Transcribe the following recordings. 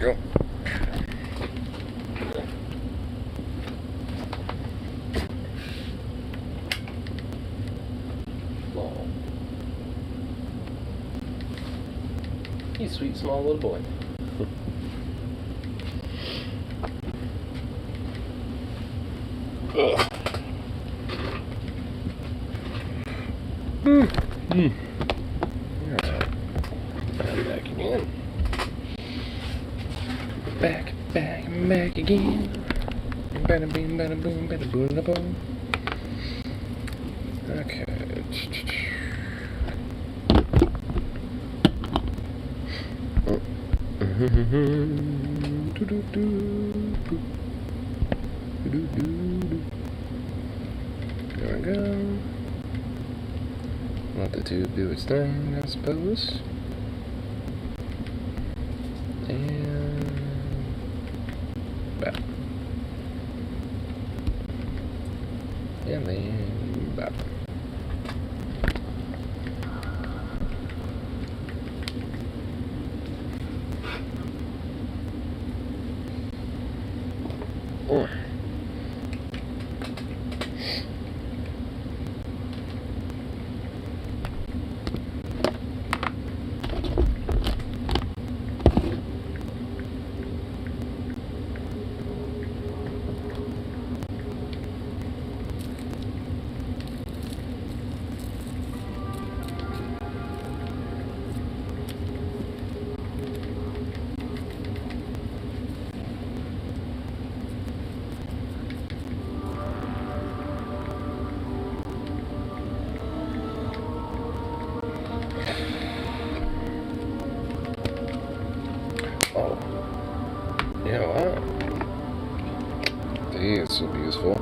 go. Oh. You sweet small little boy. Ugh. Alright. I'm back again. Back again. Bada bing, bada boom, bada boom, bada boom. Okay. There we go. Let the tube do its thing, I suppose. And back. And then back. Oh. Oh, you know what? This will be useful.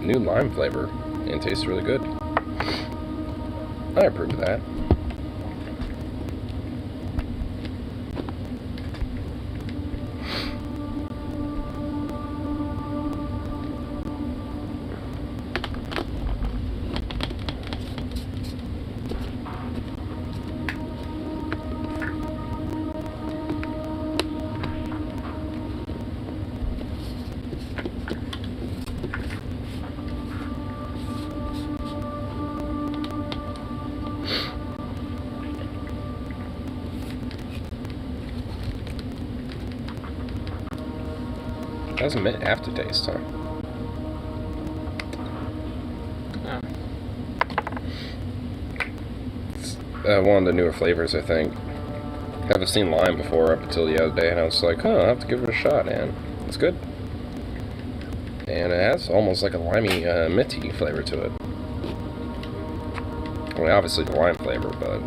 New lime flavor and tastes really good. I approve of that. Has a mint aftertaste, huh? It's one of the newer flavors, I think. I haven't seen lime before up until the other day, and I was like, oh, I'll have to give it a shot, and it's good. And it has almost like a limey, minty flavor to it. I mean, obviously the lime flavor, but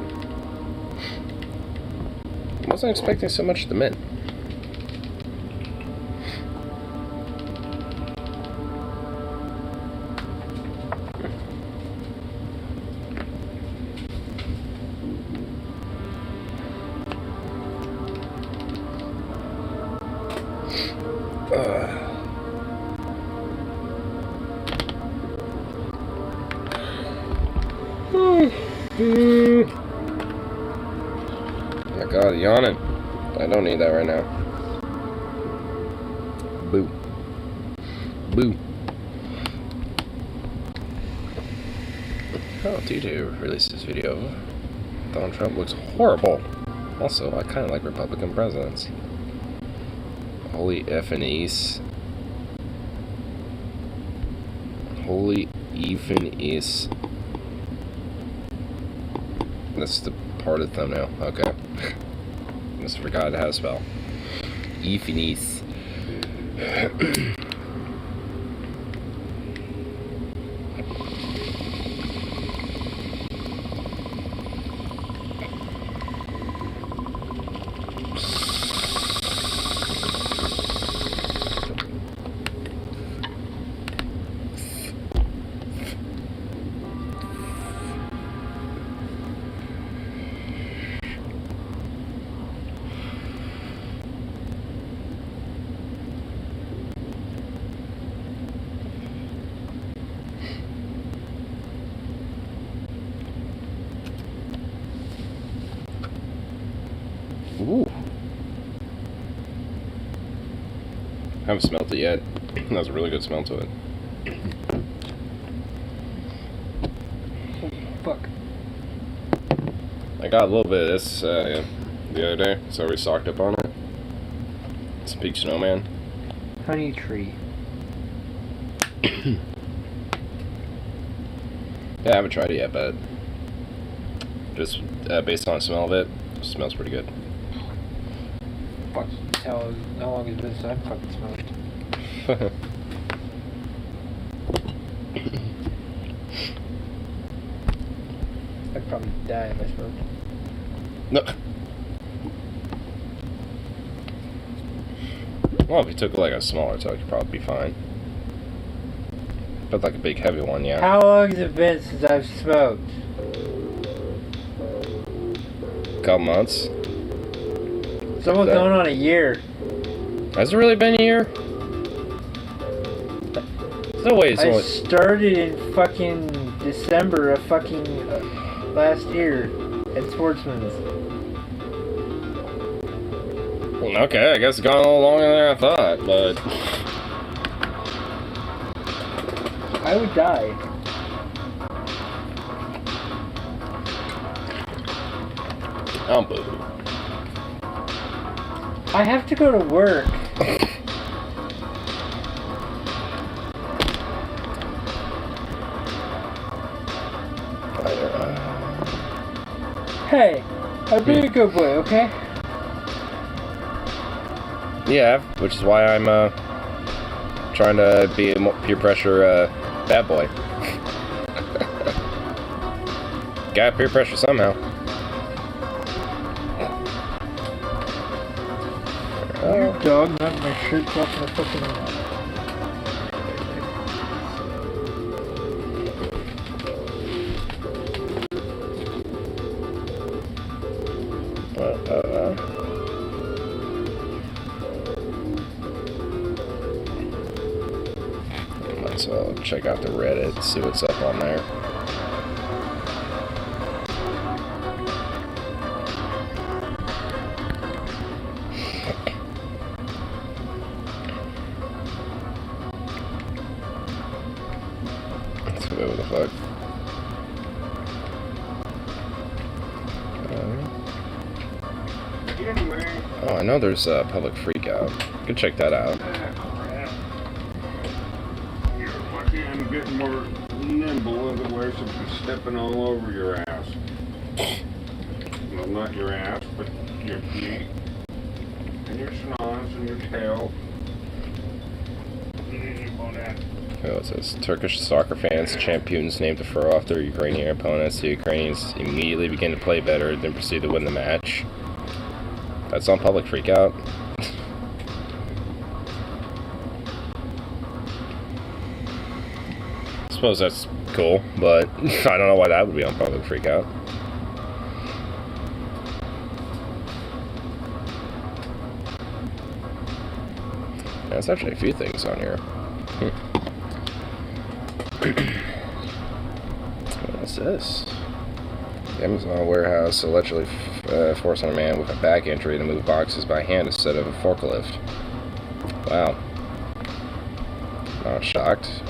I wasn't expecting so much of the mint. Oh my god, yawning. I don't need that right now. Boo. Boo. Oh, T2 released this video. Donald Trump looks horrible. Also, I kind of like Republican presidents. Holy effing ease. Holy effing ease. That's the part of the thumbnail. Okay. Just forgot how to spell. Effing ease. haven't smelt it yet. It has a really good smell to it. Oh, fuck. I got a little bit of this the other day, so we stocked up on it. Some Peak Snowman. Honey tree. Yeah, I haven't tried it yet, but just based on the smell of it, it smells pretty good. Fuck. How long has it been since I fucking smelled it? I'd probably die if I smoked. No. Well, if you took like a smaller toke, you'd probably be fine. But like a big heavy one, yeah. How long has it been since I've smoked? Couple months. It's almost going on a year. Has it really been a year? No way. It's I only... started in fucking December of fucking last year at Sportsman's. Okay, I guess it's gone a little longer than I thought, but... I would die. Oh, boo. I have to go to work. Hey, I've been a good boy, okay? Yeah, which is why I'm trying to be a peer pressure bad boy. Got peer pressure somehow. Your dog knocked my shirt off the fucking... Might as well check out the Reddit, see what's up on there. What the fuck? Oh, I know there's a public freakout. Go check that out. You're fucking getting more nimble otherwise you'll be stepping all over your ass. Well, not your ass, but your feet. And your schnoz and your tail. Oh, it says Turkish soccer fans chant Putin's name to throw off their Ukrainian opponents. The Ukrainians immediately begin to play better, then proceed to win the match. That's on public freakout. I suppose that's cool, but I don't know why that would be on public freakout. Yeah, there's actually a few things on here. What's this? The Amazon warehouse allegedly forcing a man with a back injury to move boxes by hand instead of a forklift. Wow. Not shocked.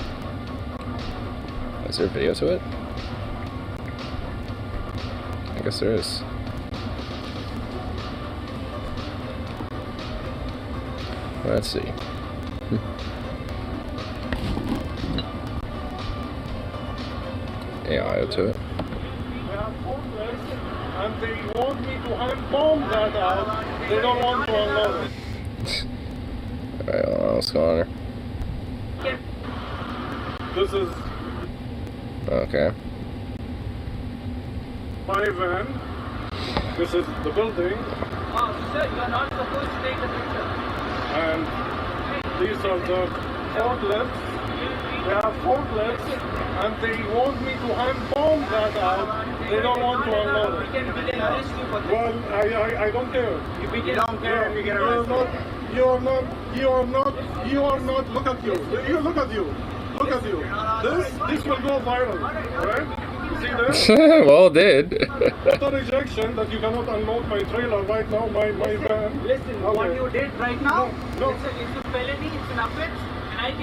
Is there a video to it? I guess there is. Let's see. AI to it. And they want me to hand bomb that out. They don't want to unload it. Alright, I don't know what's going on here. This is Okay. my van. This is the building. Oh, sir, you are not supposed to take the picture. And these are the forklifts. They are forklifts. And they want me to hand bomb that out. They don't want to unload it. We can arrest you for this. Well, I don't care. You don't care if you get arrested. You are not, look at you. Look at you. This will go viral, right? see this? Well, it did. Authorization that you cannot unload my trailer right now, my van. Listen, what you did right now, No. it's a felony, it's an offense. And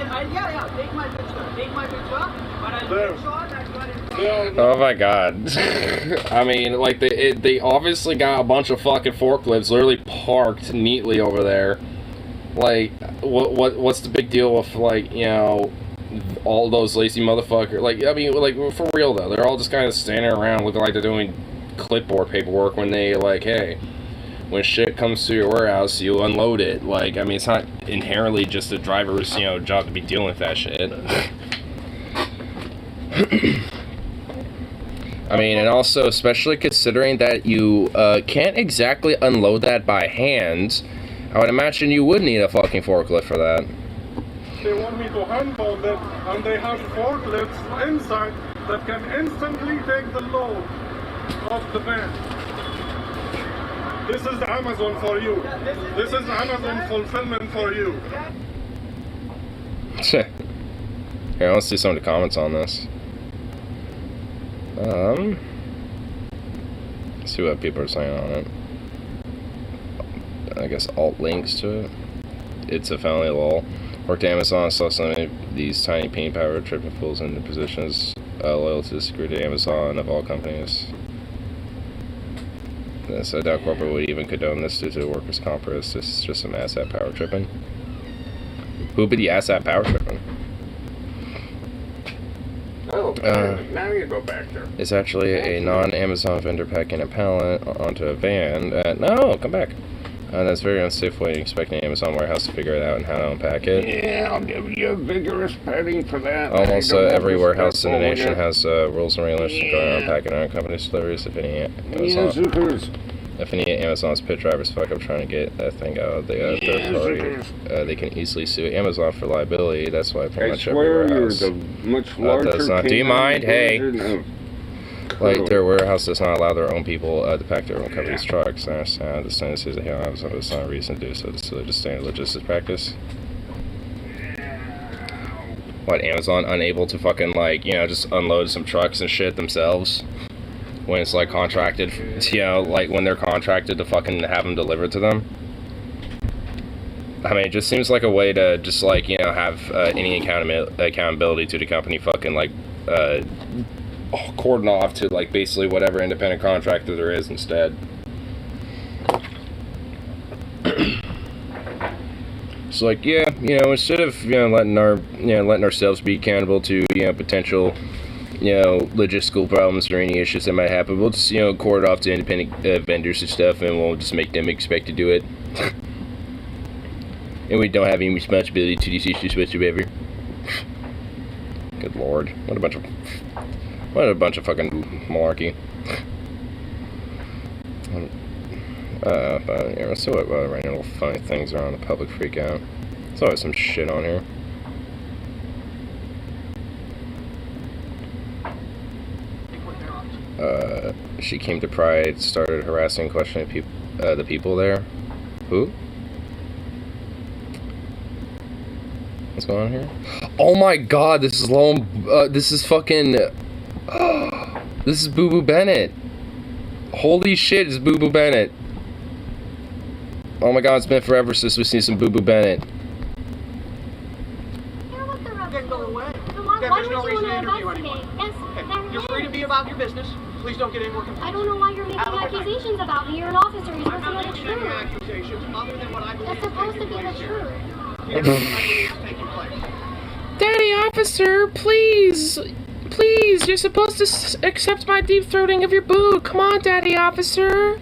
take my picture, but I'll There. make sure that you are in. Oh my god. I mean, like, they obviously got a bunch of fucking forklifts literally parked neatly over there. Like, what's the big deal with, like, you know, all those lazy motherfuckers? Like, I mean, like, for real though, they're all just kind of standing around looking like they're doing clipboard paperwork when they, like, hey, when shit comes to your warehouse, you unload it. Like, I mean, it's not inherently just the driver's, you know, job to be dealing with that shit. I mean, and also, especially considering that you can't exactly unload that by hand, I would imagine you would need a fucking forklift for that. They want me to handle them, and they have forklifts inside that can instantly take the load off the van. This is Amazon for you. This is Amazon fulfillment for you. Here, let's see some of the comments on this. Let's see what people are saying on it. I guess alt links to it. It's a felony lol. Worked at Amazon, saw some of these tiny paint powered tripping fools into positions loyal to the security Amazon of all companies. Yes, I doubt corporate would even condone this due to the workers' comp risk. This is just some ASAP power tripping. Who would be the ASAP power tripping? Oh, now you go back there. It's actually a non-Amazon vendor packing a pallet onto a van. No, come back. That's a very unsafe way, expecting Amazon warehouse to figure it out and how to unpack it. Yeah, I'll give you a vigorous petting for that. Almost every warehouse in the nation has rules and regulations regarding unpacking our company's deliveries. If any Amazon's pit drivers fuck up trying to get that thing out of the third party, they can easily sue Amazon for liability. That's why pretty much every warehouse does not. Do you mind? Hey. Like, their warehouse does not allow their own people to pack their own company's trucks. I understand the tendencies that Amazon is not a reason to do so. This is just standard logistics practice. What, Amazon unable to fucking, like, you know, just unload some trucks and shit themselves? When it's, like, contracted, you know, like, when they're contracted to fucking have them delivered to them? I mean, it just seems like a way to just, like, you know, have any accountability to the company fucking, like, cordon off to, like, basically whatever independent contractor there is instead. It's like, yeah, you know, instead of, you know, letting ourselves be accountable to, you know, potential, you know, logistical problems or any issues that might happen, we'll just, you know, cord off to independent vendors and stuff, and we'll just make them expect to do it. And we don't have any responsibility to these issues whatsoever. Good lord, what a bunch of fucking malarkey. But yeah, let's see what random little funny things are on the public freak out. There's always some shit on here. She came to Pride, started harassing and questioning the people there. Who? What's going on here? Oh my god, this is this is fucking... this is Boo Boo Bennett. Holy shit, it's Boo Boo Bennett. Oh my god, it's been forever since we've seen some Boo Boo Bennett. There's no reason to interview anyone. You're free to be about your business. Please don't get any more confused. I don't know why you're making accusations about me. You're an officer. You're supposed to know the Any truth. accusations other than what I believe That's supposed to be the truth. Daddy officer, please. Please, you're supposed to accept my deep throating of your boot. Come on, Daddy officer.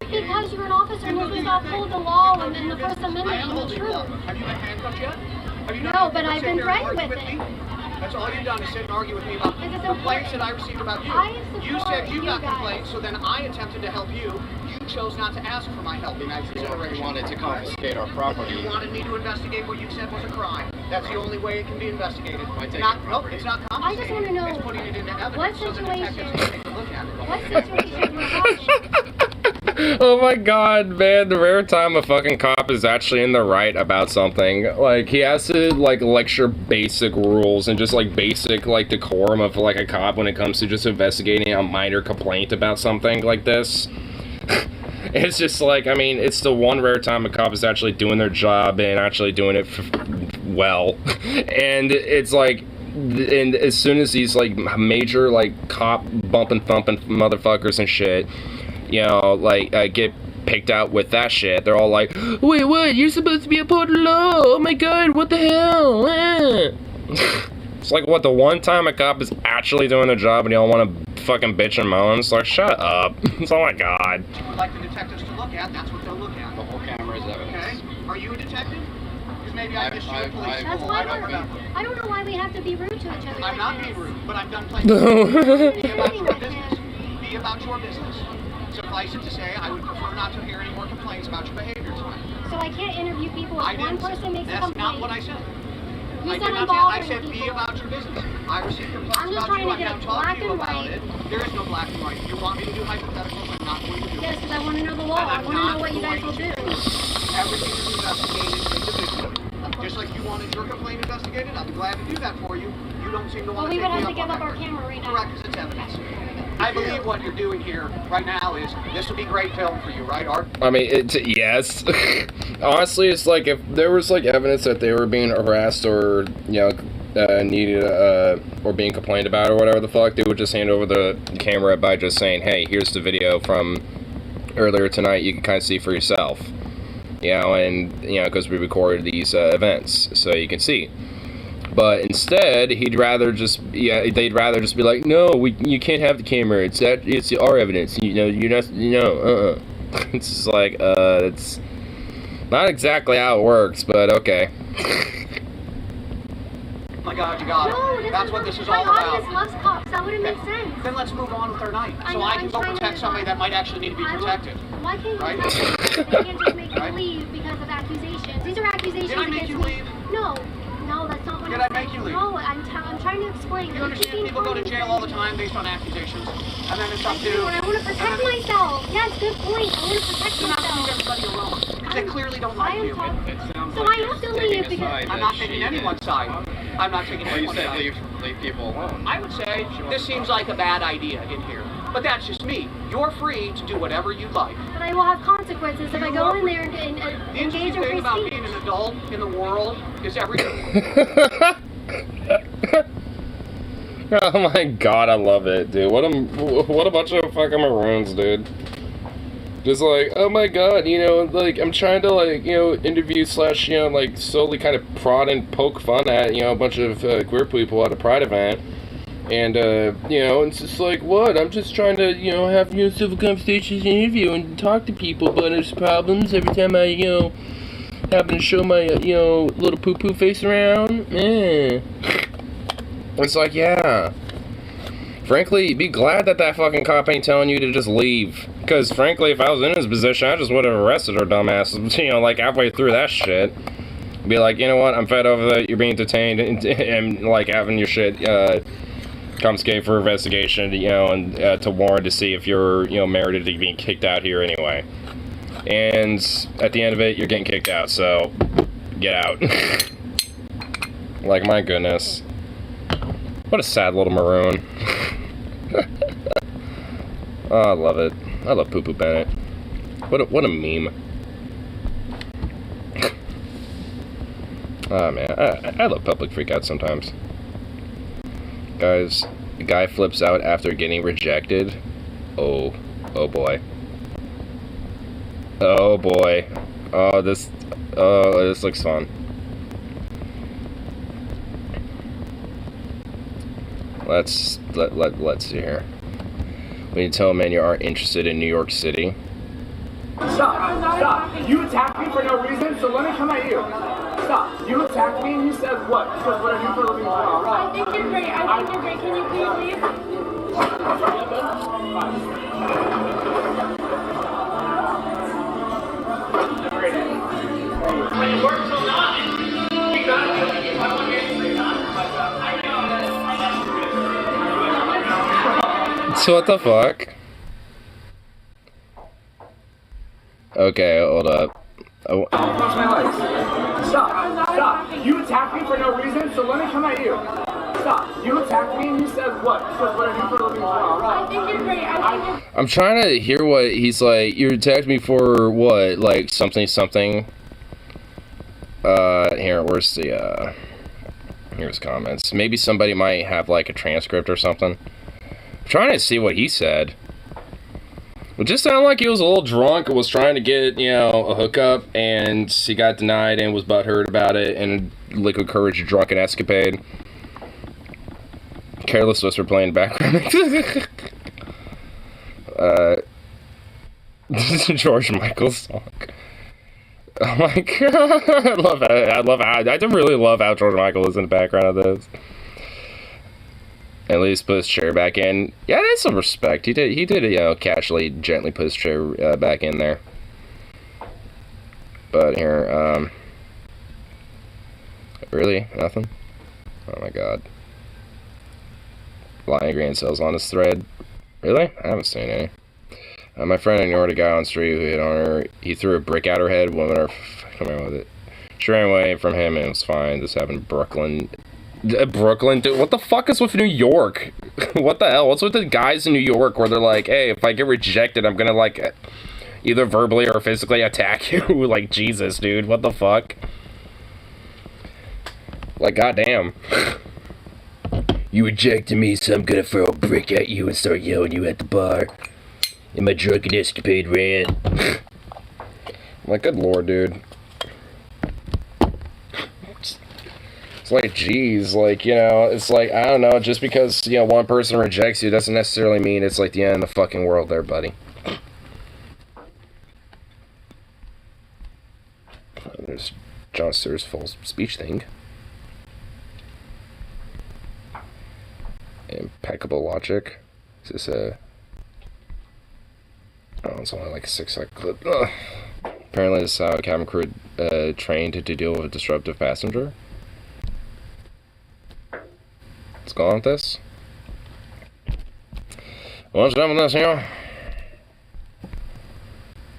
Because you're an officer and you're supposed to uphold the law and then the First Amendment and the truth. Have you been handcuffed yet? No, but I've been threatened with it. That's all you've done is sit and argue with me about complaints that I received about you. You said you got complaints, so then I attempted to help you. You chose not to ask for my help. You already wanted to confiscate our property. You wanted me to investigate what you said was a crime. That's the only way it can be investigated. Why take Not, your nope, property? it's not I just want to know It's putting it into evidence what so the detectives can take a look at it. What situation we're having. Oh my god, man, the rare time a fucking cop is actually in the right about something. Like, he has to, like, lecture basic rules and just, like, basic, like, decorum of, like, a cop when it comes to just investigating a minor complaint about something like this. It's just like, I mean, it's the one rare time a cop is actually doing their job and actually doing it well. And it's like, and as soon as these, like, major, like, cop bumping, thumping motherfuckers and shit, you know, like, get picked out with that shit, they're all like, wait, what? You're supposed to be a part of the law? Oh my god, what the hell? It's like, what, the one time a cop is actually doing their job and y'all want to fucking bitch and moan? It's like, shut up. Oh my god. If you would like the detectives to look at, that's what they'll look at. The whole camera is evidence. Okay? Are you a detective? Because maybe I missed you in police That's school. why I don't remember. I don't know why we have to be rude to each other. I'm like not this. being rude, but I'm done playing. Be about your Like business. this. Be about your business. Suffice it to say, I would prefer not to hear any more complaints about your behavior tonight. So I can't interview people I if one didn't. person makes a That's complaint. not what I said. You I said did I'm not say. I bothering said be people. about your business. I received complaints I'm just about trying you. to get I'm it now black talking to you and about white. it. There is no black and white. You want me to do hypotheticals? I'm not going to do Yes, it. because I want to know the law. And I I'm want to know not what you guys will going do. Everything is investigated individually. Just like you wanted your complaint investigated, I'll be glad to do that for you. You don't seem to Well, want we to would take have me to up give on up our that. camera right now. Correct, because it's evidence. I believe what you're doing here right now is this would be great film for you, right, Art? I mean, yes. Honestly, it's like if there was, like, evidence that they were being harassed or, you know, needed, or being complained about or whatever the fuck, they would just hand over the camera by just saying, hey, here's the video from earlier tonight, you can kind of see for yourself. You know, and, you know, because we recorded these events, so you can see. But instead, they'd rather just be like, no, you can't have the camera. It's our evidence. You know, you're not, you know, It's just like, it's not exactly how it works, but okay. Oh my God, you got No, it. That's what this is my all audience about. loves cops. That wouldn't make sense. Then let's move on with our night, I so know, I can I'm go trying to protect somebody decide. that might actually need to be I will- protected. Why can't you Right? protect me? They can't just make me Right? leave because of accusations. These are accusations Did I make against you me. leave? No, that's not what Did I'm I make saying. you leave? No, I'm trying to explain. You understand people go to jail all the time based on accusations, and then it's I up do, and I to... want to protect myself. Yes, good point. I want to protect You're not leaving myself. everybody alone, because they clearly don't I like am you. talking. It sounds So like I you're have to taking leave a because- side I'm that not she taking did. anyone's side. I'm not taking Well, you anyone's said side. leave people alone. I would say this seems like a bad idea in here, but that's just me. You're free to do whatever you like. But I will have consequences if I go in there and The engage interesting in thing free about speech. being an adult in the world is Oh my god, I love it, dude. What a bunch of fucking maroons, dude. Just like, oh my god, you know, like, I'm trying to, like, you know, interview / you know, like, slowly kind of prod and poke fun at, you know, a bunch of queer people at a Pride event. And, you know, it's just like, what? I'm just trying to, you know, have, you know, civil conversations and interview and talk to people, but there's problems every time I, you know, happen to show my, you know, little poo-poo face around. It's like, yeah. Frankly, be glad that fucking cop ain't telling you to just leave. Because, frankly, if I was in his position, I just would have arrested her dumbass, you know, like, halfway through that shit. Be like, you know what, I'm fed over that you're being detained and like, having your shit, confiscated for investigation, you know, and to warrant to see if you're, you know, merited to being kicked out here anyway. And at the end of it, you're getting kicked out, so get out. Like, my goodness. What a sad little maroon. Oh, I love it. I love Poo Poo Bandit. What a meme. Oh man, I love public freakouts sometimes. Guys, the guy flips out after getting rejected. Oh boy. Oh boy. Oh, this looks fun. Let's see here. When you tell a man you aren't interested in New York City. Stop. You attacked me for no reason, so let me come at you. Stop. You attacked me and you said what? Because what I do for a living is wrong. I think you're great. I think you're great. Can you please leave? So what the fuck? Okay, hold up. Oh. Don't touch my legs. Stop. Stop. You attacked me for no reason, so let me come at you. Stop. You attacked me and you said what? You said what I do for a living is wrong. I think you're great. I'm trying to hear what he's like. You attacked me for what? Like something. Here, where's the, here's comments. Maybe somebody might have like a transcript or something. I'm trying to see what he said. It just sounded like he was a little drunk and was trying to get, you know, a hookup, and he got denied and was butthurt about it, and Liquid Courage drunken escapade. Careless Whisper playing background. This is a George Michael song. Oh my god, I do really love how George Michael is in the background of this. At least put his chair back in. Yeah, that's some respect. He did, you know, casually, gently put his chair back in there. But here, really? Nothing? Oh my god. Lion Green cells on his thread. Really? I haven't seen any. My friend ignored a guy on the street who hit on her. He threw a brick at her head, woman or come on with it. She ran away from him and it was fine. This happened in Brooklyn. Brooklyn? Dude, what the fuck is with New York? What the hell? What's with the guys in New York where they're like, hey, if I get rejected, I'm gonna, like, either verbally or physically attack you? Like, Jesus, dude. What the fuck? Like, goddamn. You rejected me, so I'm gonna throw a brick at you and start yelling you at the bar. In my drunken escapade rant. I'm like, good lord, dude. It's like, geez, like, you know, it's like, I don't know, just because, you know, one person rejects you doesn't necessarily mean it's like the end of the fucking world there, buddy. There's Jon Stewart's full speech thing. Impeccable logic. Is this a... Oh, it's only like a 6-second clip. Ugh. Apparently this is how a cabin crew trained to deal with a disruptive passenger. Let's go on with this. What's done with this, señor?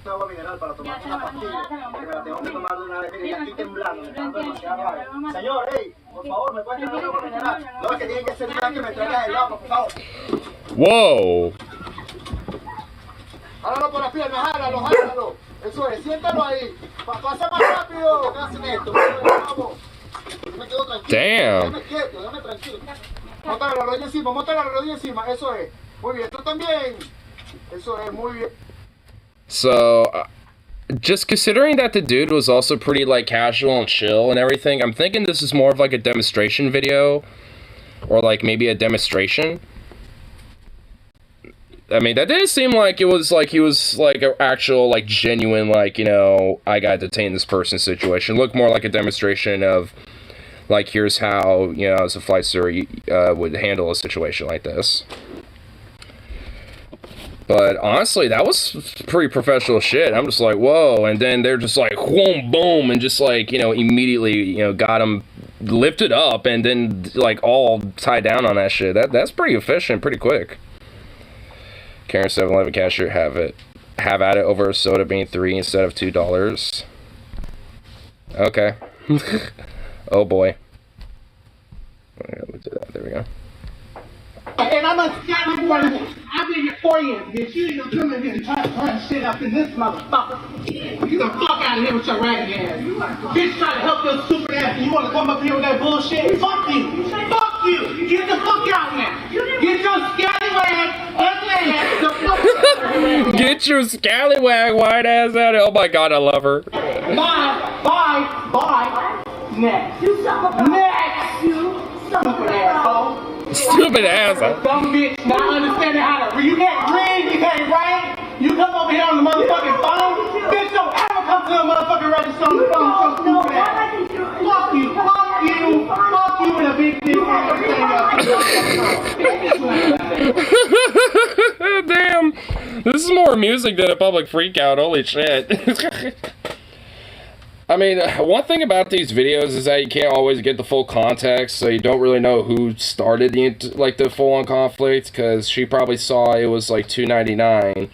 Agua mineral para tomar una pastilla, que me la tengo que tomar de una vez, que ya estoy temblando, me está dando demasiado aire. Señor, hey, por favor, ¿me puede traer agua mineral? No, es que tiene que ser una que me traiga el agua, por favor. Whoa! Jálalo por las piernas, jálalo. Eso es, siéntalo ahí. Pasa más rápido. ¿Qué hacen esto? Yo me quedo tranquilo. Damn. Déjame quieto, déjame tranquilo. Móntale la rodilla encima, eso es. Muy bien, tú también. Eso es, muy bien. So, just considering that the dude was also pretty, like, casual and chill and everything, I'm thinking this is more of, like, a demonstration video. Or, like, maybe a demonstration. I mean, that didn't seem like it was, like, he was, like, an actual, like, genuine, like, you know, I gotta detain this person situation. It looked more like a demonstration of, like, here's how, you know, as a flight steward, would handle a situation like this. But honestly, that was pretty professional shit. I'm just like, whoa. And then they're just like, whoom, boom, and just like, you know, immediately, you know, got him lifted up and then like all tied down on that shit. That's pretty efficient, pretty quick. Karen 7-Eleven cashier have at it over a soda being $3 instead of $2. Okay. Oh boy. There we go. And I'm a scary one. I've been here 4 years, bitch. You ain't gonna come in here and try to turn shit up in this motherfucker. You the fuck out of here with your raggedy ass. Bitch trying to help your stupid ass and you wanna come up here with that bullshit? Fuck you. Fuck you. Get the fuck out now. Get your scallywag, ugly ass the fuck out. Get your scallywag white ass out of here. Oh my god, I love her. Bye. Next. Stupid asshole. Stupid ass. Dumb bitch not understanding how to read. You can't read, you can't write. You come over here on the motherfucking phone. Bitch, don't ever come to the motherfucking register on the phone. So stupid ass. Fuck you, and a big dick. Damn. This is more music than a public freakout. Holy shit. I mean, one thing about these videos is that you can't always get the full context, so you don't really know who started the full-on conflict, because she probably saw it was like $2.99,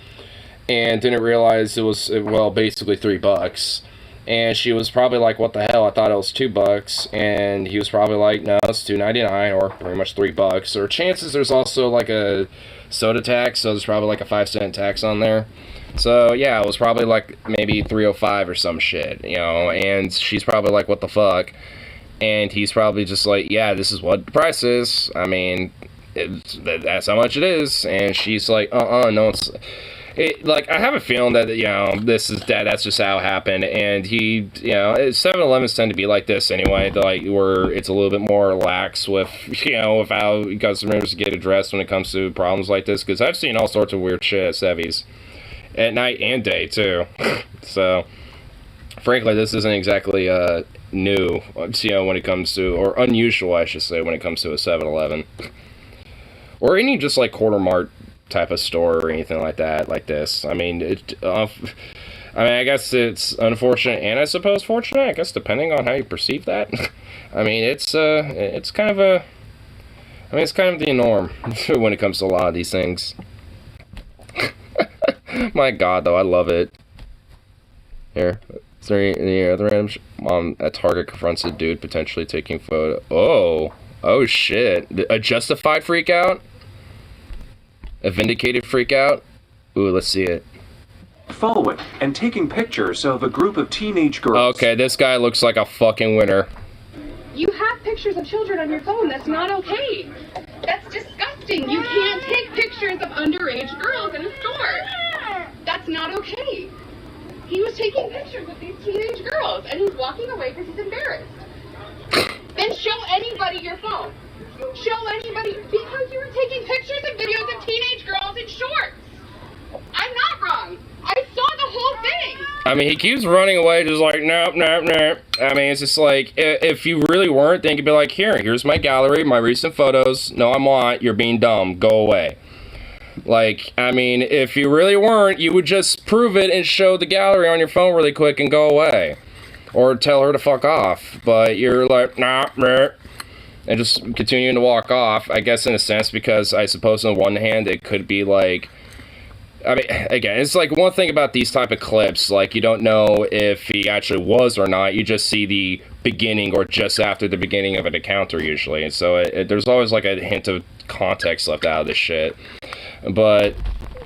and didn't realize it was, well, basically $3. And she was probably like, what the hell, I thought it was $2. And he was probably like, no, it's $2.99, or pretty much $3. Or chances there's also like a soda tax, so there's probably like a 5-cent tax on there. So yeah, it was probably like maybe $3.05 or some shit, you know. And she's probably like, what the fuck? And he's probably just like, yeah, this is what the price is. I mean, that's how much it is. And she's like, no, it's... like, I have a feeling that, you know, that's just how it happened. And he, you know, 7-Elevens tend to be like this anyway. Like, where it's a little bit more lax with, you know, with how customers get addressed when it comes to problems like this. Because I've seen all sorts of weird shit at Sevy's. At night and day, too. So, frankly, this isn't exactly, new, you know, when it comes to, or unusual, I should say, when it comes to a 7-Eleven. Or any just, like, quarter mart type of store or anything like that, like this. I mean, I guess it's unfortunate and I suppose fortunate, I guess, depending on how you perceive that. I mean, it's kind of it's kind of the norm when it comes to a lot of these things. My God, though, I love it. Here, the other end, a Target confronts a dude potentially taking photo. Oh shit! A justified freak out? A vindicated freak out? Ooh, let's see it. Following and taking pictures of a group of teenage girls. Okay, this guy looks like a fucking winner. You have pictures of children on your phone. That's not okay. That's disgusting. You can't take pictures of underage girls in a store. That's not okay. He was taking pictures of these teenage girls, and he's walking away because he's embarrassed. Then show anybody your phone. Show anybody, because you were taking pictures and videos of teenage girls in shorts. I'm not wrong. I saw the whole thing. I mean, he keeps running away, just like, nope. I mean, it's just like, if you really weren't, then you'd be like, here's my gallery, my recent photos. No, I'm not. You're being dumb. Go away. Like, I mean, if you really weren't, you would just prove it and show the gallery on your phone really quick and go away. Or tell her to fuck off. But you're like, nah, and just continuing to walk off, I guess, in a sense, because I suppose on the one hand, it could be like, I mean, again, it's like one thing about these type of clips, like, you don't know if he actually was or not, you just see the beginning or just after the beginning of an encounter, usually, and so there's always, like, a hint of context left out of this shit, but,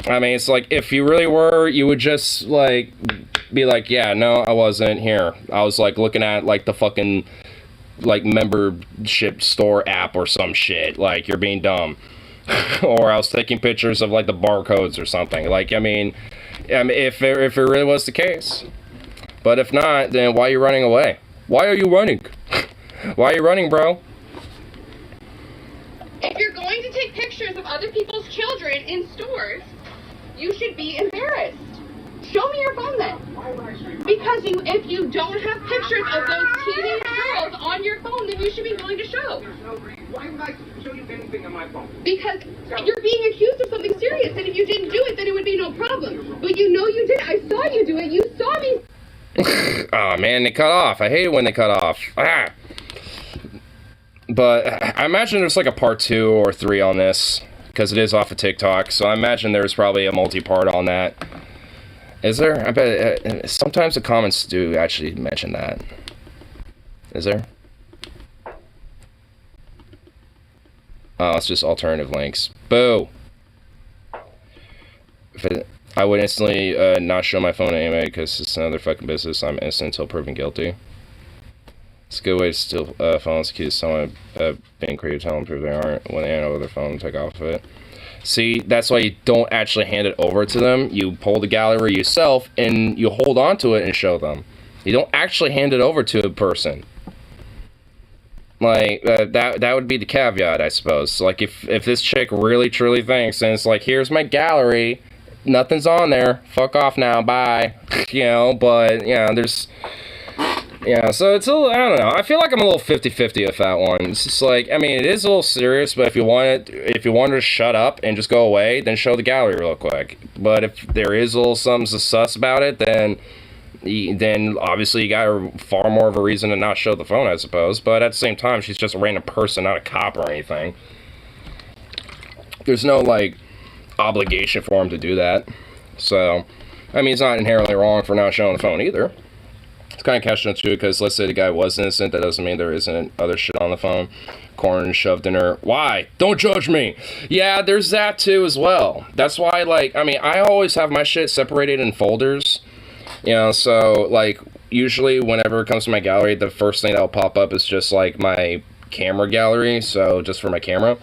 I mean, it's like, if you really were, you would just, like, be like, yeah, no, I wasn't here, I was, like, looking at, like, the fucking, like, membership store app or some shit, like, you're being dumb. Or I was taking pictures of, like, the barcodes or something. Like, I mean if it really was the case. But if not, then why are you running away? Why are you running? Why are you running, bro? If you're going to take pictures of other people's children in stores, you should be embarrassed. Show me your phone then. Because if you don't have pictures of those teenage girls on your phone, then you should be willing to show. Why would I show you anything on my phone? Because you're being accused of something serious, and if you didn't do it, then it would be no problem. But you know you did. I saw you do it. You saw me. Oh man, they cut off. I hate it when they cut off. Ah. But I imagine there's like a part 2 or 3 on this, because it is off of TikTok, so I imagine there's probably a multi-part on that. Is there? I bet sometimes the comments do actually mention that. Is there? Oh, it's just alternative links. Boo! I would instantly not show my phone anyway because it's another fucking business. I'm innocent until proven guilty. It's a good way to steal phones, accuse someone of being creative, tell them prove they aren't. When they hand over their phone, take off of it. See, that's why you don't actually hand it over to them. You pull the gallery yourself and you hold on to it and show them. You don't actually hand it over to a person. Like, that would be the caveat, I suppose. Like, if this chick really truly thinks, and it's like, here's my gallery, nothing's on there, fuck off now, bye. You know, but, you know, there's... Yeah, so it's a little, I don't know, I feel like I'm a little 50-50 with that one. It's just like, I mean, it is a little serious, but if you wanted to shut up and just go away, then show the gallery real quick. But if there is a little something sus about it, then obviously you got far more of a reason to not show the phone, I suppose. But at the same time, she's just a random person, not a cop or anything. There's no, like, obligation for him to do that. So, I mean, it's not inherently wrong for not showing the phone either. It's kind of catch-22 because let's say the guy was innocent, that doesn't mean there isn't other shit on the phone. Corn shoved in her. Why? Don't judge me. Yeah, there's that too as well. That's why, like, I mean, I always have my shit separated in folders. You know, so, like, usually whenever it comes to my gallery, the first thing that'll pop up is just, like, my camera gallery. So, just for my camera.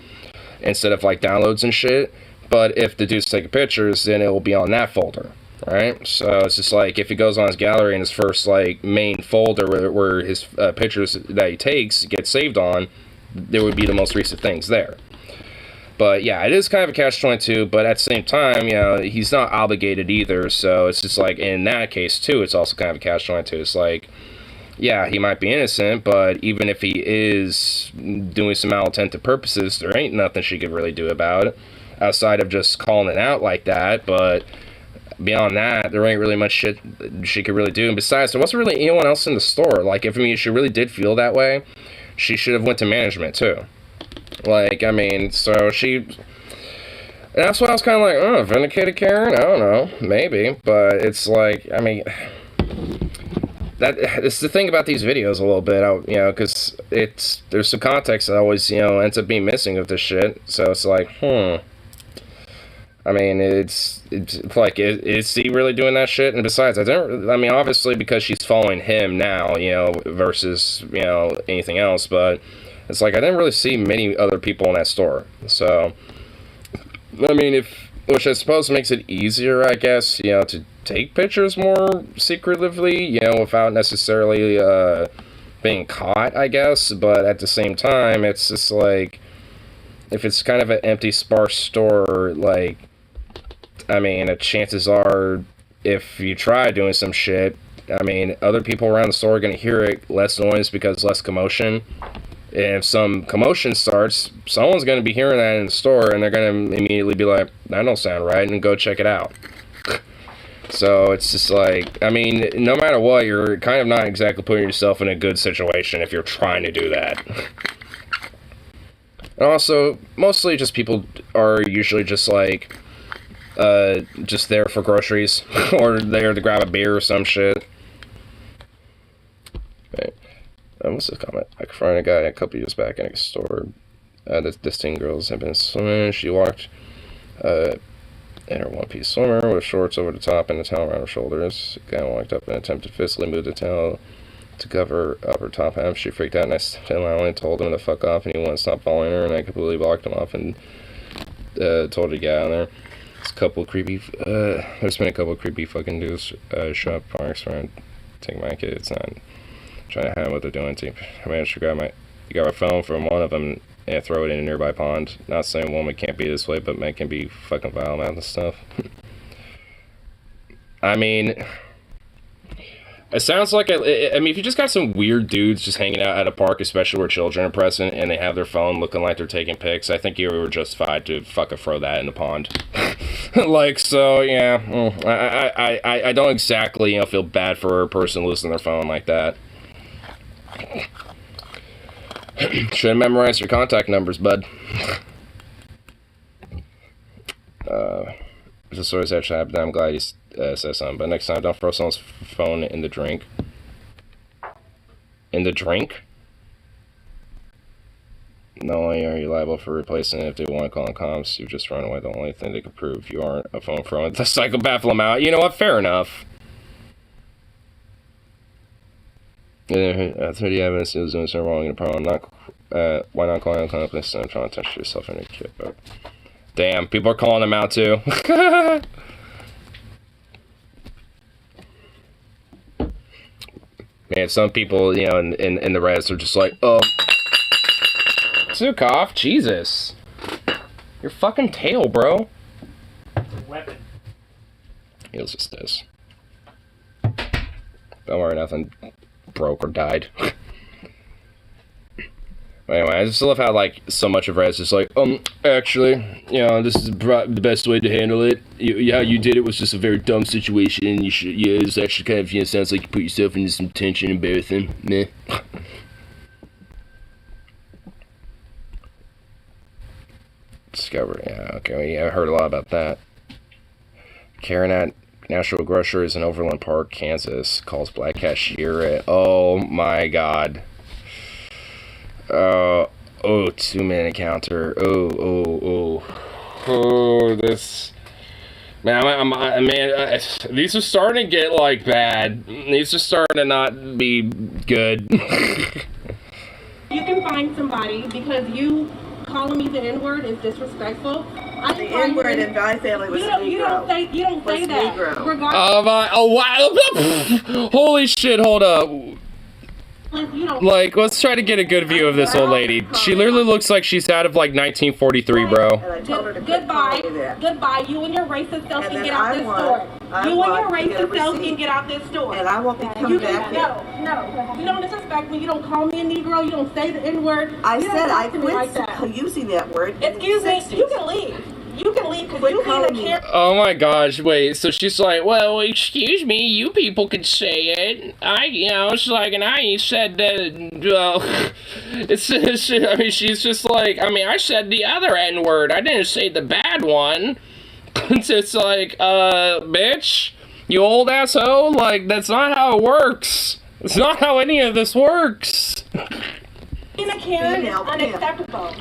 Instead of, like, downloads and shit. But if the dude's taking pictures, then it will be on that folder. Right, so it's just like if he goes on his gallery and his first like main folder where his pictures that he takes get saved on, there would be the most recent things there. But yeah, it is kind of a catch-22. But at the same time, you know, he's not obligated either. So it's just like in that case too, it's also kind of a catch-22. It's like, yeah, he might be innocent, but even if he is doing some malintended purposes, there ain't nothing she could really do about it outside of just calling it out like that. But beyond that, there ain't really much shit she could really do. And besides, there wasn't really anyone else in the store. Like, if, I mean, she really did feel that way, she should have went to management, too. Like, I mean, so she... And that's why I was kind of like, oh, vindicated Karen? I don't know. Maybe. But it's like, I mean... It's the thing about these videos a little bit, you know, because there's some context that always, you know, ends up being missing with this shit. So it's like, I mean, it's like, is he really doing that shit? And besides, I mean, obviously because she's following him now, you know, versus, you know, anything else, but it's like, I didn't really see many other people in that store. So, I mean, which I suppose makes it easier, I guess, you know, to take pictures more secretively, you know, without necessarily, being caught, I guess, but at the same time, it's just like, if it's kind of an empty, sparse store, like, I mean, chances are, if you try doing some shit, I mean, other people around the store are going to hear it, less noise because less commotion. And if some commotion starts, someone's going to be hearing that in the store, and they're going to immediately be like, that don't sound right, and go check it out. So it's just like, I mean, no matter what, you're kind of not exactly putting yourself in a good situation if you're trying to do that. And also, mostly just people are usually just like, just there for groceries, or there to grab a beer or some shit. Right. What's this comment? I confronted a guy a couple years back in a store. This teen girls had been swimming. She walked in her one-piece swimmer with shorts over the top and a towel around her shoulders. The guy walked up and attempted to physically move the towel to cover up her top half. She freaked out, and I stepped in loudly and told him to fuck off, and he wouldn't stop following her, and I completely blocked him off and told her to get out of there. There's been a couple creepy fucking dudes show up parks around, take my kids, and trying to hide what they're doing. I managed to grab my phone from one of them and throw it in a nearby pond. Not saying woman can't be this way, but men can be fucking vile about this stuff. I mean, it sounds like, I mean, if you just got some weird dudes just hanging out at a park, especially where children are present, and they have their phone looking like they're taking pics, I think you were justified to fucking throw that in the pond. Like, so, yeah, I don't exactly, you know, feel bad for a person losing their phone like that. Should have memorized your contact numbers, bud. This always actually happened. I'm glad you said something, but next time, don't throw someone's phone in the drink. In the drink? Not only are you liable for replacing it if they want to call in comms, you've just run away. The only thing they can prove you aren't a phone throwing the psychopath out. You know what? Fair enough. After the evidence is doing something wrong in the problem, why not call an accomplice and trying to touch yourself in a kid? But damn, people are calling them out too. Man, some people, you know, in the res are just like, oh, Zukov, Jesus, your fucking tail, bro. Weapon. It was just this. Don't worry, nothing broke or died. Anyway, I just love how, like, so much of Red's just like, actually, you know, this is the best way to handle it. How you did it was just a very dumb situation. It's actually kind of, you know, sounds like you put yourself into some tension, embarrassing. Meh. Discovery, yeah, okay, well, yeah, I heard a lot about that. Karen at National Grocers in Overland Park, Kansas, calls black cashier at... Oh my god. Oh, 2-minute counter. Oh, this... Man, these are starting to get, like, bad. These are starting to not be good. You can find somebody because you calling me the N-word is disrespectful. The N-word in my family was Negro. You don't say that. Regardless. Oh wow! Holy shit! Hold up. Like, let's try to get a good view of this old lady. She literally looks like she's out of like 1943, bro. Goodbye. You and your racist self can get out this store. You and your racist self can get out this store. And I won't be coming back. No. You don't disrespect me. You don't call me a Negro. You don't say the N-word. I said I quit using that word. Excuse me. You can leave. You can leave because you need a care. Oh my gosh, wait, so she's like, well, excuse me, you people can say it. She's like, and I said that, well, I mean, she's just like, I mean, I said the other N-word, I didn't say the bad one. It's like, bitch, you old asshole, like, that's not how it works. It's not how any of this works. Being a Karen is unacceptable.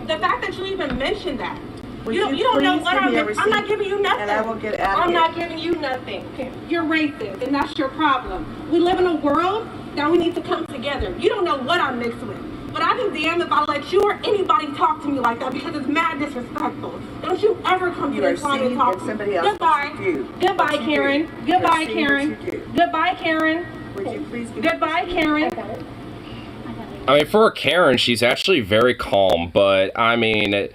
The fact that you even mentioned that. You don't know what I'm not giving you nothing. And I will get out of I'm not giving you nothing. You're racist, and that's your problem. We live in a world that we need to come together. You don't know what I'm mixed with. But I'd be damned if I let you or anybody talk to me like that because it's mad disrespectful. Don't you ever come to this line and talk to me. Goodbye. Goodbye, Karen. Goodbye, Karen. Goodbye, Karen. Would you please Goodbye, Karen. I mean, for a Karen, she's actually very calm, but I mean...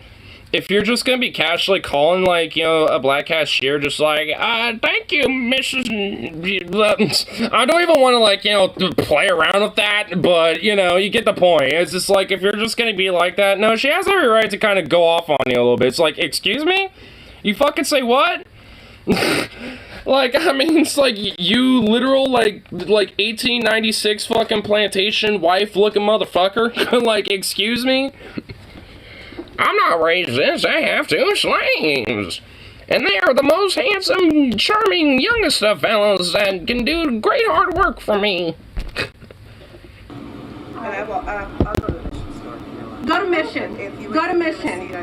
If you're just gonna be casually calling, like, you know, a black cashier, just like, thank you, Mrs. I don't even want to, like, you know, play around with that, but, you know, you get the point. It's just like, if you're just gonna be like that, no, she has every right to kind of go off on you a little bit. It's like, excuse me? You fucking say what? Like, I mean, it's like, you literal, like 1896 fucking plantation wife-looking motherfucker? Like, excuse me? I'm not racist, I have two slaves. And they are the most handsome, charming, youngest of fellows that can do great hard work for me. I'll go to the mission store. Go to mission. Go to mission.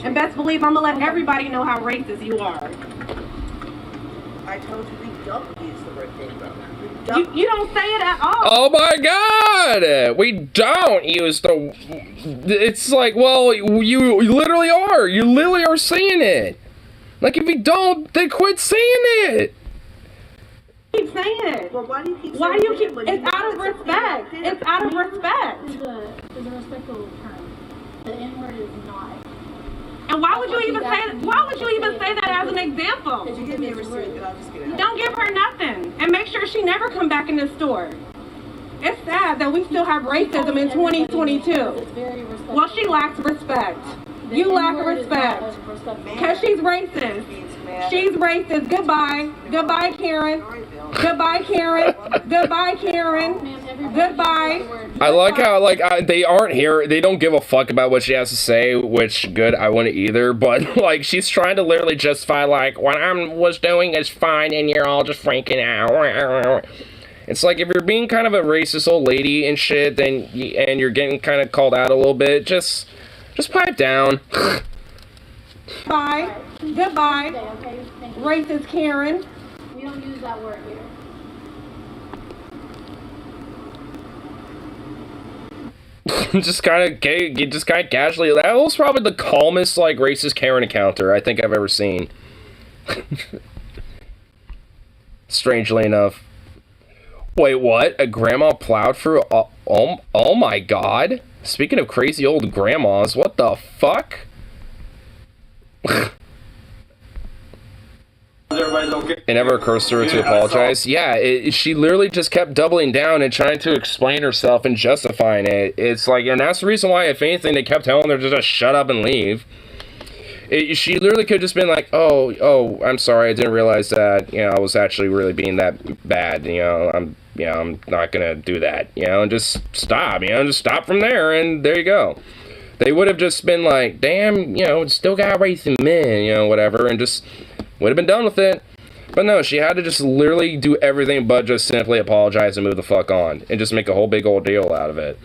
And best believe I'm going to let everybody know how racist you are. I told you we don't use the word Negro. You don't say it at all. Oh my god! We don't use the... It's like, well, you literally are. You literally are saying it. Like, if you don't, then quit saying it. Keep saying it. Well, why do you keep It's out of respect. It's out of respect. It's a respectful term. The N-word is not. And why would you even say that as an example? Did you give me a receipt and I'll just get it out? Don't give her nothing. And make sure she never come back in this store. It's sad that we still have racism in 2022. Well, she lacks respect. You lack respect. Because she's racist. She's racist. Goodbye. Goodbye, Karen. Goodbye, Karen. Goodbye, Karen. Goodbye. I like how, like, they aren't here. They don't give a fuck about what she has to say, which, good, I wouldn't either. But, like, she's trying to literally justify, like, what I was doing is fine and you're all just freaking out. It's like, if you're being kind of a racist old lady and shit, then and you're getting kind of called out a little bit, just pipe down. Bye. Goodbye. Racist Karen. We don't use that word here. just kind of casually. That was probably the calmest, like, racist Karen encounter I think I've ever seen. Strangely enough. Wait, what? A grandma plowed through? Oh my god. Speaking of crazy old grandmas, what the fuck? It never occurs to her to apologize. Yeah, she literally just kept doubling down and trying to explain herself and justifying it. It's like, and that's the reason why, if anything, they kept telling her to just shut up and leave. She literally could have just been like, oh, I'm sorry, I didn't realize that, you know, I was actually really being that bad, I'm not gonna do that, and just stop, just stop from there, and there you go. They would have just been like, damn, still got racist men, whatever, and just would have been done with it. But no, she had to just literally do everything but just simply apologize and move the fuck on. And just make a whole big old deal out of it.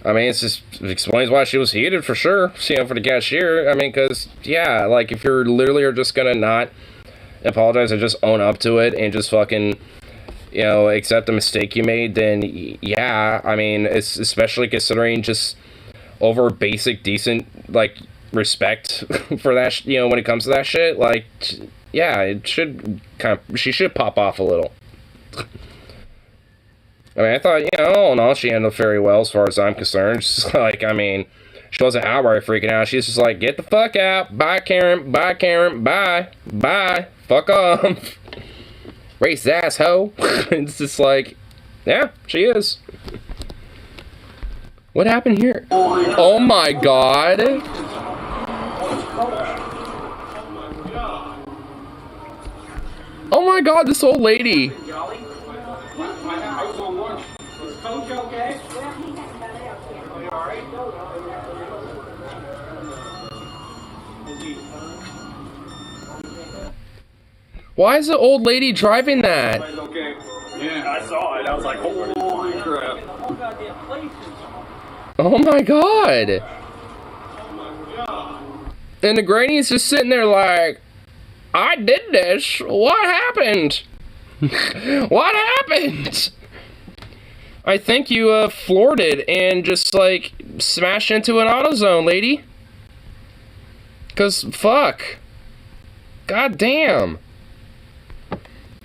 I mean, it explains why she was heated for sure, you know, for the cashier. I mean, because, yeah, like, if you're literally just gonna not apologize and just own up to it and just fucking, you know, accept the mistake you made, then, yeah, I mean, it's especially considering just over basic, decent, like, respect for that, you know, when it comes to that shit, like, yeah, it should kind of, she should pop off a little. I mean, I thought, you know, all in all, she handled very well as far as I'm concerned. Just like, I mean, she wasn't outright freaking out. She's just like, get the fuck out. Bye, Karen. Bye, Karen. Bye. Bye. Fuck off. Race asshole. It's just like, yeah, she is. What happened here? Oh my god. Oh my god, this old lady. Why is the old lady driving that? Yeah, I saw it. I was like, holy crap. Oh my god. And the granny's just sitting there like, I did this. What happened? What happened? I think you floored it and just like smashed into an AutoZone, lady. Cause fuck. God damn.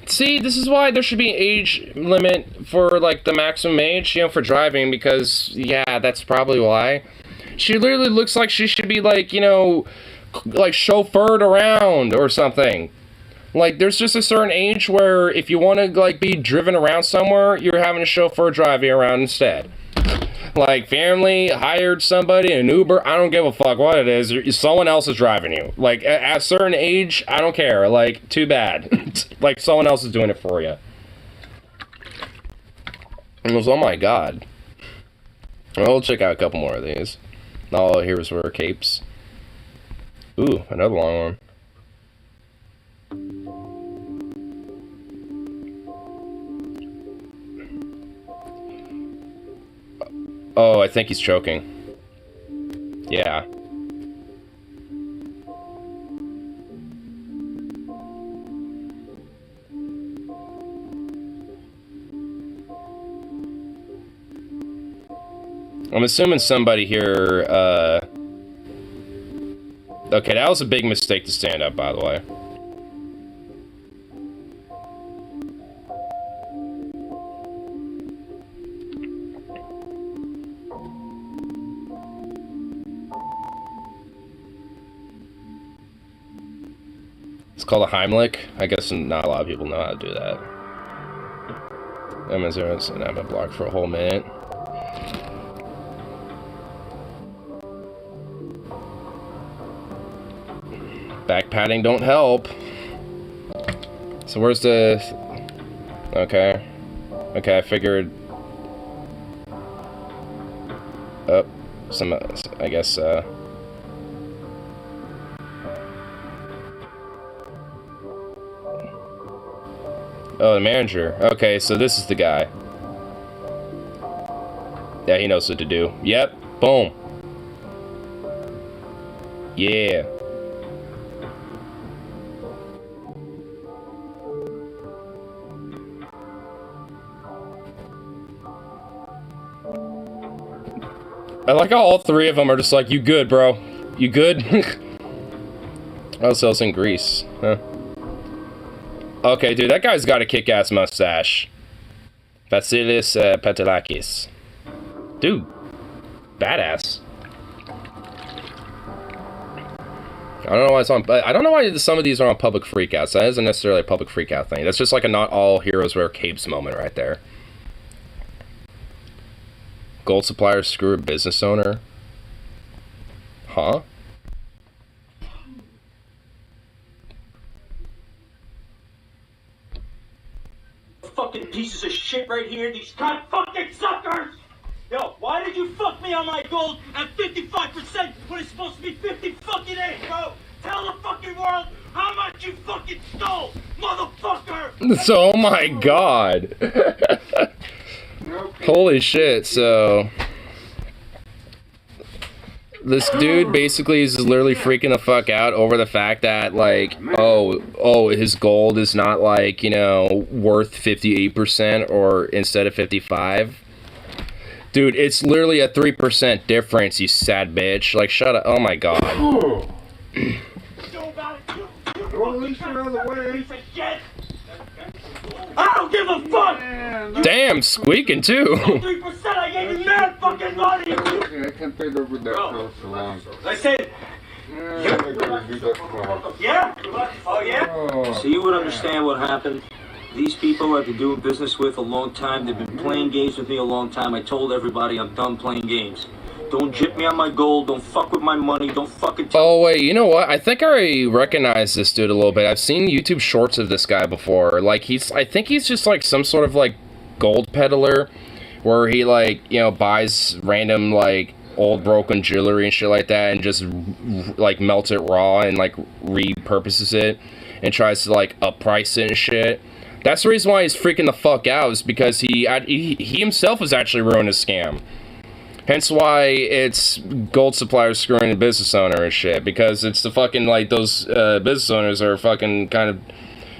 See, this is why there should be an age limit for like the maximum age, you know, for driving, because yeah, that's probably why. She literally looks like she should be like, you know, like chauffeured around or something. Like, there's just a certain age where if you want to, like, be driven around somewhere, you're having a chauffeur drive you around instead. Like, family hired somebody, an Uber, I don't give a fuck what it is. Someone else is driving you. Like, at a certain age, I don't care. Like, too bad. Like, someone else is doing it for you. And it was, oh my god. Well, we'll check out a couple more of these. All heroes wear capes. Ooh, another long one. Oh, I think he's choking. Yeah. I'm assuming somebody here, okay, that was a big mistake to stand up, by the way. It's called a Heimlich. I guess not a lot of people know how to do that. I'm gonna block for a whole minute. Back padding don't help. So where's the... Okay. Okay, I figured... Oh, I guess, Oh, the manager. Okay, so this is the guy. Yeah, he knows what to do. Yep, boom. Yeah. I like how all three of them are just like, you good, bro? You good? Oh, so it's in Greece. Huh. Okay, dude, that guy's got a kick-ass mustache. Vasilis Patalakis. Dude, badass. I don't know why it's on. I don't know why some of these are on public freakouts. That isn't necessarily a public freakout thing. That's just like a not all heroes wear capes moment right there. Gold supplier screw a business owner. Huh? Fucking pieces of shit right here, these fucking suckers! Yo, why did you fuck me on my gold at 55% when it's supposed to be 50 fucking 8, bro? Tell the fucking world how much you So, oh my god. Holy shit, so... This dude basically is literally freaking the fuck out over the fact that, like, oh, his gold is not, like, you know, worth 58% or instead of 55. Dude, it's literally a 3% difference, you sad bitch. Like, shut up. Oh my god. I don't give a fuck! Damn, squeaking too. 3%, I gave you mad fucking money! I can't pay over that for so long. I said, yeah? Oh, yeah? So you would understand what happened. These people I've been doing business with a long time. They've been playing games with me a long time. I told everybody I'm done playing games. Don't jip me on my gold. Don't fuck with my money. Don't fucking... Oh, wait, you know what? I think I recognize this dude a little bit. I've seen YouTube shorts of this guy before. Like, I think he's just, like, some sort of, like, gold peddler where he, like, you know, buys random, like, old broken jewelry and shit like that and just, like, melts it raw and, like, repurposes it and tries to, like, upprice it and shit. That's the reason why he's freaking the fuck out, is because he himself was actually ruined a scam. Hence why it's gold suppliers screwing the business owner and shit, because it's the fucking, like, those business owners are fucking kind of,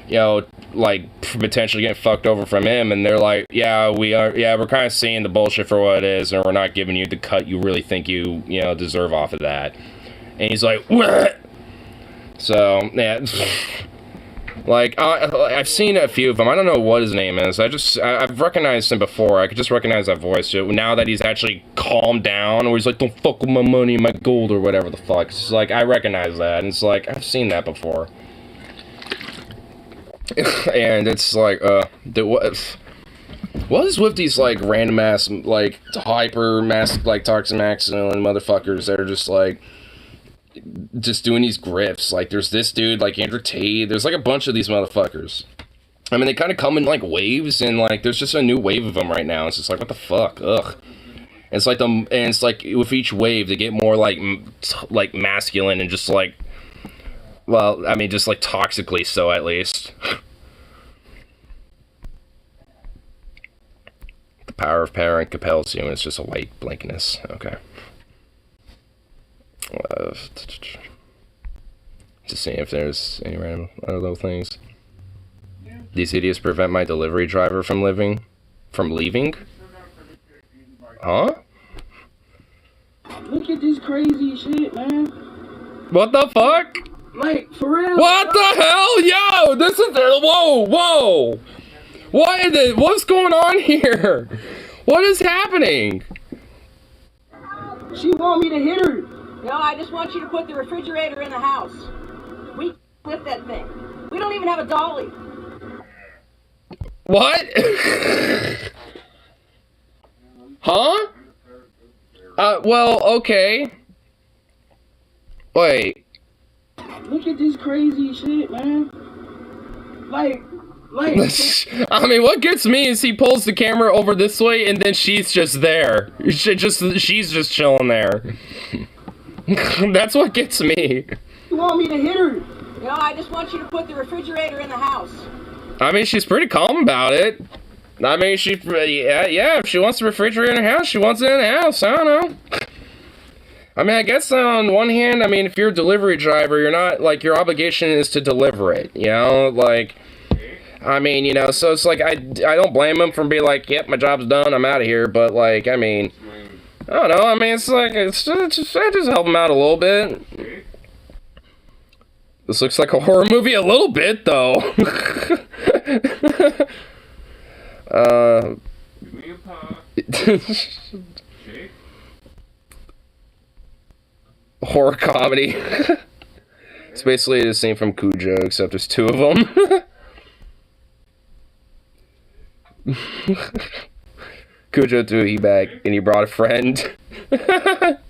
you know, like, potentially getting fucked over from him, and they're like, yeah, we're kind of seeing the bullshit for what it is, and we're not giving you the cut you really think you know, deserve off of that. And he's like, what? So, yeah. Like, I've seen a few of them. I don't know what his name is. I've recognized him before. I could just recognize that voice. Now that he's actually calmed down, or he's like, don't fuck with my money, my gold, or whatever the fuck. It's like, I recognize that, and it's like, I've seen that before. And it's like, what is with these, like, random ass, like, hyper mass, like, toxic masculine motherfuckers that are just like, just doing these grifts? Like, there's this dude, like Andrew Tate, there's like a bunch of these motherfuckers. I mean, they kind of come in like waves, and like there's just a new wave of them right now. It's just like, what the fuck? Ugh. And it's like with each wave they get more like masculine and just like, well, I mean, just like toxically so, at least. The power of parent compels you, and it's just a white blankness. Okay. Just seeing if there's any random other little things. These idiots prevent my delivery driver from leaving? Huh? Look at this crazy shit, man. What the fuck? Like, for real. What the hell? Yo, this is... Whoa! What's going on here? What is happening? She want me to hit her. No, I just want you to put the refrigerator in the house. We lift that thing. We don't even have a dolly. What? Huh? Well, okay. Wait. Look at this crazy shit, man. Like... I mean, what gets me is he pulls the camera over this way and then she's just there. She's just chilling there. That's what gets me. You want me to hit her? No, I just want you to put the refrigerator in the house. I mean, she's pretty calm about it. I mean, yeah, if she wants the refrigerator in the house, she wants it in the house. I don't know. I mean, I guess on one hand, I mean, if you're a delivery driver, you're not, like, your obligation is to deliver it, you know? Like, I mean, you know, so it's like, I don't blame him for being like, yep, my job's done, I'm out of here, but, like, I mean... I don't know, I mean, it's like, I just help him out a little bit. This looks like a horror movie a little bit, though. Give me a paw. Horror comedy. It's basically the same from Cujo, except there's two of them. Cujo threw a bag and he brought a friend. That's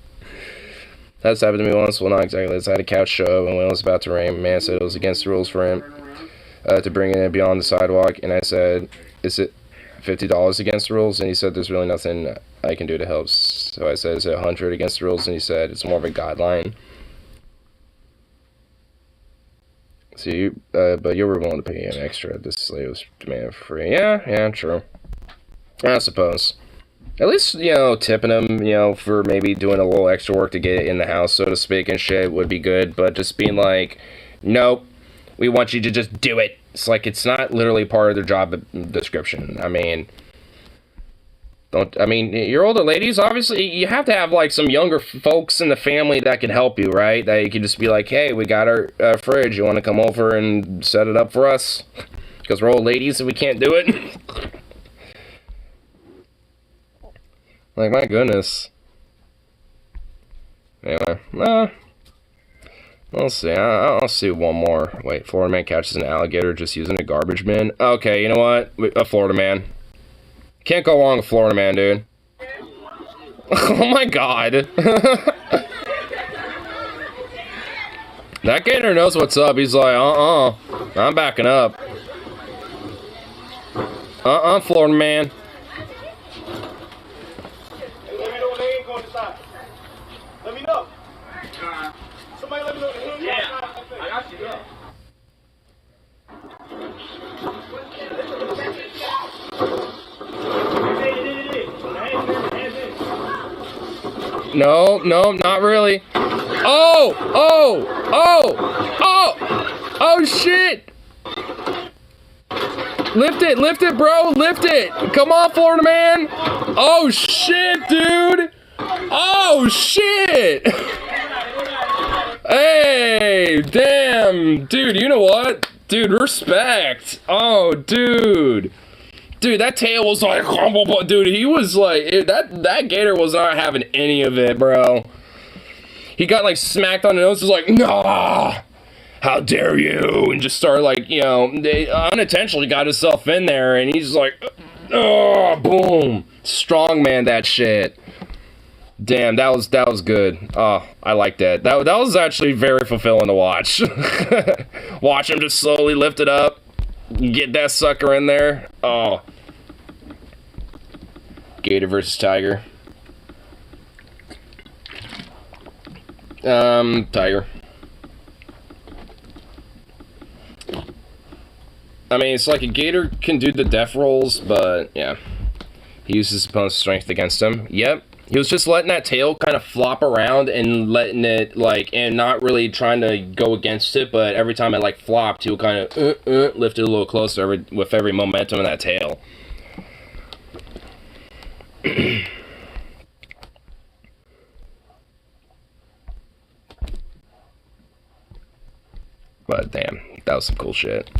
happened to me once. Well, not exactly this. I had a couch show up, and when it was about to rain, a man said it was against the rules for him to bring it in beyond the sidewalk, and I said, is it $50 against the rules? And he said, there's really nothing I can do to help. So I said, is it 100 against the rules? And he said, it's more of a guideline. See, but you were willing to pay an extra. This slave was demanded for free. Yeah, true. I suppose. At least, you know, tipping him, you know, for maybe doing a little extra work to get it in the house, so to speak, and shit would be good. But just being like, nope, we want you to just do it. It's like, it's not literally part of their job description. I mean, your older ladies, obviously, you have to have, like, some younger folks in the family that can help you, right? That you can just be like, hey, we got our fridge. You want to come over and set it up for us? Because we're old ladies and we can't do it. Like, my goodness. Anyway, we'll see. I'll see one more. Wait, Florida man catches an alligator just using a garbage bin. Okay, you know what? A Florida man. Can't go wrong with Florida man, dude. Oh my god. That gator knows what's up. He's like, I'm backing up. Florida man. Let me know when they ain't going inside. Let me know. Somebody let me know when they're inside. I got you, yeah. No, not really. Oh, shit. Lift it, bro, lift it. Come on, Florida man. Oh, shit, dude. Oh, shit. Hey, damn. Dude, you know what? Dude, respect. Oh, dude. Dude, that tail was like, dude, he was like, that gator was not having any of it, bro. He got like smacked on the nose, was like, nah, how dare you, and just started like, you know, they unintentionally got himself in there, and he's like, oh, boom, strongman that shit. Damn, that was good. Oh, I like that. That was actually very fulfilling to watch. Watch him just slowly lift it up. Get that sucker in there. Oh. Gator versus tiger. Tiger. I mean, it's like a gator can do the death rolls, but yeah. He uses his opponent's strength against him. Yep. He was just letting that tail kind of flop around and letting it, like, and not really trying to go against it, but every time it, like, flopped, he would kind of lift it a little closer with every momentum in that tail. But, damn, that was some cool shit.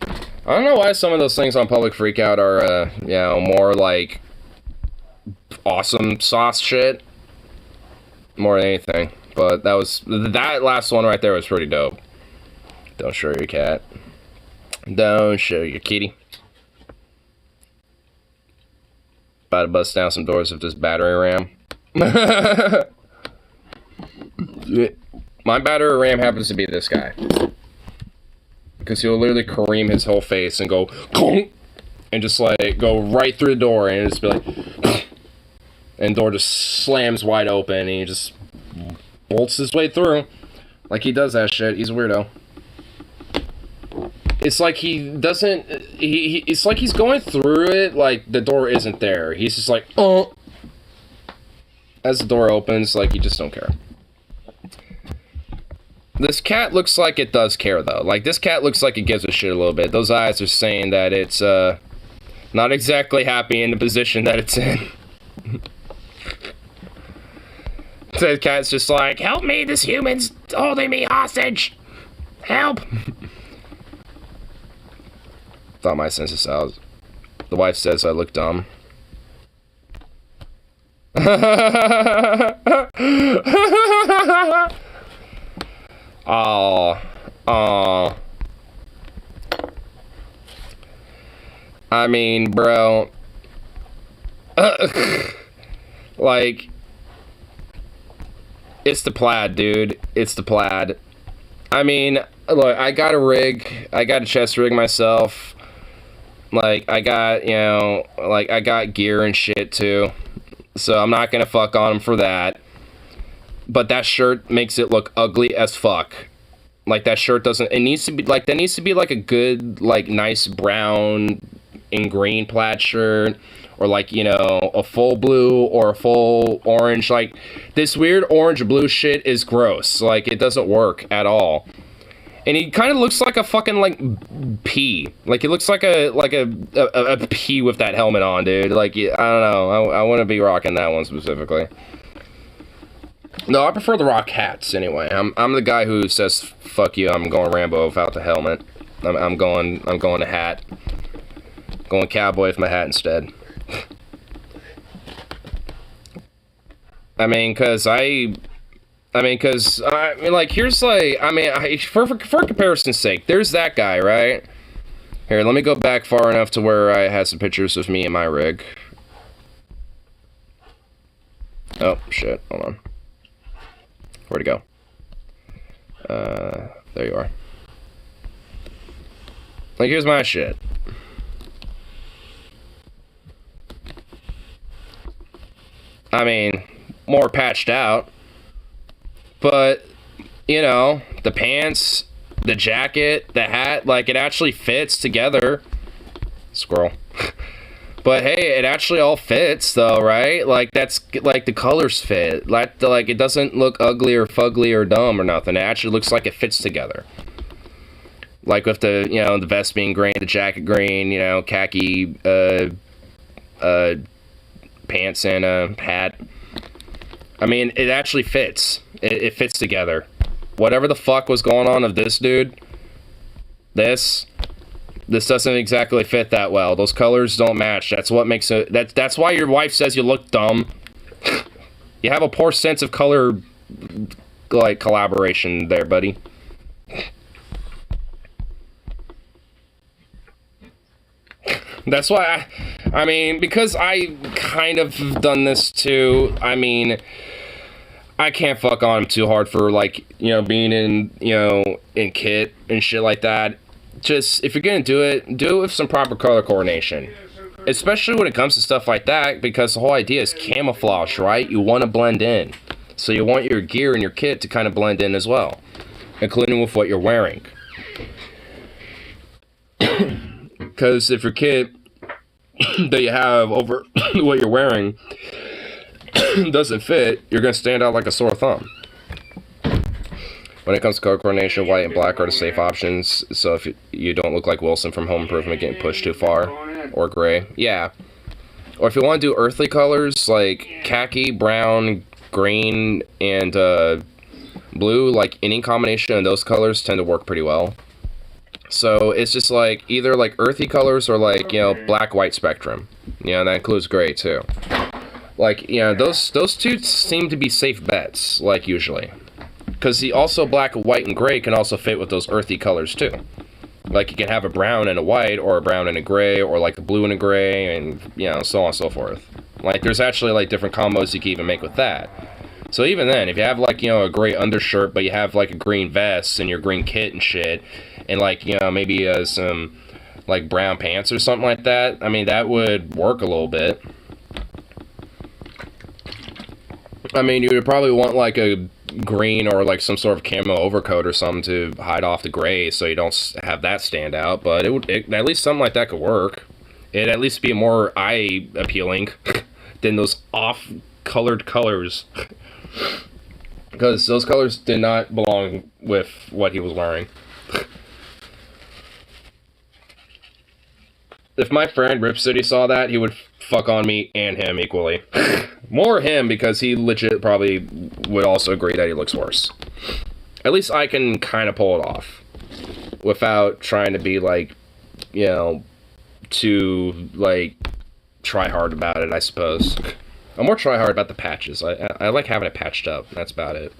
I don't know why some of those things on Public Freakout are, you know, more, like, awesome sauce shit more than anything, but that last one right there was pretty dope. Don't show your cat. Don't show your kitty. About to bust down some doors with this battery ram. My battery ram happens to be this guy, because he'll literally cream his whole face and go and just like go right through the door and just be like and door just slams wide open, and he just bolts his way through. Like he does that shit. He's a weirdo. It's like he doesn't... it's like he's going through it like the door isn't there. He's just like, oh. As the door opens, like, you just don't care. This cat looks like it does care, though. Like, this cat looks like it gives a shit a little bit. Those eyes are saying that it's, not exactly happy in the position that it's in. The cat's just like, help me, this human's holding me hostage. Help. Thought my senses out. The wife says I look dumb. Oh. I mean, bro. Like, it's the plaid, dude. It's the plaid. I mean, look, I got a rig. I got a chest rig myself. Like, I got, you know, like, I got gear and shit, too. So I'm not gonna fuck on him for that. But that shirt makes it look ugly as fuck. Like that shirt doesn't. It needs to be like that. Needs to be like a good, like nice brown and green plaid shirt, or like, you know, a full blue or a full orange. Like this weird orange blue shit is gross. Like it doesn't work at all. And he kind of looks like a fucking like pea. Like he looks like a pea with that helmet on, dude. Like I don't know. I wouldn't be rocking that one specifically. No, I prefer the rock hats anyway. I'm the guy who says fuck you. I'm going Rambo without the helmet. I'm going the hat. Going cowboy with my hat instead. I mean, like, here's like, for comparison's sake, there's that guy, right? Here, let me go back far enough to where I had some pictures of me and my rig. Oh, shit, hold on. Where'd it go? There you are. Like, here's my shit. I mean, more patched out. But, you know, the pants, the jacket, the hat, like, it actually fits together. Squirrel. But hey, it actually all fits though, right? Like that's like the colors fit. Like it doesn't look ugly or fugly or dumb or nothing. It actually looks like it fits together. Like with the, you know, the vest being green, the jacket green, you know, khaki pants and a hat. I mean, it actually fits. It fits together. Whatever the fuck was going on with this dude, this doesn't exactly fit that well. Those colors don't match. That's what makes it. That's why your wife says you look dumb. You have a poor sense of color, like, collaboration there, buddy. That's why I mean, because I kind of done this too. I mean, I can't fuck on him too hard for, like, you know, being in, you know, in kit and shit like that. Just, if you're gonna do it with some proper color coordination. Especially when it comes to stuff like that, because the whole idea is camouflage, right? You want to blend in. So you want your gear and your kit to kind of blend in as well. Including with what you're wearing. Because if your kit that you have over what you're wearing doesn't fit, you're gonna stand out like a sore thumb. When it comes to color coordination, white and black are the safe options, so if you don't look like Wilson from Home Improvement getting pushed too far, or gray, yeah. Or if you want to do earthly colors, like khaki, brown, green, and blue, like any combination of those colors tend to work pretty well. So it's just like either like earthy colors or like, you know, black-white spectrum. You know, that includes gray too. Like, you know, those two seem to be safe bets, like usually. Because also black, white, and gray can also fit with those earthy colors too. Like you can have a brown and a white, or a brown and a gray, or like a blue and a gray, and, you know, so on and so forth. Like there's actually like different combos you can even make with that. So even then, if you have like, you know, a gray undershirt, but you have like a green vest and your green kit and shit, and like, you know, maybe some like brown pants or something like that, I mean, that would work a little bit. I mean, you would probably want like a green or like some sort of camo overcoat or something to hide off the gray so you don't have that stand out, but at least something like that could work. It'd at least be more eye appealing than those off-colored colors. Because those colors did not belong with what he was wearing. If my friend Rip City saw that, he would fuck on me and him equally. More him, because he legit probably would also agree that he looks worse. At least I can kind of pull it off. Without trying to be like, you know, too, like, try hard about it, I suppose. I'm more try hard about the patches. I like having it patched up. That's about it.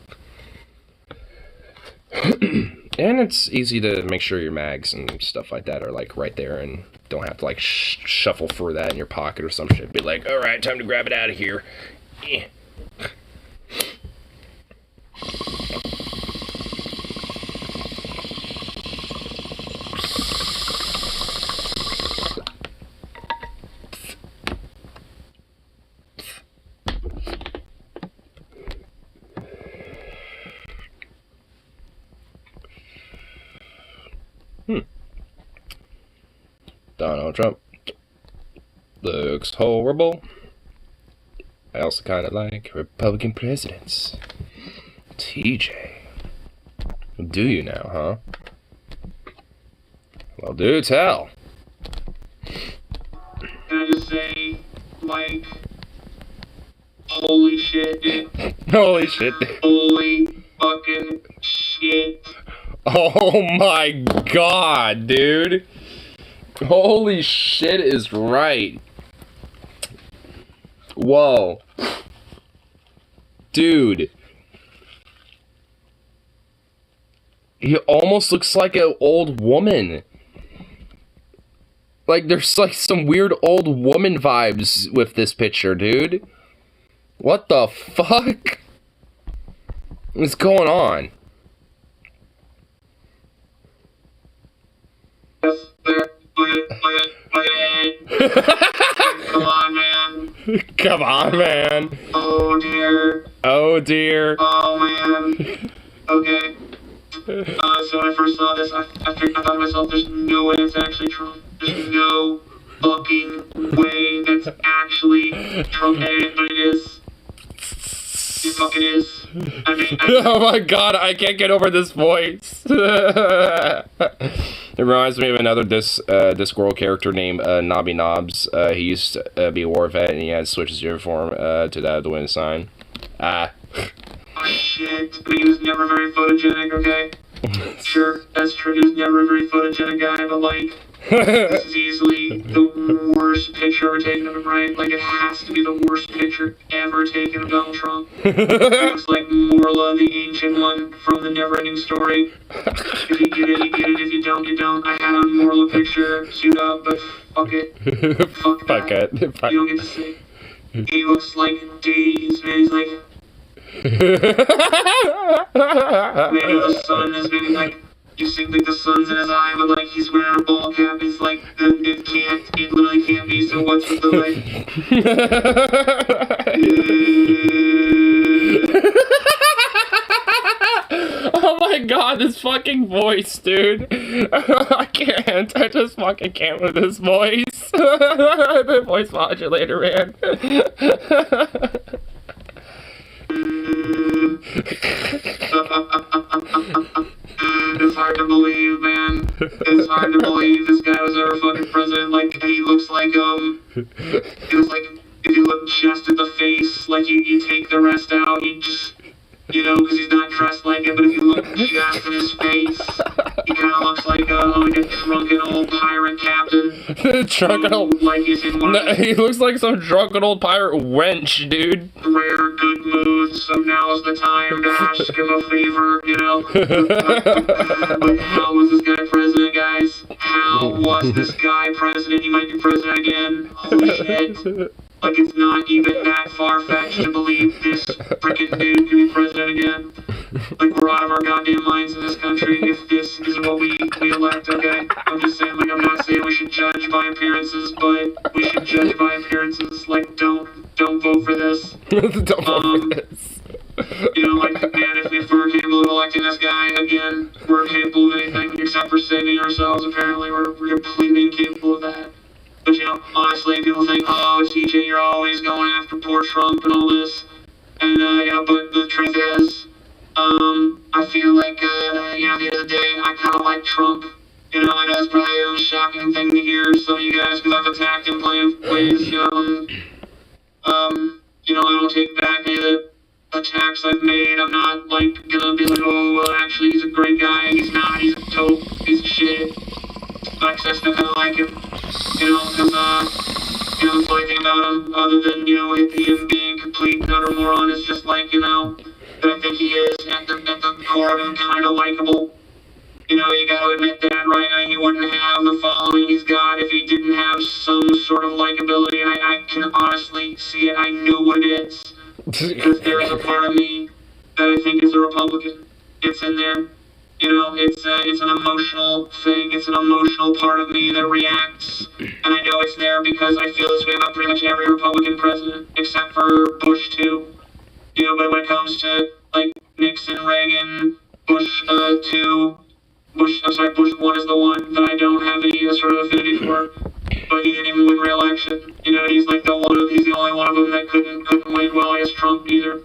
And it's easy to make sure your mags and stuff like that are like right there and don't have to like shuffle through that in your pocket or some shit. Be like, alright, time to grab it out of here. Eh. Donald Trump looks horrible. I also kind of like Republican presidents. TJ. Do you now, huh? Well, do tell. Can I just say, like, holy shit, dude. Holy shit, dude. Holy fucking shit. Oh my god, dude. Holy shit is right. Whoa. Dude. He almost looks like an old woman. Like, there's like some weird old woman vibes with this picture, dude. What the fuck? What's going on? Come on, man. Come on, man. Oh, dear. Oh, dear. Oh, man. Okay. So when I first saw this, I thought to myself, there's no way it's actually Trump. There's no fucking way that's actually Trump, but it is. It fucking is. I mean, oh my god, I can't get over this voice. It reminds me of another Discworld character named Nobby Knobs. He used to be a war vet, and he had to switch his uniform to that of the wind sign. Oh shit, but he was never very photogenic, okay? Sure, that's true, he was never a very photogenic guy, but like, this is easily the worst picture ever taken of him, right? Like, it has to be the worst picture ever taken of Donald Trump. It looks like Morla, the ancient one from the Never-Ending Story. If you get it, you get it. If you don't, you don't. I had a Morla picture, suit up, but fuck it. Fuck that. You don't get to see. He looks like Days, man. He's like... maybe the sun is maybe like... You see, like, the sun's in his eye, but, like, he's wearing a ball cap. It's like, it literally can't be, so what's with the, like... Oh my god, this fucking voice, dude. I can't. I just fucking can't with this voice. The voice modulator, man. It's hard to believe, man. It's hard to believe this guy was ever fucking president. Like, he looks like, it was like, if you look just at the face, like, you take the rest out, you just, you know, because he's not dressed like it, but if you look just at his face, he kind of looks like a drunken old pirate captain. Drunken old... Like, he's in one no, he looks like some drunken old pirate wench, dude. Rare good moods, so now's the time to ask him a favor, you know? But how was this guy president, guys? How was this guy president? He might be president again. Holy shit. Like, it's not even that far-fetched to believe this freaking dude can be president again. Like, we're out of our goddamn minds in this country if this is what we elect, okay? I'm just saying, like, I'm not saying we should judge by appearances, but we should judge by appearances. Like, don't vote for this. Don't vote for this. You know, like, man, if we're capable of electing this guy again, we're capable of anything except for saving ourselves. Apparently, we're completely incapable of that. But, you know, honestly, people think, oh, TJ, you're always going after poor Trump and all this. And, yeah, but the truth is, I feel like, you know, at the end of the day, I kind of like Trump. You know, I know it's probably a shocking thing to hear some of you guys, because I've attacked him plenty of ways, you know. You know, I don't take back any of the attacks I've made. I'm not, like, gonna be like, oh, well, actually, he's a great guy. He's not. He's a total piece of shit. But I still kind of like him, you know, because, you know, the funny thing about him, other than, you know, him being complete and utter moron, is just like, you know, that I think he is, at the core of him, kind of likable. You know, you gotta admit that, right? He wouldn't have the following he's got if he didn't have some sort of likability. I can honestly see it. I know what it is. Because there is a part of me that I think is a Republican. It's in there. You know, it's an emotional thing. It's an emotional part of me that reacts. And I know it's there because I feel this way about pretty much every Republican president, except for Bush, too. You know, but when it comes to, like, Nixon, Reagan, Bush 2, Bush 1 is the one that I don't have any sort of affinity for. but he didn't even win re-election. You know, he's like he's the only one of them that couldn't win. Well, I guess Trump either.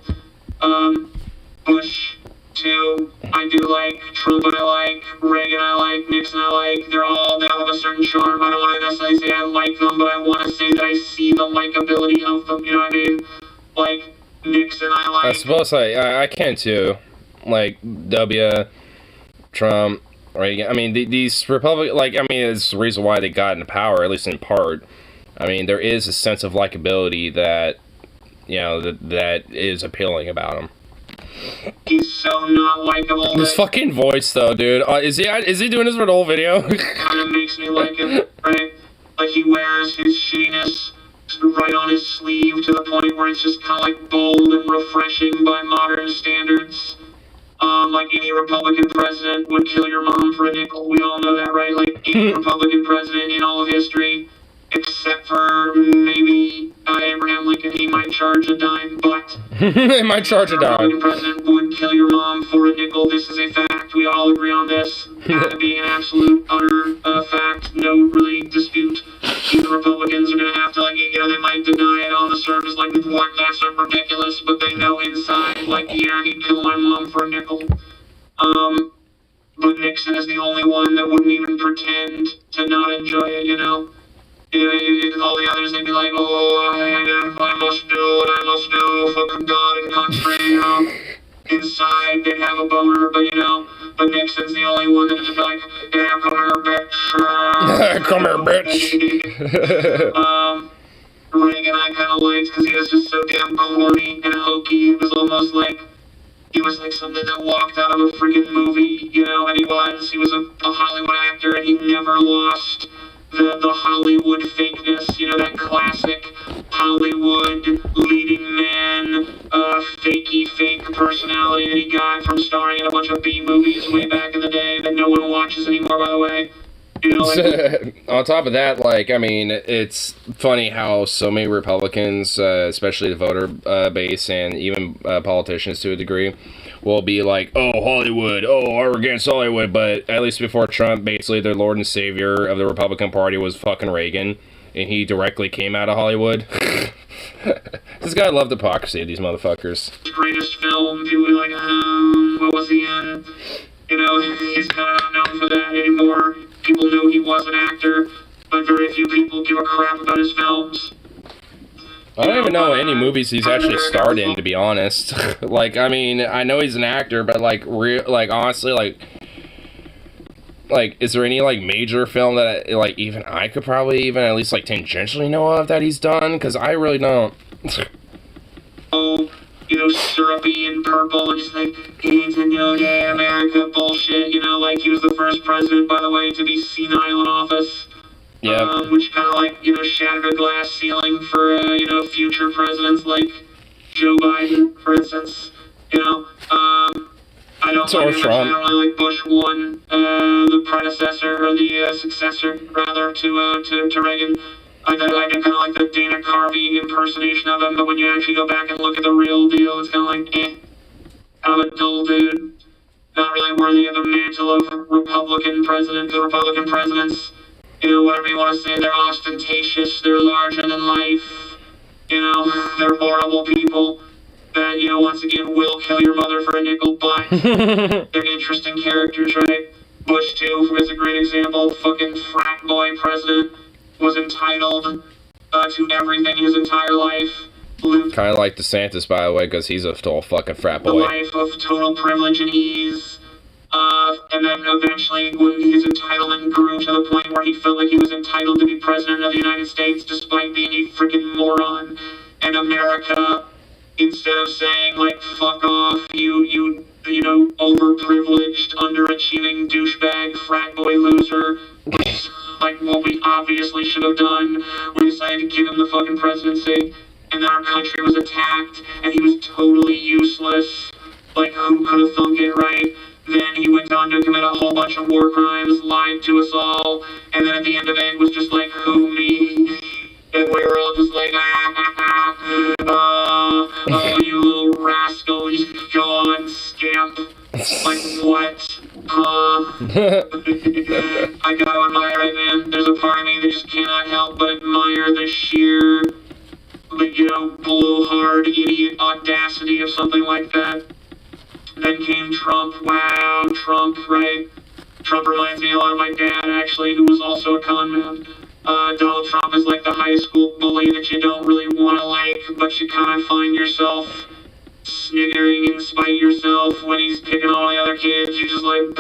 Bush, too. I do like Trump. I like Reagan. I like Nixon. I like. They all have a certain charm. I don't want to necessarily say I like them, but I want to say that I see the likability of them. You know what I mean? Like Nixon, I like. I suppose I can too. Like Trump, Reagan. I mean, these Republicans. Like, I mean, it's the reason why they got into power, at least in part. I mean, there is a sense of likability that, you know, that is appealing about him. He's so not likable. His fucking voice, though, dude. Is he doing this for the whole video? Kind of makes me like him, right? Like, he wears his shittiness right on his sleeve to the point where it's just kind of like bold and refreshing by modern standards. Like any Republican president would kill your mom for a nickel. We all know that, right? Like any Republican president in all of history, except for maybe Abraham Lincoln, he might charge a dime, but he might charge a dime. Republican president would kill your mom for a nickel. This is a fact. We all agree on this. That being an absolute, utter fact. No really dispute. Even Republicans are going to have to, like, you know, they might deny it on the surface, like, what, that's so ridiculous, but they know inside, like, yeah, he'd kill my mom for a nickel. But Nixon is the only one that wouldn't even pretend to not enjoy it, you know? All the others, they'd be like, oh, I must do what I must do for God and country, you know? Inside, they'd have a boner, but, you know, but Nixon's the only one that's just like, yeah, come here, bitch. Come here, bitch. Reagan I kind of liked because he was just so damn corny and hokey. It was almost like he was like something that walked out of a freaking movie, you know, and he was a Hollywood actor, and he never lost the Hollywood fakeness, you know, that classic Hollywood leading man, fakey fake personality that he got from starring in a bunch of B movies way back in the day that no one watches anymore, by the way. You know, like, on top of that, like, I mean, it's funny how so many Republicans, especially the voter base and even politicians to a degree, will be like, oh, Hollywood, oh, we're against Hollywood, but at least before Trump, basically their lord and savior of the Republican Party was fucking Reagan, and he directly came out of Hollywood. This guy loved hypocrisy of these motherfuckers. Greatest film, people be like, what was he in? You know, he's kind of not known for that anymore. People knew he was an actor, but very few people give a crap about his films. I don't even know any movies he's actually starred in, to be honest. Like, I mean, I know he's an actor, but like, honestly, like, is there any like major film that like even I could probably even at least like tangentially know of that he's done? Because I really don't. Oh, you know, syrupy and purple, and just like, it's a no day America bullshit. You know, like he was the first president, by the way, to be senile in office. Yeah. Which kind of like, you know, shattered a glass ceiling for, you know, future presidents like Joe Biden, for instance. You know, I don't really like Bush 1, the predecessor, or the successor, rather, to Reagan. I kind of like the Dana Carvey impersonation of him, but when you actually go back and look at the real deal, it's kind of like, kind of a dull dude. Not really worthy of the mantle of Republican president, the Republican presidents. You know, whatever you want to say, they're ostentatious, they're larger than life, you know, they're horrible people that, you know, once again, will kill your mother for a nickel, but they're interesting characters, right? Bush, too, is a great example. Fucking frat boy president, was entitled to everything his entire life. Kind of like DeSantis, by the way, because he's a total fucking frat boy. A life of total privilege and ease. And then eventually, when his entitlement grew to the point where he felt like he was entitled to be president of the United States, despite being a freaking moron. And America, instead of saying, like, fuck off, you know, overprivileged, underachieving douchebag, frat boy loser, which is like what we obviously should have done, we decided to give him the fucking presidency. And then our country was attacked, and he was totally useless. Like, who could have thunk it, right? Then he went on to commit a whole bunch of war crimes, lied to us all, and then at the end of it was just like, who, me? And we were all just like, oh, you little rascal, you gone, scamp. Like, what? I gotta admire it, man. There's a part of me that just cannot help but blowhard idiot audacity of something like that. Then came Trump. Wow, Trump, right? Trump reminds me a lot of my dad, actually, who was also a con man. Donald Trump is like the high school bully that you don't really want to like, but you kind of find yourself sniggering and spite yourself when he's picking on all the other kids. You're just like,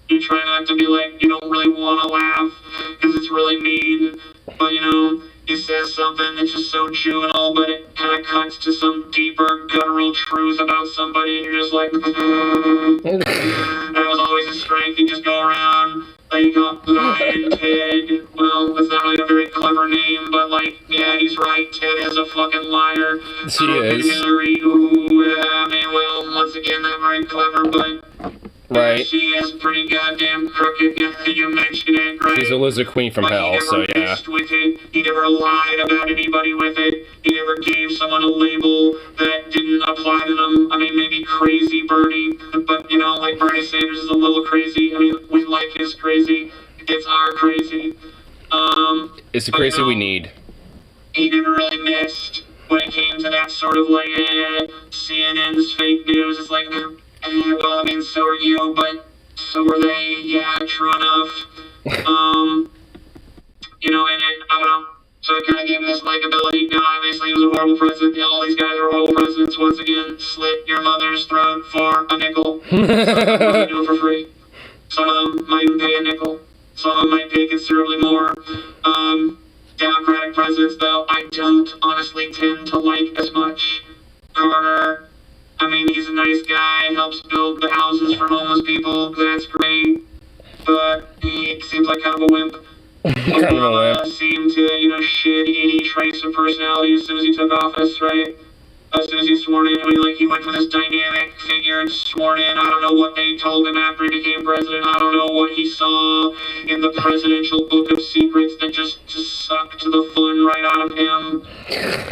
you try not to be like, you don't really want to laugh, because it's really mean. But, you know, he says something that's just so juvenile, but it kind of cuts to some deeper, guttural truth about somebody, and you're just like, that was always his strength. He'd just go around, like, lying, Ted. Well, that's not really a very clever name, but, like, yeah, he's right. Ted is a fucking liar. She is. Hillary, ooh, I mean, well, once again, not very clever, but... Right. She is pretty goddamn crooked, you mentioned it, right? She's a lizard queen from hell, so yeah. With it. He never lied about anybody with it. He never gave someone a label that didn't apply to them. I mean, maybe crazy Bernie, but, you know, like Bernie Sanders is a little crazy. I mean, we like his crazy. It's our crazy. It's the crazy we need. He never really missed when it came to that sort of, like, CNN's fake news. It's like... well, I mean, so are you, but so are they. Yeah, true enough. You know, and I don't know. So it kind of gave him this likability. Now, obviously, he was a horrible president. Yeah, all these guys are horrible presidents. Once again, slit your mother's throat for a nickel. Some of them do it for free. Some of them might even pay a nickel. Some of them might pay considerably more. Democratic presidents, though, I don't honestly tend to like as much. Carter. I mean, he's a nice guy, helps build the houses for homeless people, that's great, but he seems like kind of a wimp. Obama seemed to, you know, shed any trace of personality as soon as he took office, right? As soon as he sworn in, I mean, like, he went for this dynamic figure and sworn in. I don't know what they told him after he became president. I don't know what he saw in the presidential book of secrets that just sucked the fun right out of him.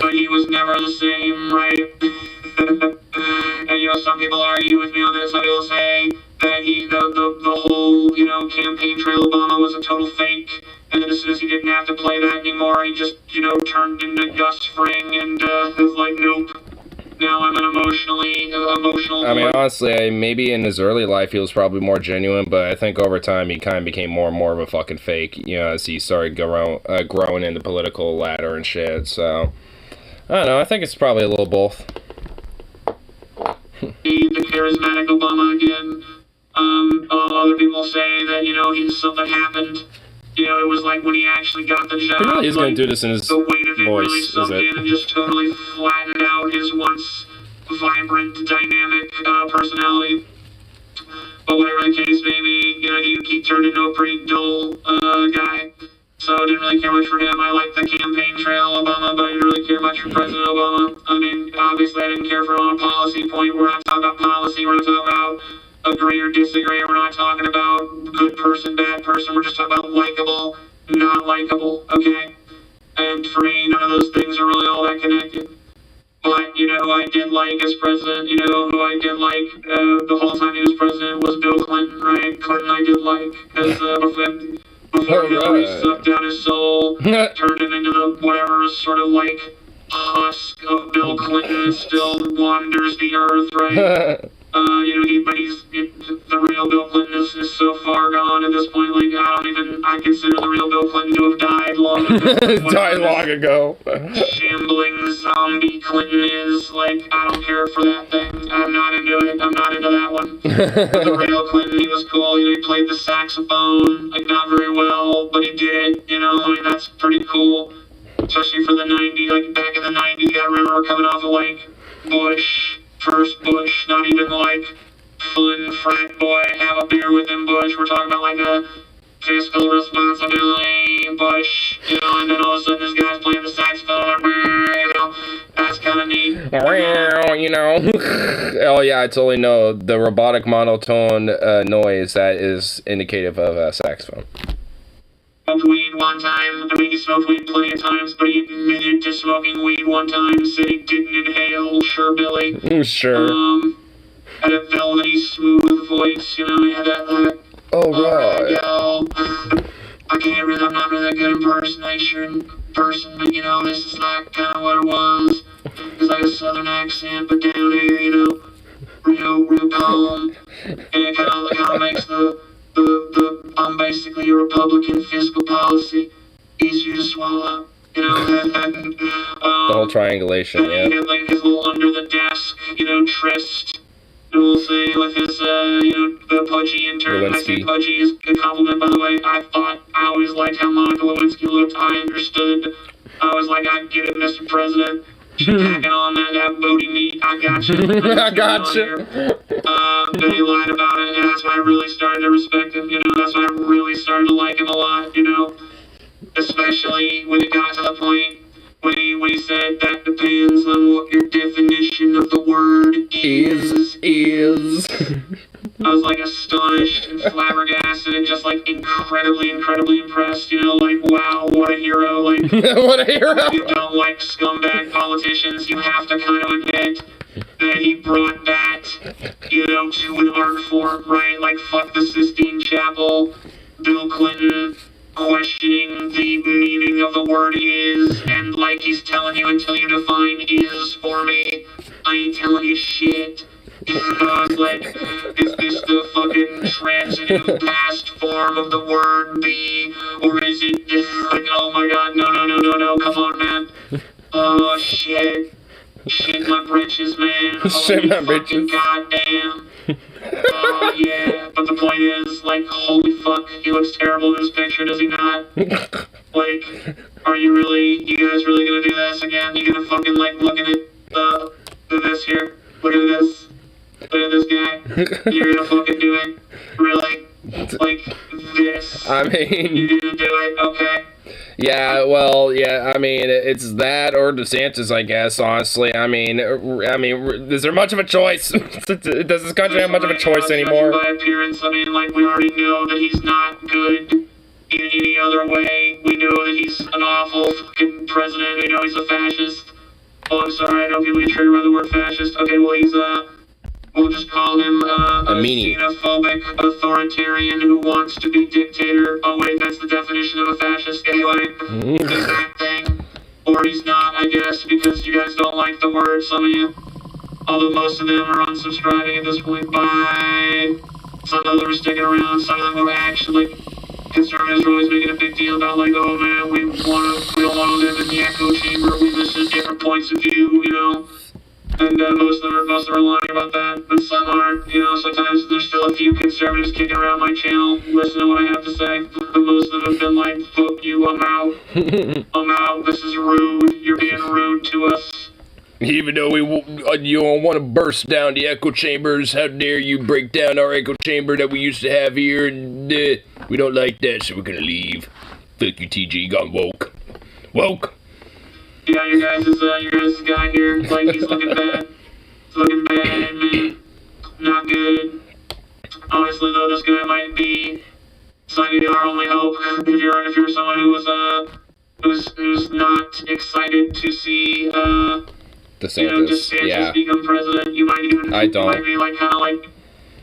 But he was never the same, right? And, you know, some people argue with me on this. Some people say that the whole, you know, campaign trail Obama was a total fake. And then as soon as he didn't have to play that anymore, he just, you know, turned into Gus Fring and was like, nope. Now I'm an emotional... I mean, honestly, maybe in his early life he was probably more genuine, but I think over time he kind of became more and more of a fucking fake, you know, as he started growing in the political ladder and shit, so... I don't know, I think it's probably a little both. The charismatic Obama again. Other people say that, you know, something happened. You know, it was like when he actually got the job. He really is going to do this in his the weight of it voice, really sunk in and just totally flattened out his once vibrant, dynamic personality. But whatever the case may be, you know, he turned into a pretty dull guy. So I didn't really care much for him. I liked the campaign trail Obama, but I didn't really care much for President Obama. I mean, obviously I didn't care for him on a policy point. We're not talking about policy, we're not talking about agree or disagree. We're not talking about good person, bad person. We're just talking about likable, not likable, okay? And for me, none of those things are really all that connected. But, you know, who I did like as president, you know, who I did like the whole time he was president was Bill Clinton, right? Clinton I did like, because before Hillary sucked out his soul, turned him into the whatever sort of like husk of Bill Clinton that still wanders the earth, right? You know, the real Bill Clinton is so far gone at this point, like, I consider the real Bill Clinton to have died long ago. Died long ago. Shambling zombie Clinton is, like, I don't care for that thing. I'm not into it. I'm not into that one. The real Clinton, he was cool. You know, he played the saxophone, like, not very well, but he did it. You know, I mean, that's pretty cool. Especially for the 90s, like, back in the 90s, I remember we're coming off of, like, Bush. First Bush, not even like fun frat boy, have a beer with him Bush. We're talking about like a fiscal responsibility Bush, you know, and then all of a sudden this guy's playing the saxophone, you know, that's kind of neat. You know. Oh yeah, I totally know. The robotic monotone noise that is indicative of a saxophone. Smoked weed one time. I mean, he smoked weed plenty of times, but he admitted to smoking weed one time, said he didn't inhale. Sure, Billy. Sure. Had a velvety, smooth voice, you know, he had that, right. I'm not really a good impersonation person, but, you know, this is like kind of what it was. southern accent, but down here, real calm. And it kind of makes the I'm basically a Republican fiscal policy easier to swallow. The whole triangulation, yeah. He had like his little under the desk, tryst. And we'll say like his, the pudgy intern. When I say pudgy is a compliment, by the way. I always liked how Monica Lewinsky looked. I understood. I was like, I get it, Mr. President. Packing on that booty meat. I got you. I got you. But he lied about it, and that's when I really started to respect him. That's when I really started to like him a lot. Especially when it got to the point when he said that depends on what your definition of the word is. I was like astonished and flabbergasted and just like incredibly impressed. Like wow, what a hero! Like what a hero! If you don't like scumbag politicians, you have to kind of admit that he brought that, to an art form, right? Like fuck the Sistine Chapel, Bill Clinton questioning the meaning of the word is, and like he's telling you until you define is for me. I ain't telling you shit. It's like, is this the fucking transitive past form of the word be? Or is it just like, oh my god, no, come on, man. Oh, shit. Shit my britches, man. Shit my britches. Goddamn. Oh, yeah. But the point is, like, holy fuck, he looks terrible in this picture, does he not? Like, are you guys really gonna do this again? You gonna fucking, like, look at this here? Look at this. Look at this guy. You're gonna fucking do it? Really? Like this? I mean... You're gonna do it? Okay. Yeah, well, yeah, I mean, it's that or DeSantis, I guess, honestly. I mean, is there much of a choice? Does this country have much of a choice anymore? By appearance, I mean, like, we already know that he's not good in any other way. We know that he's an awful fucking president. We know he's a fascist. Oh, I'm sorry, I know people get triggered by the word fascist. Okay, well, he's, we'll just call him a xenophobic authoritarian who wants to be dictator. Oh wait, that's the definition of a fascist anyway. He's that thing. Or he's not, I guess, because you guys don't like the word, some of you. Although most of them are unsubscribing at this point. Bye. Some of them are sticking around, some of them are actually... Conservatives are always making a big deal about like, oh man, we don't want to live in the echo chamber, we listen to different points of view, And most of them are lying about that, but some aren't. Sometimes there's still a few conservatives kicking around my channel, listen to what I have to say. But most of them have been like, fuck you, I'm out. I'm out, this is rude, you're being rude to us. Even though you don't want to burst down the echo chambers, how dare you break down our echo chamber that we used to have here, and we don't like that, so we're gonna leave. Fuck you, TG, you got woke. Woke. Yeah, your guys' guy here, like, he's looking bad. He's looking bad, man. Not good. Honestly, though, this guy might be our only hope. If you're someone who's not excited to see, DeSantis become president, you might even might be, like, kind of, like,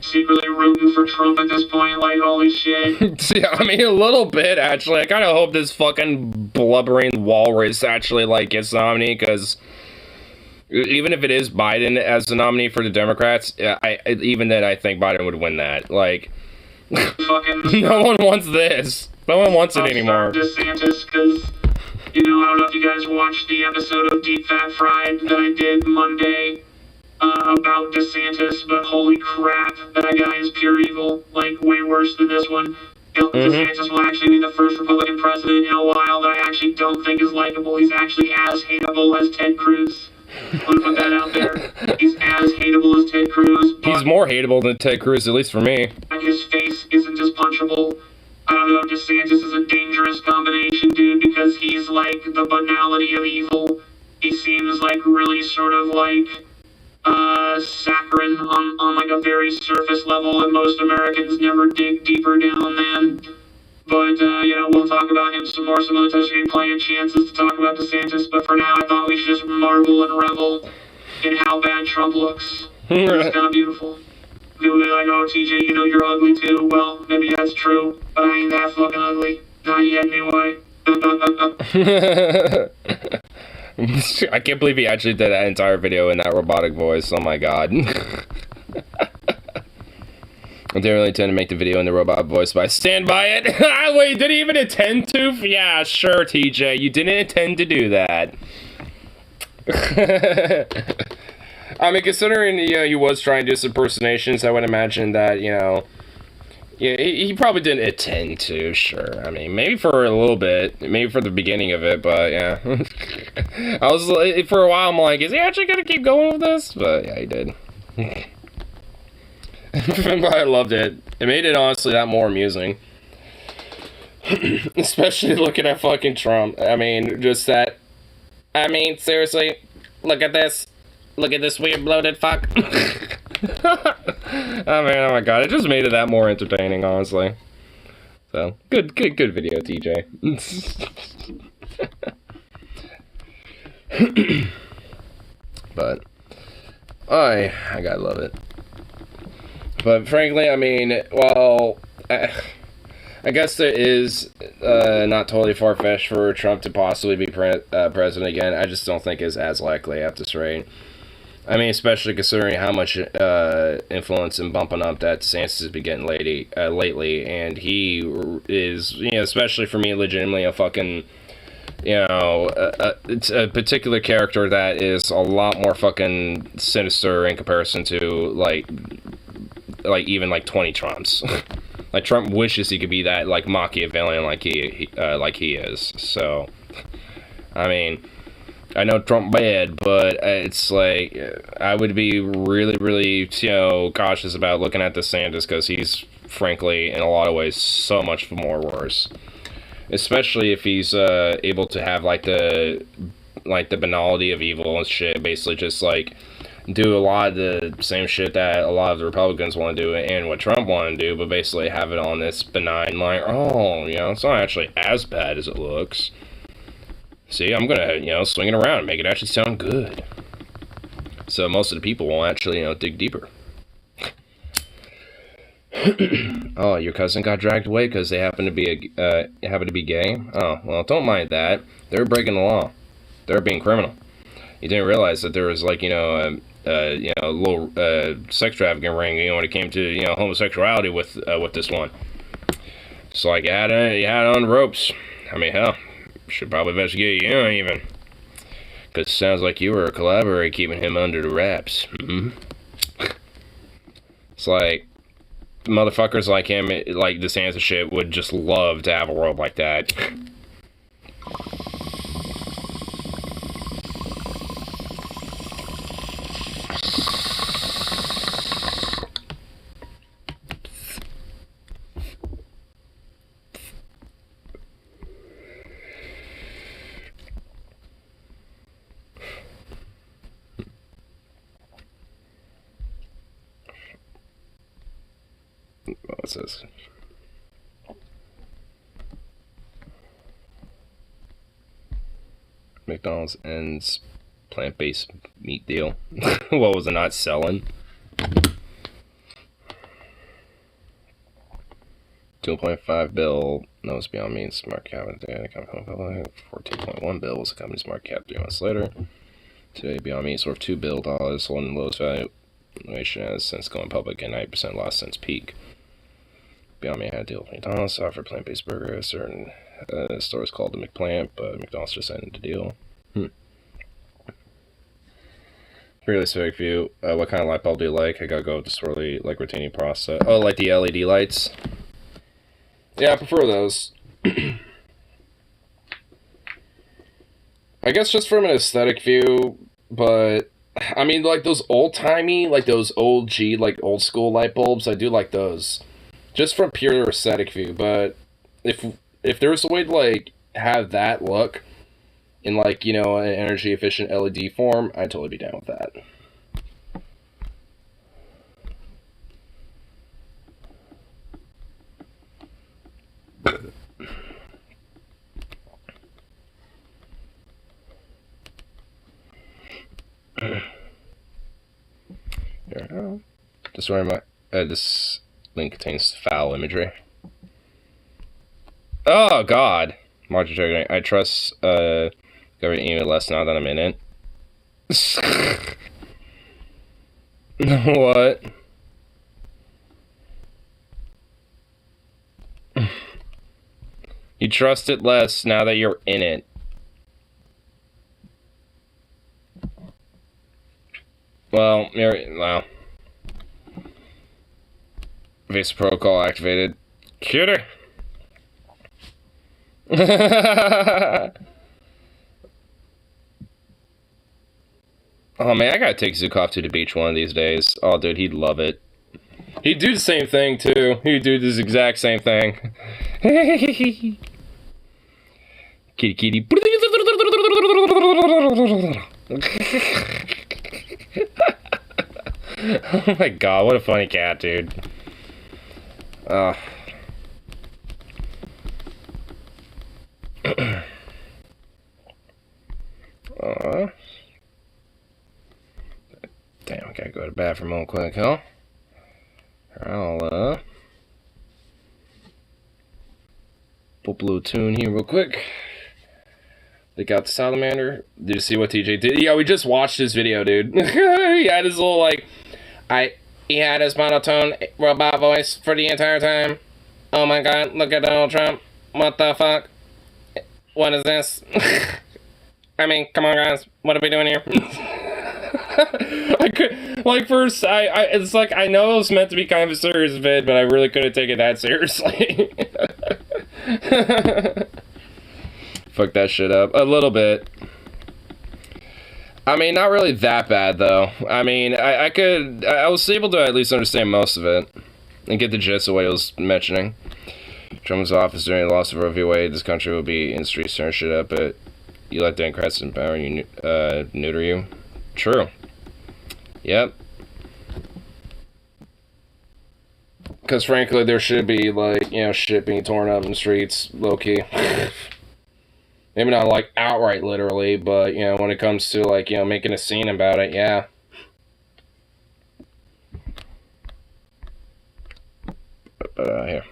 secretly rooting for Trump at this point, like, holy shit. Yeah, I mean, a little bit, actually. I kind of hope this fucking blubbering walrus actually, like, gets the nominee, because even if it is Biden as the nominee for the Democrats, even then, I think Biden would win that. Like, no one wants this. No one wants it anymore. DeSantis, because, I don't know if you guys watched the episode of Deep Fat Fried that I did Monday, about DeSantis, but holy crap, that guy is pure evil, like, way worse than this one. DeSantis will actually be the first Republican president in a while that I actually don't think is likable. He's actually as hateable as Ted Cruz. I'm gonna put that out there. He's as hateable as Ted Cruz. He's more hateable than Ted Cruz, at least for me. His face isn't as punchable. I don't know, DeSantis is a dangerous combination, dude, because he's like the banality of evil. He seems like really sort of like saccharine on like a very surface level that most Americans never dig deeper down than. But, we'll talk about him some more some other times. We're plenty of chances to talk about DeSantis, but for now I thought we should just marvel and revel in how bad Trump looks. It's kind of beautiful. People be like, oh, TJ, you're ugly too. Well, maybe that's true, but I ain't that fucking ugly. Not yet, anyway. I can't believe he actually did that entire video in that robotic voice. Oh my god. I didn't really intend to make the video in the robot voice, but I stand by it. Wait, did he even intend to? Yeah, sure, TJ. You didn't intend to do that. I mean, considering, you know, he was trying to do some impersonations, I would imagine that, you know, yeah, he probably didn't intend to, sure. I mean, maybe for a little bit, maybe for the beginning of it, but yeah. I was, for a while, I'm like, is he actually gonna keep going with this? But yeah, he did. I loved it. It made it honestly that more amusing. Especially looking at fucking Trump. I mean, just that. I mean, seriously, look at this. Look at this weird bloated fuck. Oh man, oh my god, it just made it that more entertaining, honestly. So, good video, TJ. But I gotta love it. But frankly, I mean, well, I guess there is not totally far-fetched for Trump to possibly be president again. I just don't think it's as likely at this rate. I mean, especially considering how much influence and bumping up that DeSantis has been getting lately, and he is, you know, especially for me, legitimately a fucking, you know, it's a particular character that is a lot more fucking sinister in comparison to, like even, like, 20 Trumps. Like, Trump wishes he could be that, like, Machiavellian like he is. So, I mean, I know Trump bad, but it's like, I would be really, really, you know, cautious about looking at DeSantis, because he's, frankly, in a lot of ways, so much more worse. Especially if he's able to have, like, the banality of evil and shit, basically just, like, do a lot of the same shit that a lot of the Republicans want to do and what Trump wanted to do, but basically have it on this benign, like, oh, you know, it's not actually as bad as it looks. See, I'm gonna, you know, swing it around and make it actually sound good. So most of the people won't actually, you know, dig deeper. Oh, your cousin got dragged away because they happen to be gay? Oh, well, don't mind that. They're breaking the law. They're being criminal. You didn't realize that there was, like, you know, a little sex trafficking ring, you know, when it came to, you know, homosexuality with this one. It's like you had it on the ropes. I mean, hell, should probably investigate you, know, even. Because it sounds like you were a collaborator keeping him under the wraps. It's like, motherfuckers like him, like DeSantis shit, would just love to have a world like that. What's this? McDonald's ends plant-based meat deal. What was it not selling? 2.5 bill. No, it's Beyond Meat. Smart cap. 14.1 bill was the company's market cap 3 months later. Today, Beyond Meat is worth $2 billion, one of the lowest valuation has since going public, and 90% loss since peak. Beyond Meat had a deal with McDonald's to offer plant-based burgers. Certain stores called the McPlant, but McDonald's just ended the deal. Really specific view. What kind of light bulb do you like? I gotta go with the swirly, like, retaining process. Oh, like the LED lights? Yeah, I prefer those. I guess just from an aesthetic view, but I mean, like, those old-timey, like those like old school light bulbs, I do like those. Just from pure aesthetic view, but if there was a way to, like, have that look in, like, you know, an energy efficient LED form, I'd totally be down with that. Here, just remember, this link contains foul imagery. Oh God, Martin, I trust gun Discovered even less now that I'm in it. What? You trust it less now that you're in it. Well, wow. Visa protocol activated. Cuter. Oh man, I gotta take Zukov to the beach one of these days. Oh dude, he'd love it. He'd do the same thing too. He'd do this exact same thing. Kitty kitty. Oh my god, what a funny cat, dude. Damn, I gotta go to the bathroom real quick, huh? I'll, put a little tune here real quick. They got the salamander. Did you see what TJ did? Yeah, we just watched his video, dude. He had his little, like, he had his monotone robot voice for the entire time. Oh my god, look at Donald Trump. What the fuck? What is this? I mean, come on guys, what are we doing here? I could, like, first, it's like, I know it was meant to be kind of a serious vid, but I really couldn't take it that seriously. Fuck that shit up. A little bit. I mean, not really that bad, though. I mean, I was able to at least understand most of it, and get the gist of what he was mentioning. Trump's office during the loss of Roe v. Wade, this country will be in streets stirring shit up, but you let Democrats empower you, neuter you. True. Yep. Because frankly, there should be, like, you know, shit being torn up in the streets, low-key. Maybe not, like, outright literally, but, you know, when it comes to, like, you know, making a scene about it, yeah. Here.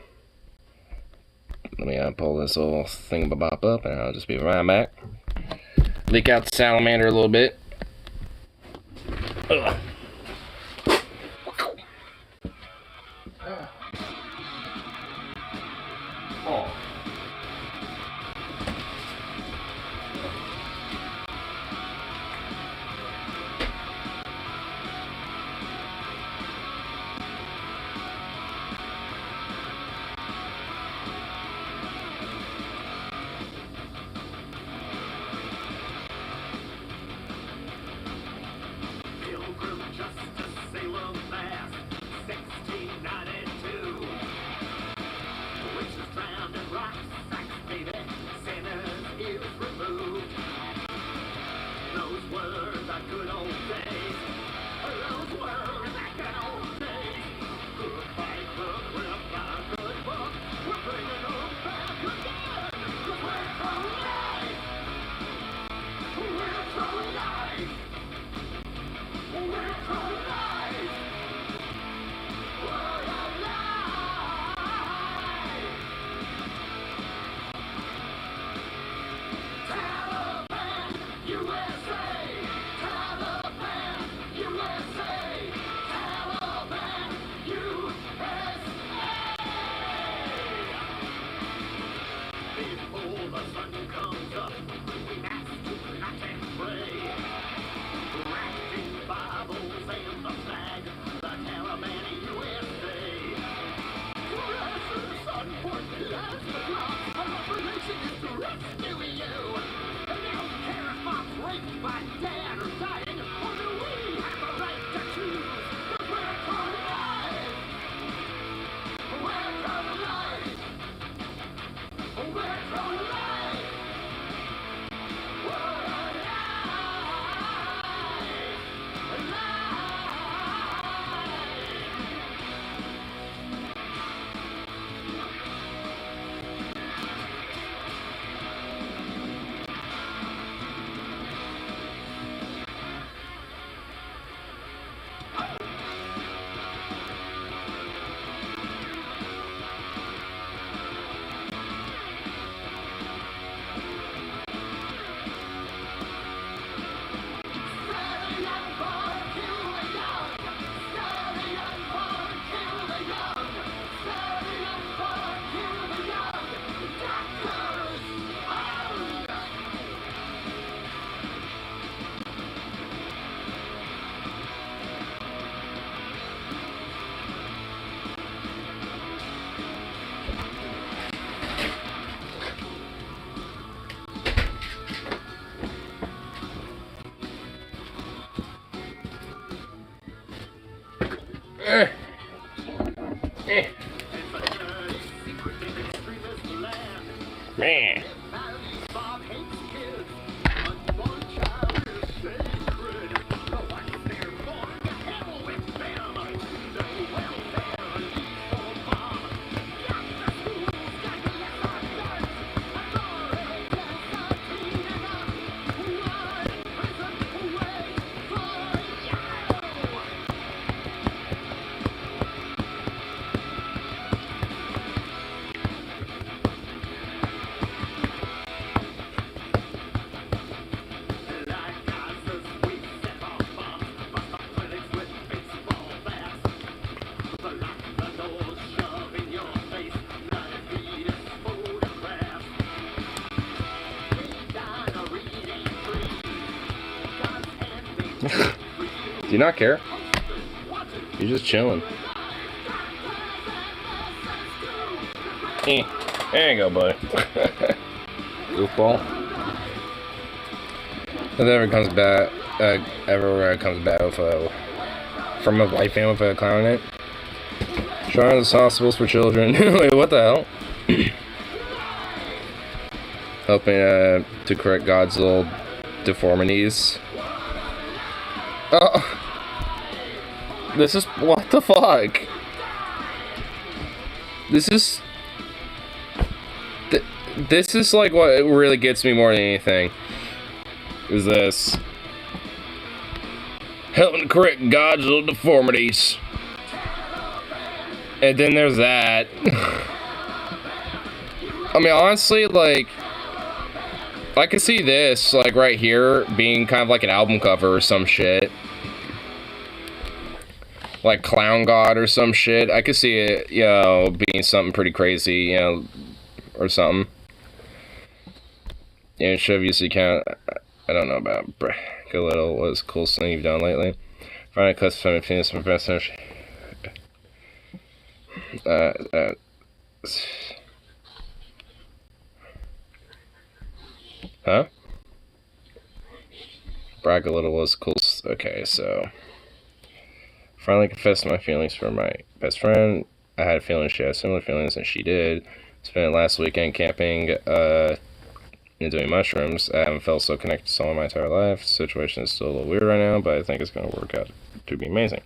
Let me pull this little thing-bop up, and I'll just be right back. Leak out the salamander a little bit. Ugh. Oh. Pilgrim Man. Do you not care? You're just chilling. There you go, buddy. Goofball. If it ever comes back, everywhere it comes back with from a white fan with a clown in it. Children's hospitals for children. Wait, what the hell? Helping to correct God's little deformities. Oh, this is, what the fuck? This is like what really gets me more than anything. Is this helping to correct God's little deformities? And then there's that. I mean, honestly, like, I could see this, like, right here being kind of like an album cover or some shit. Like Clown God or some shit. I could see it, you know, being something pretty crazy, you know, or something. Yeah, should have used kind of, I don't know about a little. What's the coolest thing you've done lately? Find a custom penis from best huh? Brag a little was cool. Okay, so finally confessed my feelings for my best friend. I had a feeling she had similar feelings and she did. Spent last weekend camping and doing mushrooms. I haven't felt so connected to someone my entire life. The situation is still a little weird right now, but I think it's going to work out to be amazing.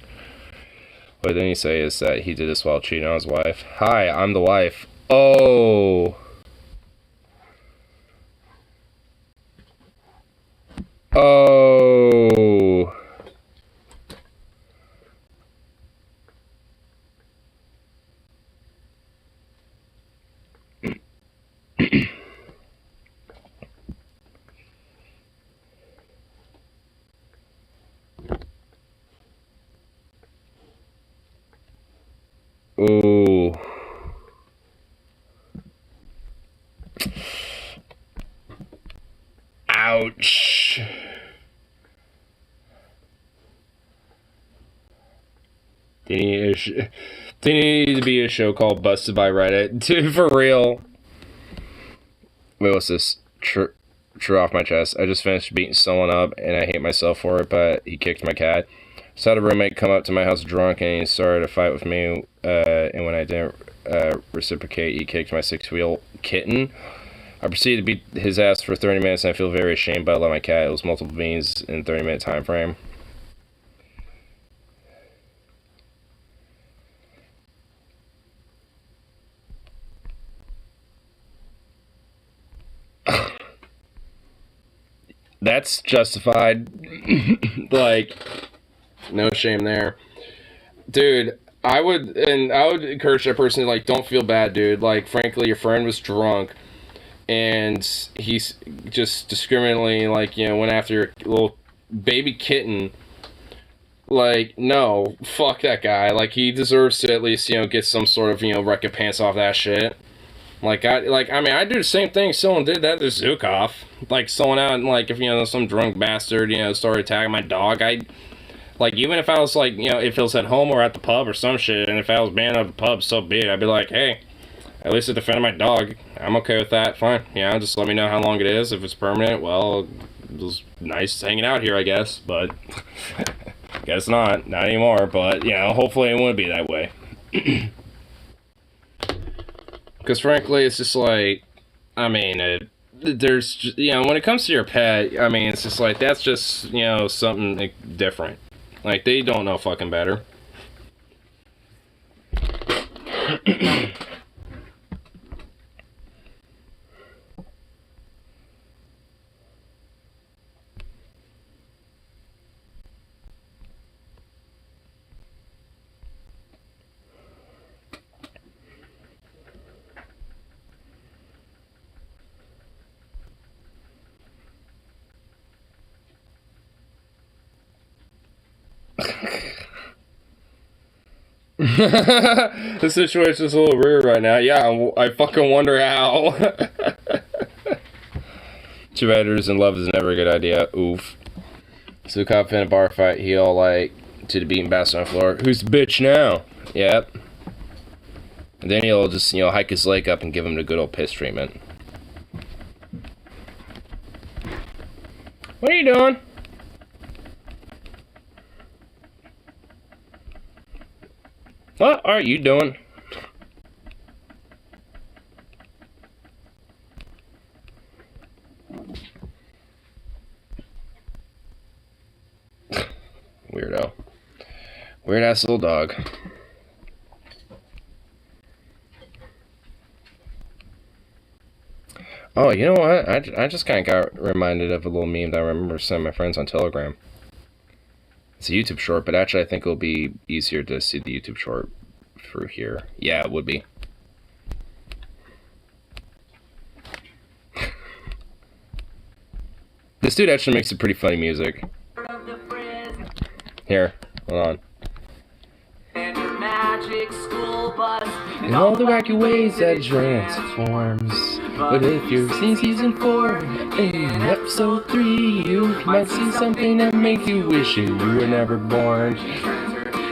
What didn't he say is that he did this while cheating on his wife. Hi, I'm the wife. Oh. Oh. Ooh. Ouch. There need to be a show called Busted by Reddit. Dude, for real. Wait, what's this? True off my chest. I just finished beating someone up, and I hate myself for it, but he kicked my cat. So I had a roommate come up to my house drunk, and he started a fight with me, and when I didn't reciprocate, he kicked my 6-wheel kitten. I proceeded to beat his ass for 30 minutes, and I feel very ashamed, but I love my cat. It was multiple beans in a 30-minute time frame. That's justified. Like, no shame there. Dude, I would encourage that person to, like, don't feel bad, dude. Like, frankly, your friend was drunk, and he's just discriminately, like, you know, went after your little baby kitten. Like, no, fuck that guy. Like, he deserves to at least, you know, get some sort of, you know, recompense off that shit. I mean, I do the same thing. Someone did that to Zukov. Like, someone out, and, like, if, you know, some drunk bastard, you know, started attacking my dog, like, even if I was, like, you know, if it was at home or at the pub or some shit, and if I was banned out of the pub, so be it. I'd be like, hey, at least I defended my dog. I'm okay with that. Fine. Yeah, just let me know how long it is. If it's permanent, well, it was nice hanging out here, I guess, but Guess not anymore, but, you know, hopefully it wouldn't be that way. Because frankly, it's just like, I mean, there's, you know, when it comes to your pet, I mean, it's just like, that's just, you know, something like, different. Like, they don't know fucking better. The situation's a little weird right now. Yeah, I fucking wonder how. Two editors in love is never a good idea. Oof. So cop in a bar fight, he all like to the beaten bastard on the floor. Who's the bitch now? Yep. And then he'll just, you know, hike his leg up and give him the good old piss treatment. What are you doing? What are you doing? Weirdo. Weird ass little dog. Oh, you know what? I just kind of got reminded of a little meme that I remember sending my friends on Telegram. It's a YouTube short, but actually I think it'll be easier to see the YouTube short through here. Yeah, it would be. This dude actually makes some pretty funny music. Here, hold on. In all the wacky ways that transforms. But if you've seen season 4 and episode 3, you might see something that makes you wish you were never born.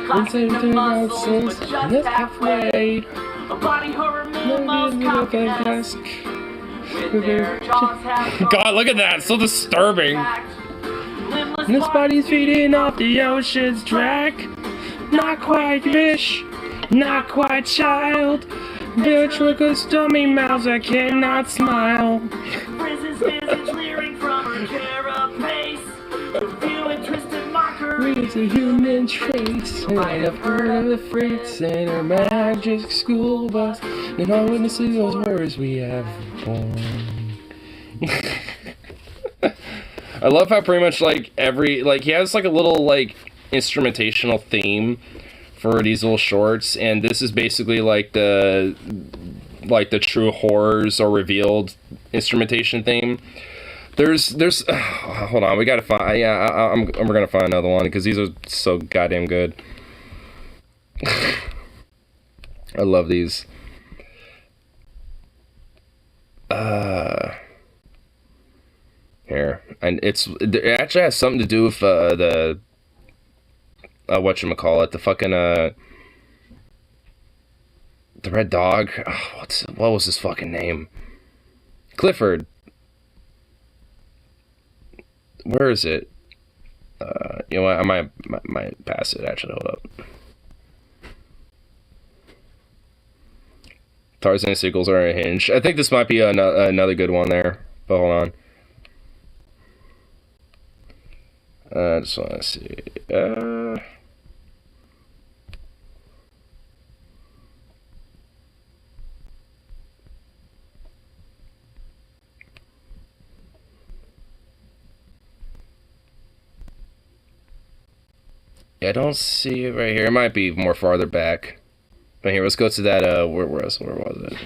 Consider to nonsense, just halfway. A body horror film of desk. God, look at that, so disturbing. This body's feeding off the ocean's track. Not quite fish, not quite child. Ventriloquist dummy mouths that cannot smile. Prison's visage leering from her carapace. View and twisted mockery is a human trace. And I have heard of the freaks and her magic school bus. And all witnesses those horrors we have born. I love how pretty much like he has like a little like instrumentational theme for these little shorts, and this is basically like the true horrors or revealed instrumentation theme. There's hold on, we gotta find, we're gonna find another one because these are so goddamn good. I love these. Here, and it actually has something to do with the whatchamacallit, the fucking the red dog. Oh, what was his fucking name? Clifford. Where is it? You know what? I might pass it. Actually, hold up. Tarzan sequels are unhinged. I think this might be another good one there. But hold on. I just want to see. Yeah, I don't see it right here. It might be more farther back. But here, let's go to that. Where was it?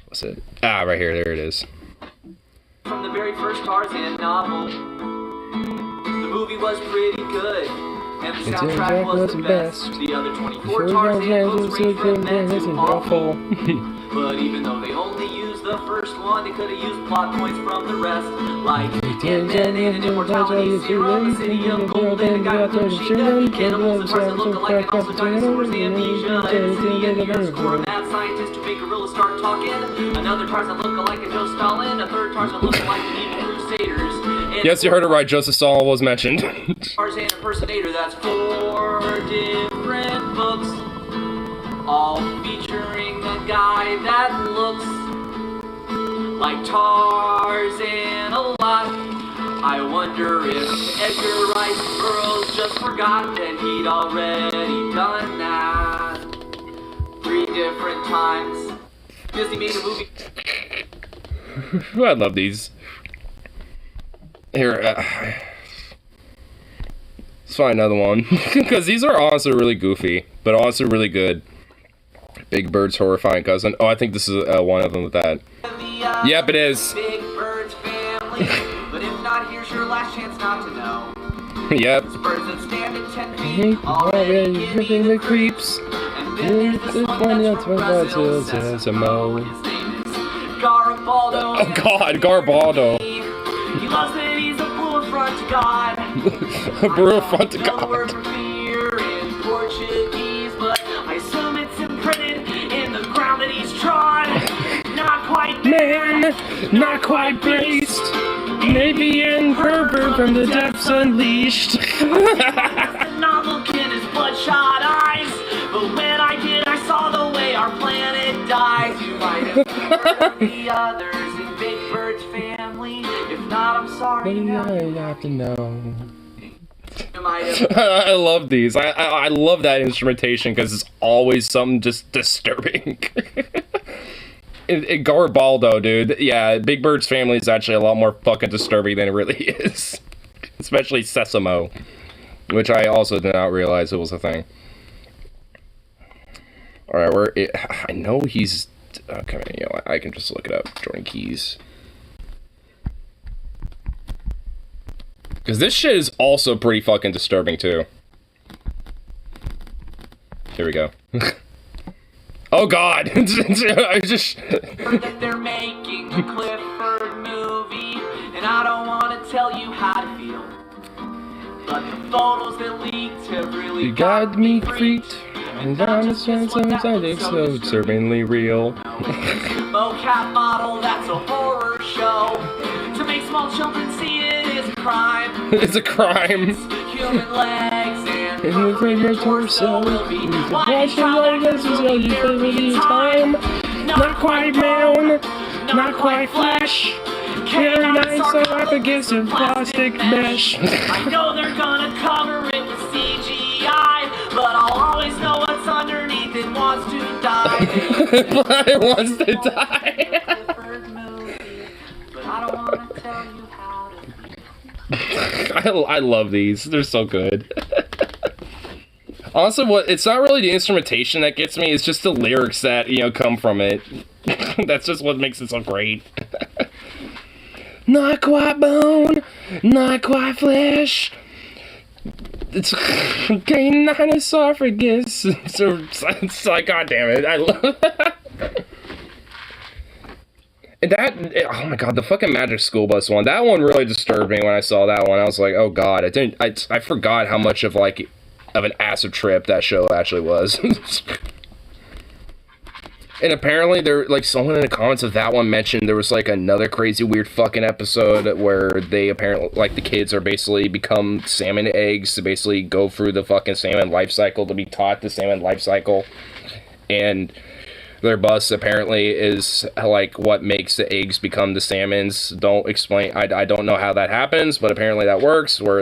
What's it? Ah, right here. There it is. From the very first Tarzan novel, the movie was pretty good, and the soundtrack was the best. The other 24 Tarzan books range from meh to awful. But even though they only used the first one, they could have used plot points from the rest. Like, invented immortality, serum, the city of gold, and a guy with a machine gun, cannibals and Tarzan look alike, and also dinosaurs, amnesia, and the engineers, or a mad scientist to make gorillas start talking. Another Tarzan look alike, and Joe Stalin. A third Tarzan look alike, and even Crusaders. Yes, you heard it right. Joseph Stalin was mentioned. Tarzan impersonator, that's 4 different books, all featuring a guy that looks like Tarzan a lot. I wonder if Edgar Rice Burroughs just forgot that he'd already done that 3 different times. Disney made a movie. I love these. Here, let's find another one. Because these are honestly really goofy, but also really good. Big Bird's horrifying cousin. Oh, I think this is one of them with that. Yep, it is. Big Bird's family. But if not, here's your last chance not to know. Yep. Birds that stand at 10 feet already Already the creeps. There's this one that's from Brazil, Sesamo. His name is Garibaldo. Oh God, Garbaldo. He loves that he's a brewer front to God. A brewer front to No God. word for fear in Portuguese, but I assume it's imprinted in the ground that he's trod. Not quite Man, not quite braced. Maybe in pervert from the depths unleashed. The novel kid his bloodshot eyes. But when I did, I saw the way our planet dies. You might have heard the others in Big Bird's family. If not, I'm sorry. I have to know. You might have I love these. I love that instrumentation because it's always something just disturbing. Garibaldo, dude. Yeah, Big Bird's family is actually a lot more fucking disturbing than it really is. Especially Sesamo, which I also did not realize it was a thing. Alright, I know he's... Okay, you know what, I can just look it up. Jordan Keys. Because this shit is also pretty fucking disturbing, too. Here we go. Oh God! I just... heard that they're making a Clifford movie, and I don't want to tell you how to feel. But the photos that leaked have really You got me freaked. And I'm sometimes so disturbingly real. Mocap model, that's a horror show. To make small children see it is a crime. It's a crime. Human legs and In the favorite torso. Watching like this is all you favorite time. Not quite man, not quite flesh. Carry nice esophagus and plastic mesh. I know they're gonna cover it with CGI, but I'll always know what's underneath it wants to die. But it wants to die. But I don't want to tell you how to. I love these. They're so good. Also, it's not really the instrumentation that gets me, it's just the lyrics that, you know, come from it. That's just what makes it so great. Not quite bone, not quite flesh. It's canine esophagus. It's like, God damn it. I love and that, oh my God, the fucking Magic School Bus one. That one really disturbed me when I saw that one. I was like, oh God, I forgot how much of an acid trip that show actually was. And apparently someone in the comments of that one mentioned there was like another crazy weird fucking episode where they apparently, like, the kids are basically become salmon eggs to basically go through the fucking salmon life cycle, to be taught the salmon life cycle. And their bus apparently is like what makes the eggs become the salmons. Don't explain, I don't know how that happens, but apparently that works, where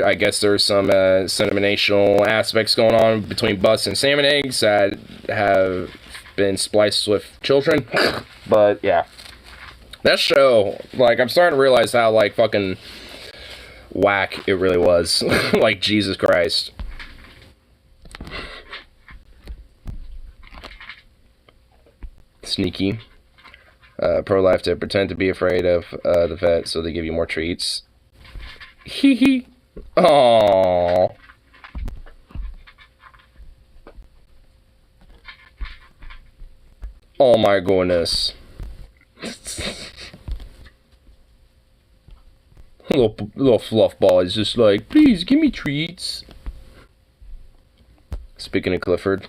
I guess there's some cinemational aspects going on between bus and salmon eggs that have been spliced with children. But yeah, that show, like, I'm starting to realize how, like, fucking whack it really was. Like, Jesus Christ. Sneaky. Pro-life to pretend to be afraid of the vet so they give you more treats. Hee hee. Aww. Oh my goodness. little fluff ball is just like, please give me treats. Speaking of Clifford.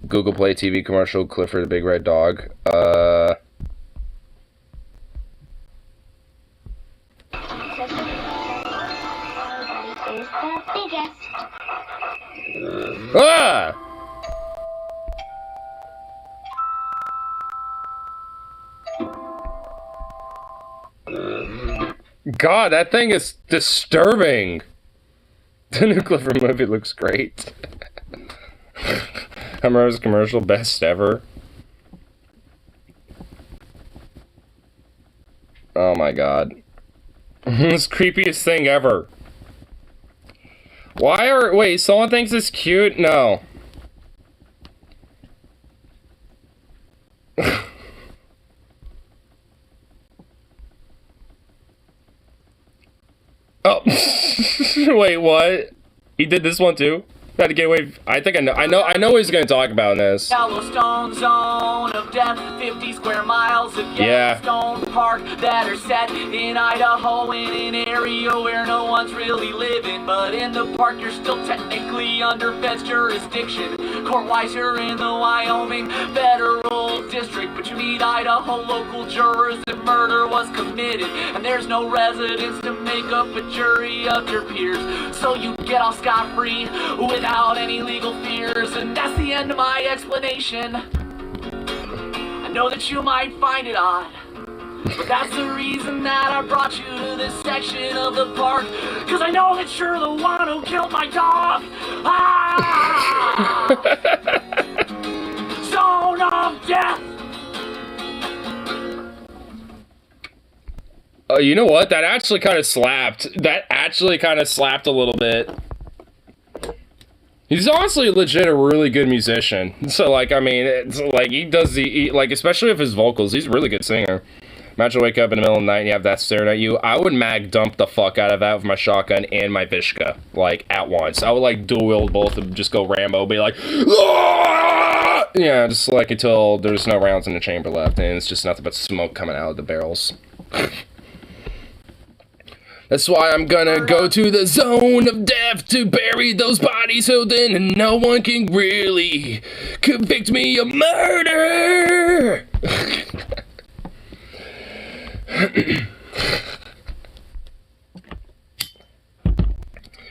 Google Play TV commercial, Clifford the Big Red Dog. is the biggest. Ah! God, that thing is disturbing. The new Clifford movie looks great. Hummer's commercial best ever. Oh my god. This creepiest thing ever. Wait, someone thinks it's cute? No. Oh. Wait, what? He did this one too? Had to get away. I think I know what he's gonna talk about in this. Yellowstone zone of death, 50 square miles of Yellowstone Park that are set in Idaho in an area where no one's really living. But in the park, you're still technically under feds jurisdiction. Court-wise, you're in the Wyoming Federal District, but you need Idaho local jurors if murder was committed. And there's no residents to make up a jury of your peers, so you get off scot-free without any legal fears. And that's the end of my explanation. I know that you might find it odd, but that's the reason that I brought you to this section of the park. Cause I know that you're the one who killed my dog. Ah! Zone of death. Oh, you know what? That actually kind of slapped. That actually kind of slapped a little bit. He's honestly legit a really good musician. So, like, I mean, it's like, he does like, especially with his vocals, he's a really good singer. Imagine wake up in the middle of the night and you have that staring at you. I would mag dump the fuck out of that with my shotgun and my Vishka, like, at once. I would, like, dual wield both and just go Rambo, be like, Aah! Yeah, just, like, until there's no rounds in the chamber left, and it's just nothing but smoke coming out of the barrels. That's why I'm gonna go to the zone of death to bury those bodies so then no one can really convict me of murder!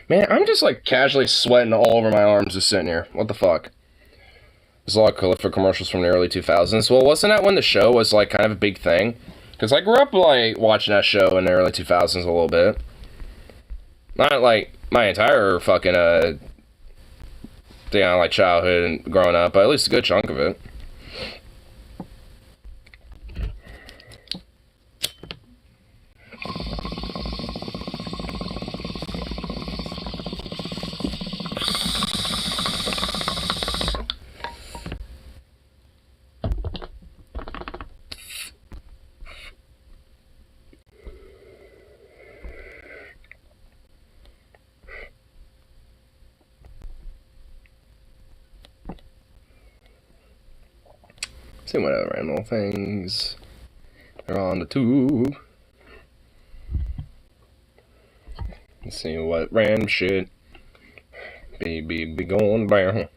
Man, I'm just like casually sweating all over my arms just sitting here. What the fuck? There's a lot of Clifford commercials from the early 2000s. Well, wasn't that when the show was like kind of a big thing? Because I grew up, like, watching that show in the early 2000s a little bit. Not, like, my entire fucking, like, childhood and growing up, but at least a good chunk of it. See what other random things are on the tube. Let's see what random shit be going down.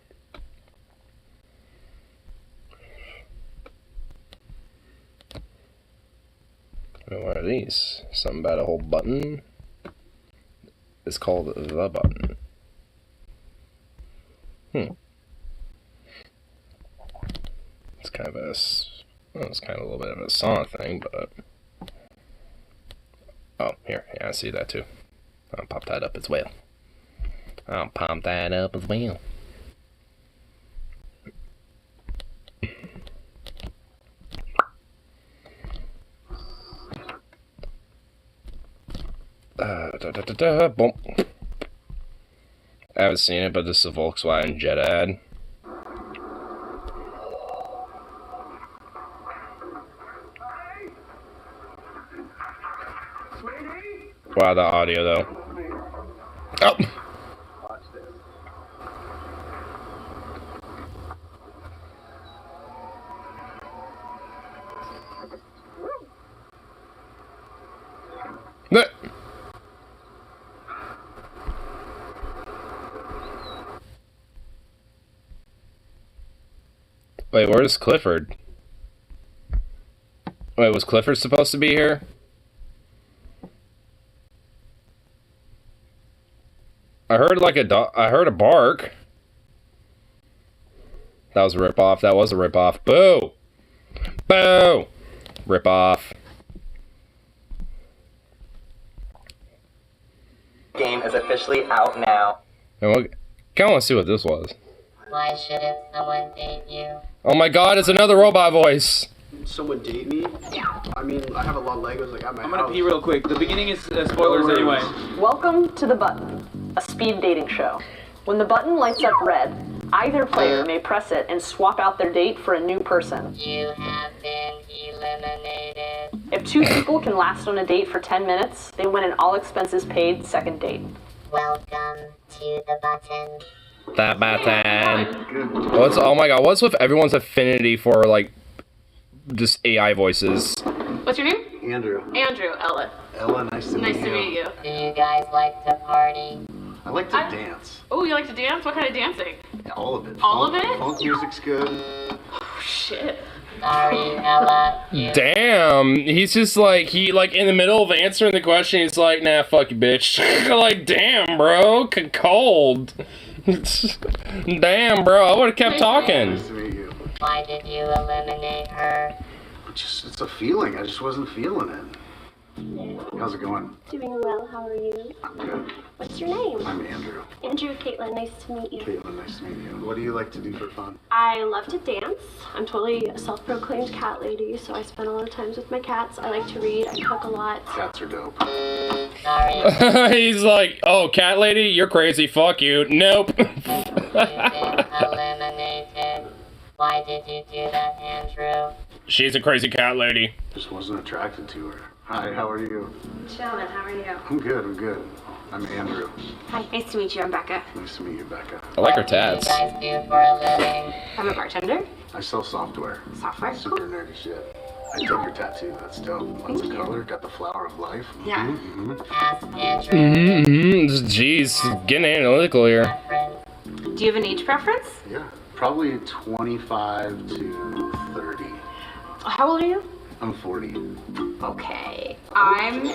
What are these? Something about a whole button. It's called the button. It's kind of it's kind of a little bit of a song thing, but oh, here, yeah, I see that too. I'll pop that up as well. I'll pop that up as well. Boom. I haven't seen it, but this is a Volkswagen Jetta ad. Wow, the audio though. Oh. Wait, where's Clifford? Wait, was Clifford supposed to be here? I heard like I heard a bark. That was a ripoff. That was a ripoff. Boo! Boo! Ripoff. Game is officially out now. I kind of want to see what this was. Why shouldn't someone date you? Oh my god, it's another robot voice. Someone date me? Yeah. I mean, I have a lot of Legos. Like, I'm gonna pee real quick. The beginning is spoilers anyway. Welcome to The Button, a speed dating show. When the button lights up red, either player may press it and swap out their date for a new person. You have been eliminated. If 2 people can last on a date for 10 minutes, they win an all-expenses-paid second date. Welcome to The Button. That button. Oh my god, what's with everyone's affinity for, like, just AI voices? What's your name? Andrew. Andrew. Ella. Ella, nice to meet you. Nice to meet you. Do you guys like to party? I like to dance. Oh, you like to dance? What kind of dancing? All of it. All of it? Funk music's good. Oh, shit. Sorry, Ella. Damn, he's just like, in the middle of answering the question, he's like, nah, fuck you, bitch. Like, damn, bro, cold. Damn, bro, I would've kept talking. Nice to meet you. Why did you eliminate her? It's a feeling. I just wasn't feeling it. How's it going? Doing well, how are you? I'm good. What's your name? I'm Andrew. Andrew, Caitlin, nice to meet you. Caitlin, nice to meet you. What do you like to do for fun? I love to dance. I'm totally a self-proclaimed cat lady, so I spend a lot of times with my cats. I like to read, I cook a lot. Cats are dope. Sorry. He's like, oh, cat lady, you're crazy, fuck you. Nope. You've been eliminated. Why did you do that, Andrew? She's a crazy cat lady. Just wasn't attracted to her. Hi, how are you? Chillin', how are you? I'm good. I'm Andrew. Hi, nice to meet you. I'm Becca. Nice to meet you, Becca. I like her tats. What do you guys do for a living? I'm a bartender. I sell software. Software? Super nerdy shit. I dug your tattoo. That's dope. Lots of color. Got the flower of life. Yeah. Ask Andrew. Jeez, getting analytical here. Do you have an age preference? Yeah. Probably 25 to 30. How old are you? I'm 40. Okay. I'm...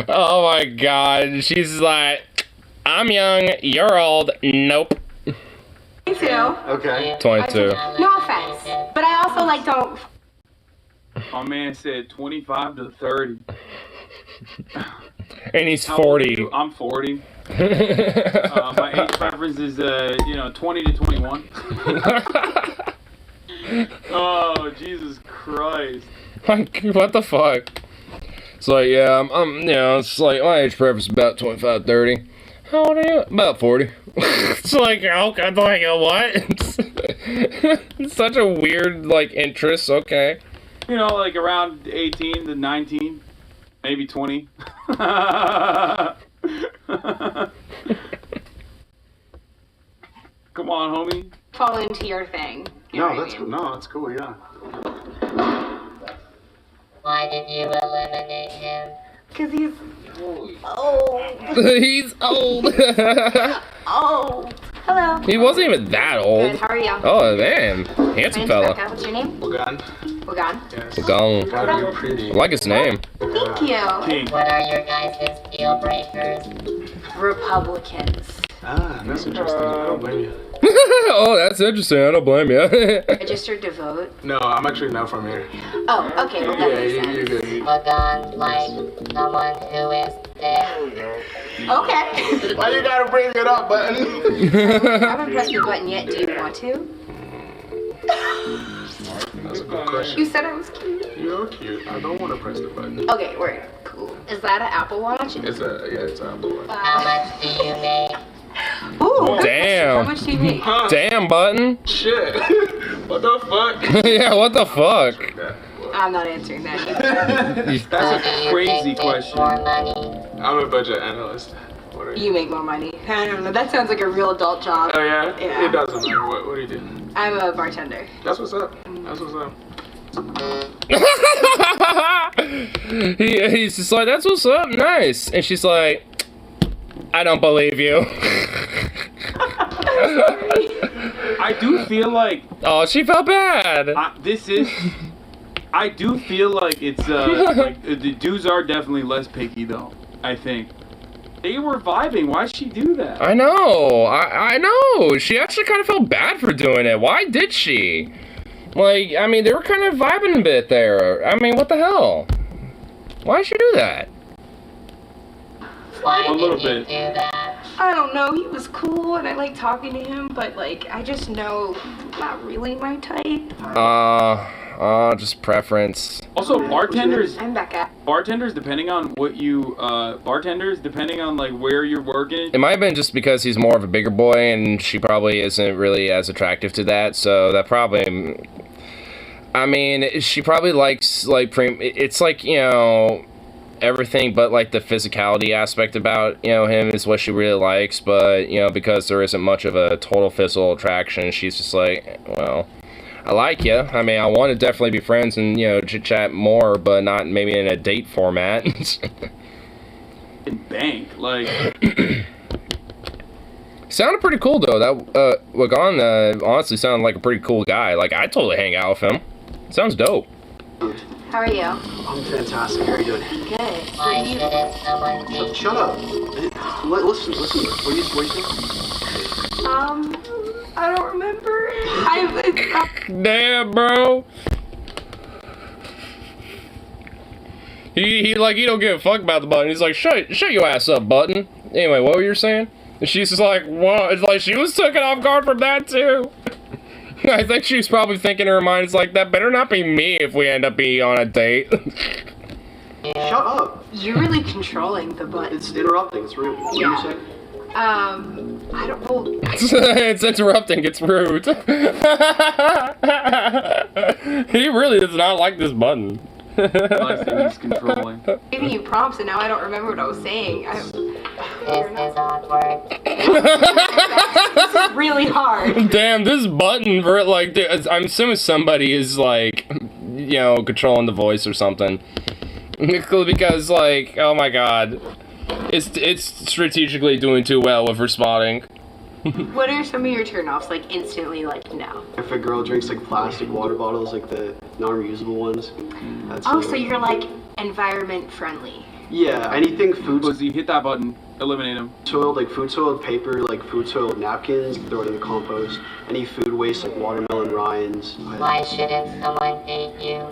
Oh my god, she's like, I'm young, you're old, nope. 22. Okay. 22. No offense, but I also like don't... My man said 25 to 30. And he's How old are 40. you? I'm 40. My age preference is, 20 to 21. Oh, Jesus Christ. Like, what the fuck? It's like, yeah, it's like, my age preference is about 25, 30. How old are you? About 40. It's like, okay, like, what? It's such a weird, like, interest, okay. Like around 18 to 19, maybe 20. Come on, homie. Fall into your thing. That's cool, yeah. Why did you eliminate him? Because he's... old. He's old. Oh. Hello. He wasn't even that old. Good, how are you? Oh, man. Handsome fella. Becca. What's your name? Wagan. Wagan. Gone. God, you're pretty. I like his name. Thank you. What are your guys' deal breakers? Republicans. Ah, that's interesting. I don't blame you. Oh, that's interesting. I don't blame you. Registered to vote. No, I'm actually not from here. Oh, okay. Well, that makes sense. You're good. Wagan, like someone who is dead. Okay. Why you gotta bring it up, button? I haven't pressed the button yet. Do you want to? That's a good question. You said I was cute. You're cute. I don't want to press the button. Okay, word. Cool. Is that an Apple Watch? It's an Apple Watch. How much do you make? Ooh. Damn. How much do you make? Huh? Damn, Button. Shit. What the fuck? Yeah, what the fuck? I'm not answering that. That's a crazy question. More money. I'm a budget analyst. What are you? You make more money. I don't know. That sounds like a real adult job. Oh yeah? Yeah. It doesn't matter. What do you do? I'm a bartender. That's what's up. That's what's up. He's just like, that's what's up, nice. And she's like, I don't believe you. I do feel like... Oh, she felt bad. I do feel like it's, like, the dudes are definitely less picky, though. I think. They were vibing. Why'd she do that? I know. I know. She actually kind of felt bad for doing it. Why did she? Like, I mean, they were kind of vibing a bit there. I mean, what the hell? Why'd she do that? Why a little bit. I don't know. He was cool, and I like talking to him, but like, I just know not really my type. Just preference. Also, bartenders. I'm back at. Bartenders, depending on what you, bartenders, depending on like where you're working. It might have been just because he's more of a bigger boy, and she probably isn't really as attractive to that. So that probably. I mean, she probably likes like it's like, you know, everything but like the physicality aspect about, you know, him is what she really likes. But, you know, because there isn't much of a total physical attraction, she's just like, well, I like you. I mean, I want to definitely be friends and, you know, chit chat more, but not maybe in a date format. Bank, like. Sounded pretty cool though. That Wagon honestly sounded like a pretty cool guy. Like, I'd totally hang out with him. Sounds dope. How are you? I'm fantastic. How are you doing? Good. Shut up. Listen. What do you say? I don't remember. Damn, bro. He don't give a fuck about the button. He's like, shut your ass up, button. Anyway, what were you saying? And she's just like, what? It's like she was taken off guard from that too. I think she's probably thinking in her mind, it's like, that better not be me if we end up being on a date. Shut up. You're really controlling the button. It's interrupting. It's rude. What Yeah. do you say? I don't know. It's interrupting. It's rude. He really does not like this button. He's controlling. Giving you prompts and now I don't remember what I was saying. This is awkward. This is really hard. Damn, this button for like, I'm assuming somebody is like, you know, controlling the voice or something. Because like, oh my god, it's strategically doing too well with responding. What are some of your turnoffs? Like instantly, like no. If a girl drinks like plastic water bottles, like the non-reusable ones. That's So you're like environment friendly. Yeah, anything food. Was you hit that button, eliminate him. Soiled, like food soiled paper, like food soiled napkins, throw it in the compost. Any food waste, like watermelon rinds. Why shouldn't someone date you?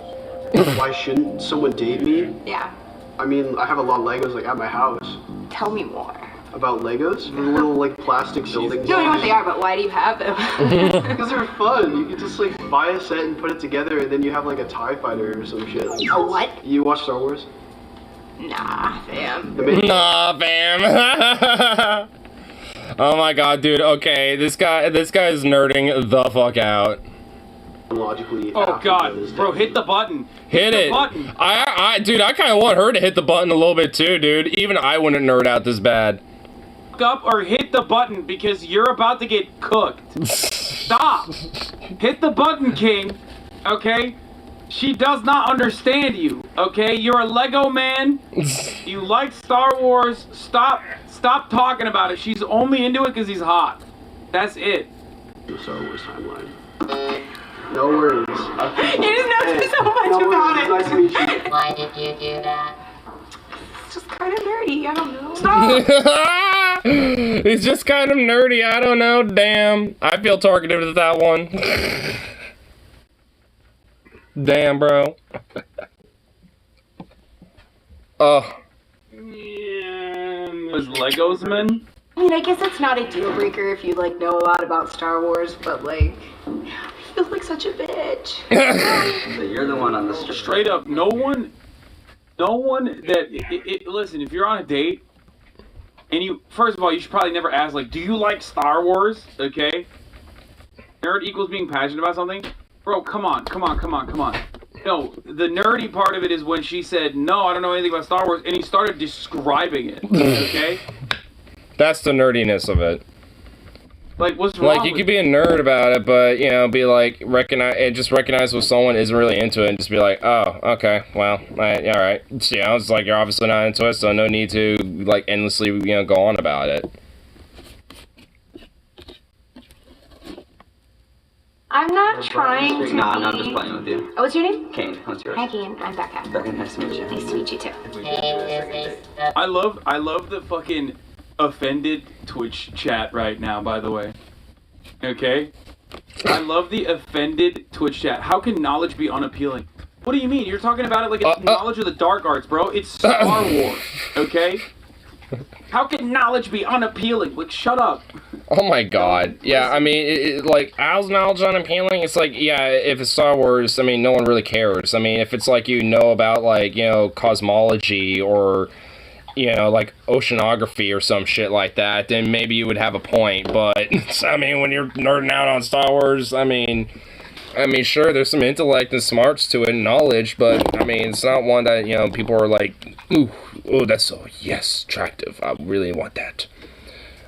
Why shouldn't someone date me? Yeah. I mean, I have a lot of Legos like at my house. Tell me more. About Legos? The little like plastic buildings. You don't know what they are, but why do you have them? Because they're fun. You can just like buy a set and put it together, and then you have like a TIE fighter or some shit. A what? You watch Star Wars? Nah, fam. Nah, fam. Oh my god, dude. Okay, this guy is nerding the fuck out. Logically. Oh god, bro, hit the button. Hit it. Button. Dude, I kind of want her to hit the button a little bit too, dude. Even I wouldn't nerd out this bad. Up or hit the button because you're about to get cooked. Stop. Hit the button, King. Okay? She does not understand you. Okay? You're a Lego man. You like Star Wars. Stop talking about it. She's only into it because he's hot. That's it. The Star Wars timeline. No worries. You just know so much about it. Nice to meet you. Why did you do that? It's just kind of nerdy. I don't know. Stop! He's just kind of nerdy. I don't know. Damn. I feel targeted with that one. Damn, bro. Was Legos man? I mean, I guess it's not a deal breaker if you like know a lot about Star Wars, but like, I feel like such a bitch. So you're the one on the street. Straight up, no one that listen, if you're on a date and you, first of all, you should probably never ask like, do you like Star Wars? Okay, nerd equals being passionate about something. Bro, come on. No, the nerdy part of it is when she said, no, I don't know anything about Star Wars, and he started describing it. Okay, that's the nerdiness of it. Like, what's wrong? Like, you could be a nerd about it, but, you know, be like, recognize when someone isn't really into it and just be like, oh, okay, well, alright. So, you know, it's like, you're obviously not into it, so no need to, like, endlessly, you know, go on about it. I'm not trying to. No, I'm just playing with you. Oh, what's your name? Kane. What's yours? Hi, Kane. I'm Becca. Becca, nice to meet you. Nice to meet you too. Hey, this I love the fucking offended Twitch chat right now, by the way. Okay? I love the offended Twitch chat. How can knowledge be unappealing? What do you mean? You're talking about it like it's knowledge of the dark arts, bro. It's Star Wars, okay? How can knowledge be unappealing? Like, shut up. Oh my god. Yeah, I mean, like, how's knowledge unappealing? It's like, yeah, if it's Star Wars, I mean, no one really cares. I mean, if it's like you know about, like, you know, cosmology or, you know, like, oceanography or some shit like that, then maybe you would have a point. But, I mean, when you're nerding out on Star Wars, I mean, sure, there's some intellect and smarts to it and knowledge, but, I mean, it's not one that, you know, people are like, ooh, that's so, yes, attractive. I really want that.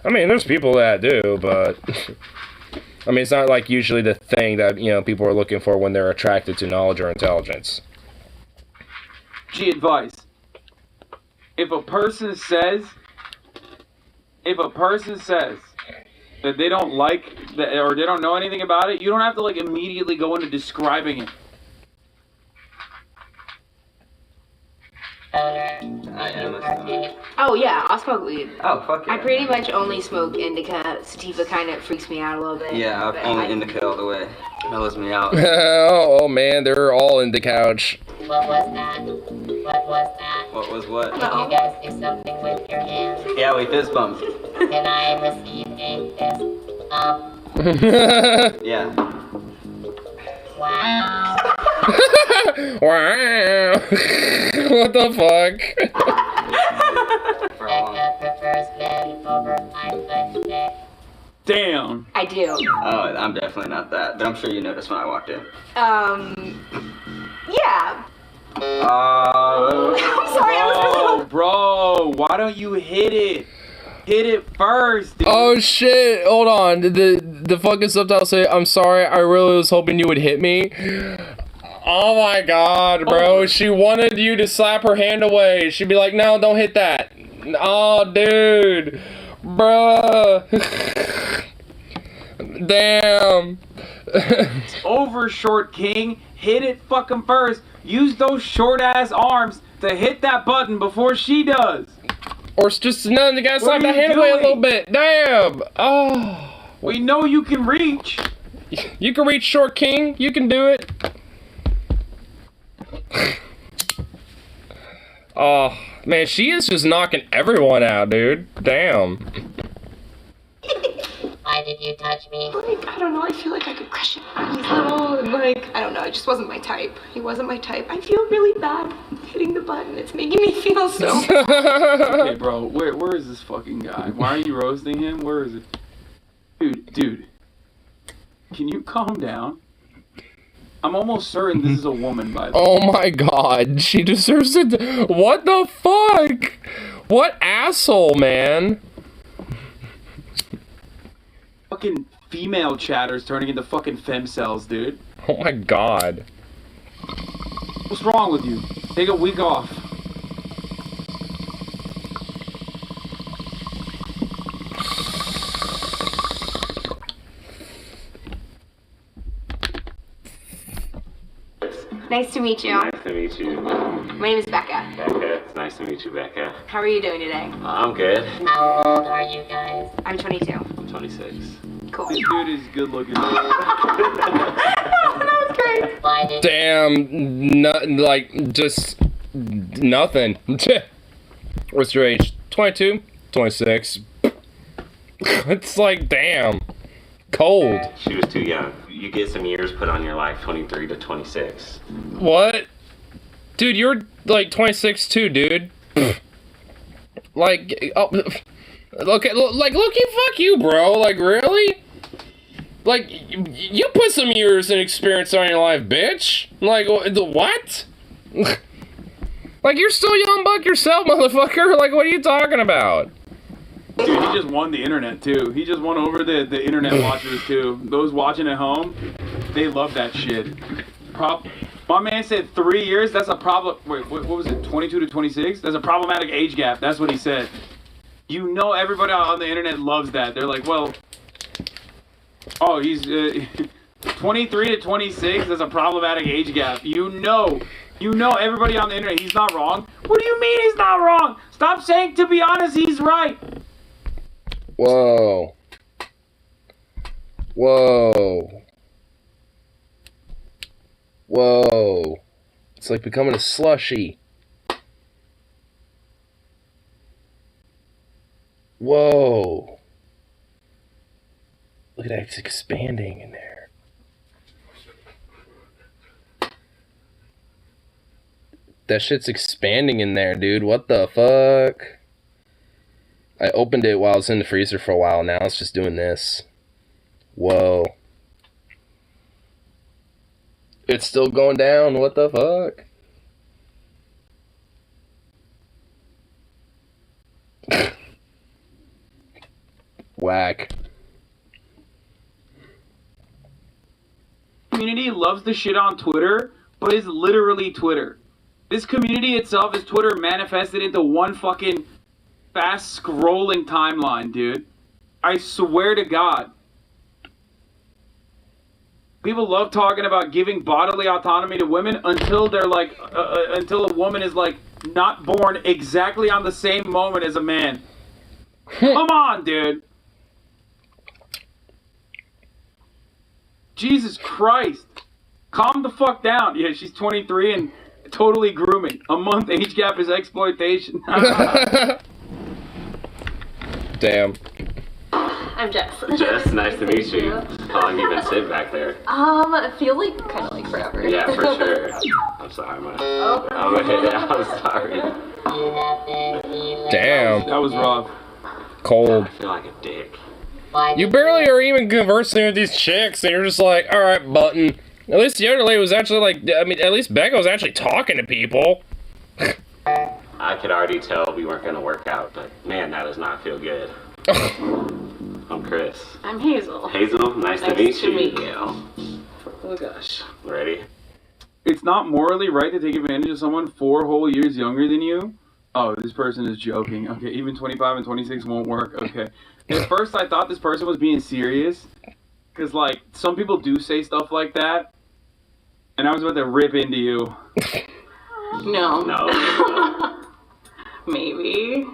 I mean, there's people that do, but, I mean, it's not, like, usually the thing that, you know, people are looking for when they're attracted to knowledge or intelligence. G advice. If a person says that they don't like that or they don't know anything about it, you don't have to like immediately go into describing it. I am a smoker. Oh yeah, I'll smoke weed. Oh, fuck yeah. I pretty much only smoke indica. Sativa kind of freaks me out a little bit. Yeah, I'm only indica all the way. Mellows me out. Oh man, they're all in the couch. What was that? What was that? What was what? Did you guys do something with your hands? Yeah, we fist bumped. Can I receive a fist bump? Yeah. Wow. Wow. What the fuck? Becca prefers men over 5 foot 6. Damn. I do. Oh, I'm definitely not that, but I'm sure you noticed when I walked in. Yeah. I'm sorry, I was really bro, why don't you hit it? Hit it first, dude. Oh shit, hold on. The fucking subtitles say, I'm sorry, I really was hoping you would hit me. Oh my god, bro. She wanted you to slap her hand away. She'd be like, no, don't hit that. Oh, dude. Bruh. Damn. It's over, Short King. Hit it fucking first. Use those short ass arms to hit that button before she does. Or it's just none. You gotta slap that hand away a little bit. Damn. Oh. We know you can reach. You can reach, Short King. You can do it. Oh, man, she is just knocking everyone out, dude. Damn. Why did you touch me? Like, I don't know, I feel like I could crush it. He's little and like, I don't know, it just wasn't my type. He wasn't my type. I feel really bad hitting the button. It's making me feel so Okay, bro, where is this fucking guy? Why are you roasting him? Where is it? Dude. Can you calm down? I'm almost certain this is a woman, by the way. Oh my god, she deserves it. What the fuck? What asshole, man? Fucking female chatters turning into fucking femcells, dude. Oh my god. What's wrong with you? Take a week off. Nice to meet you. Nice to meet you. My name is Becca. Becca, it's nice to meet you, Becca. How are you doing today? I'm good. How old are you guys? I'm 22. I'm 26. Cool. This dude is good looking. That was great. Damn, like, just nothing. What's your age? 22? 26. It's like, damn. Cold. She was too young. You get some years put on your life, 23 to 26. What? Dude, you're like 26 too, dude. Like, oh, okay, like, look, fuck you, bro. Like, really? Like, you put some years and experience on your life, bitch. Like, what? Like, you're still young buck yourself, motherfucker. Like, what are you talking about? Dude, he just won the internet, too. He just won over the internet watchers, too. Those watching at home, they love that shit. My man said 3 years, that's a problem. Wait, what was it, 22 to 26? That's a problematic age gap. That's what he said. You know everybody on the internet loves that. They're like, well, he's 23 to 26, that's a problematic age gap. You know You know everybody on the internet, he's not wrong. What do you mean he's not wrong? Stop saying, to be honest, he's right. Whoa. Whoa. Whoa. It's like becoming a slushie. Whoa. Look at that, it's expanding in there. That shit's expanding in there, dude. What the fuck? I opened it while I was in the freezer for a while. Now it's just doing this. Whoa. It's still going down. What the fuck? Whack. Community loves the shit on Twitter, but it's literally Twitter. This community itself is Twitter manifested into one fucking fast scrolling timeline, dude. I swear to God. People love talking about giving bodily autonomy to women until they're like, until a woman is like not born exactly on the same moment as a man. Come on, dude. Jesus Christ. Calm the fuck down. Yeah, she's 23 and totally grooming. A month age gap is exploitation. Damn. I'm Jess. Jess, nice to meet you. How long have you been sitting back there? I feel like kind of like forever. Yeah, for sure. I'm sorry, man. Oh. I'm sorry. Damn. That was rough. Cold. I feel like a dick. You barely are even conversing with these chicks, and you're just like, alright, button. At least the other lady was actually like, I mean, at least Becca was actually talking to people. I could already tell we weren't going to work out, but man, that does not feel good. I'm Chris. I'm Hazel. Hazel, nice to meet you. Nice to meet you. Oh gosh. Ready? It's not morally right to take advantage of someone 4 whole years younger than you. Oh, this person is joking. Okay, even 25 and 26 won't work. Okay. At first, I thought this person was being serious. Because, like, some people do say stuff like that. And I was about to rip into you. No. No. Maybe.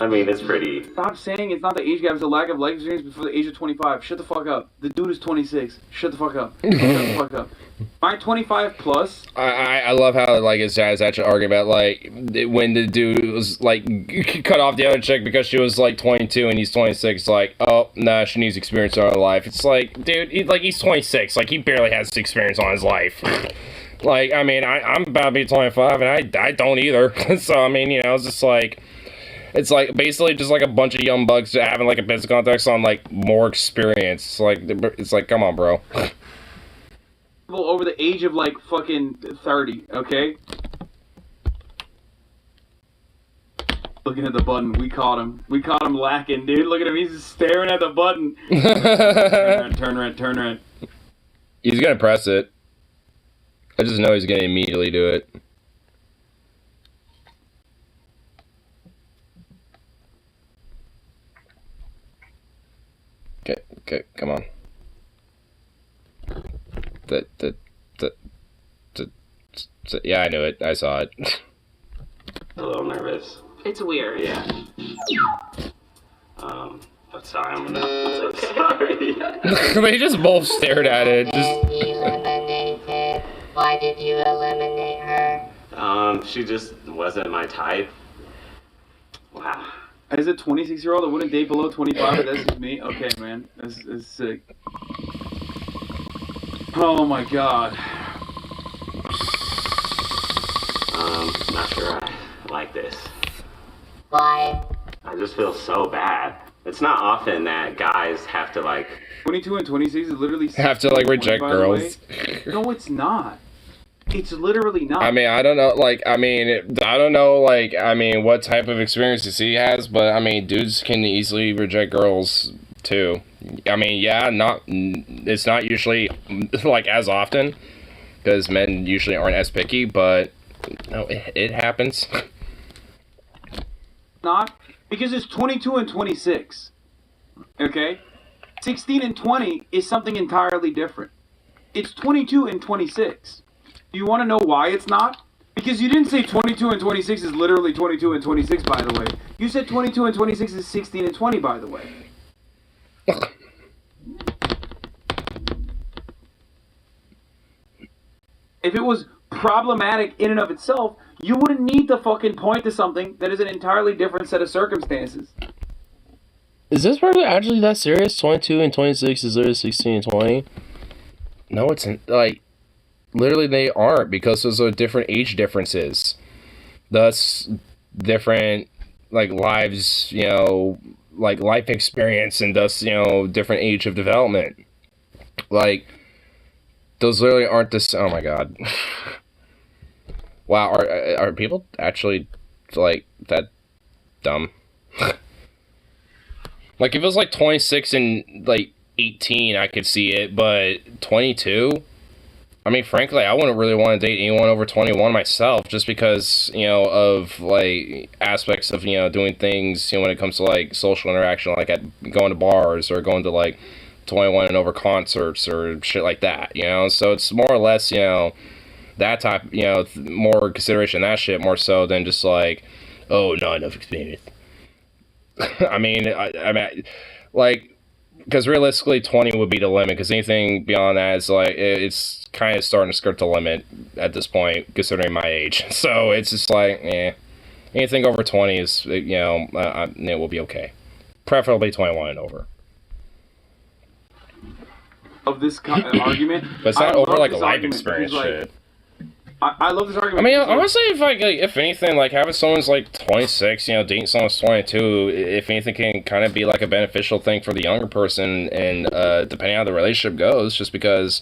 I mean, it's pretty. Stop saying it's not the age gap, it's the lack of life experience before the age of 25. Shut the fuck up. The dude is 26. Shut the fuck up. Shut the fuck up. My 25 plus. I love how like his dad's actually arguing about like when the dude was like cut off the other chick because she was like 22 and he's 26. Like, oh nah, she needs experience on her life. It's like, dude, he's 26. Like he barely has experience on his life. Like, I mean, I'm about to be 25 and I don't either. So I mean, you know, it's just like. It's like basically just like a bunch of young bucks having like a business context on like more experience. It's like come on, bro. Over the age of like fucking 30, okay? Looking at the button, we caught him. We caught him lacking, dude. Look at him, he's just staring at the button. Turn right. He's gonna press it. I just know he's gonna immediately do it. Okay, come on. Yeah, I knew it. I saw it. A little nervous. It's weird. Yeah. But sorry, I'm gonna. Sorry. They just both stared at it. Why did you eliminate her? She just wasn't my type. Wow. As a 26-year-old, I wouldn't date below 25, but that's just me. Okay, man. That's sick. Oh my god. Not sure I like this. Why? I just feel so bad. It's not often that guys have to like... 22 and 26 is literally... Have to like reject girls. No, it's not. It's literally not. I mean, I don't know, like, I don't know, like, what type of experiences he has, but, I mean, dudes can easily reject girls, too. I mean, yeah, it's not usually, like, as often, because men usually aren't as picky, but, no, it happens. Not, because it's 22 and 26, okay? 16 and 20 is something entirely different. It's 22 and 26. Do you want to know why it's not? Because you didn't say 22 and 26 is literally 22 and 26, by the way. You said 22 and 26 is 16 and 20, by the way. If it was problematic in and of itself, you wouldn't need to fucking point to something that is an entirely different set of circumstances. Is this really actually that serious? 22 and 26 is literally 16 and 20? No, it's like, literally they aren't, because those are different age differences. Thus, different, like, lives, you know, like, life experience, and thus, you know, different age of development. Like, those literally aren't this. Oh my god. Wow, are people actually, like, that dumb? Like, if it was, like, 26 and, like, 18, I could see it, but 22? I mean, frankly, I wouldn't really want to date anyone over 21 myself, just because, you know, of, like, aspects of, you know, doing things, you know, when it comes to, like, social interaction, like at going to bars, or going to, like, 21 and over concerts, or shit like that, you know? So it's more or less, you know, that type, you know, more consideration that shit, more so than just, like, oh, not enough experience. I mean, like, because realistically, 20 would be the limit, because anything beyond that is, like, it's kind of starting to skirt the limit at this point, considering my age. So it's just like, anything over 20 is, you know, it will be okay. Preferably 21 and over. Of this argument, but it's not over, like, a life experience shit. I love this argument. I mean, honestly, if anything, like, having someone's, like, 26, you know, dating someone's 22, if anything, can kind of be, like, a beneficial thing for the younger person, and depending on how the relationship goes, just because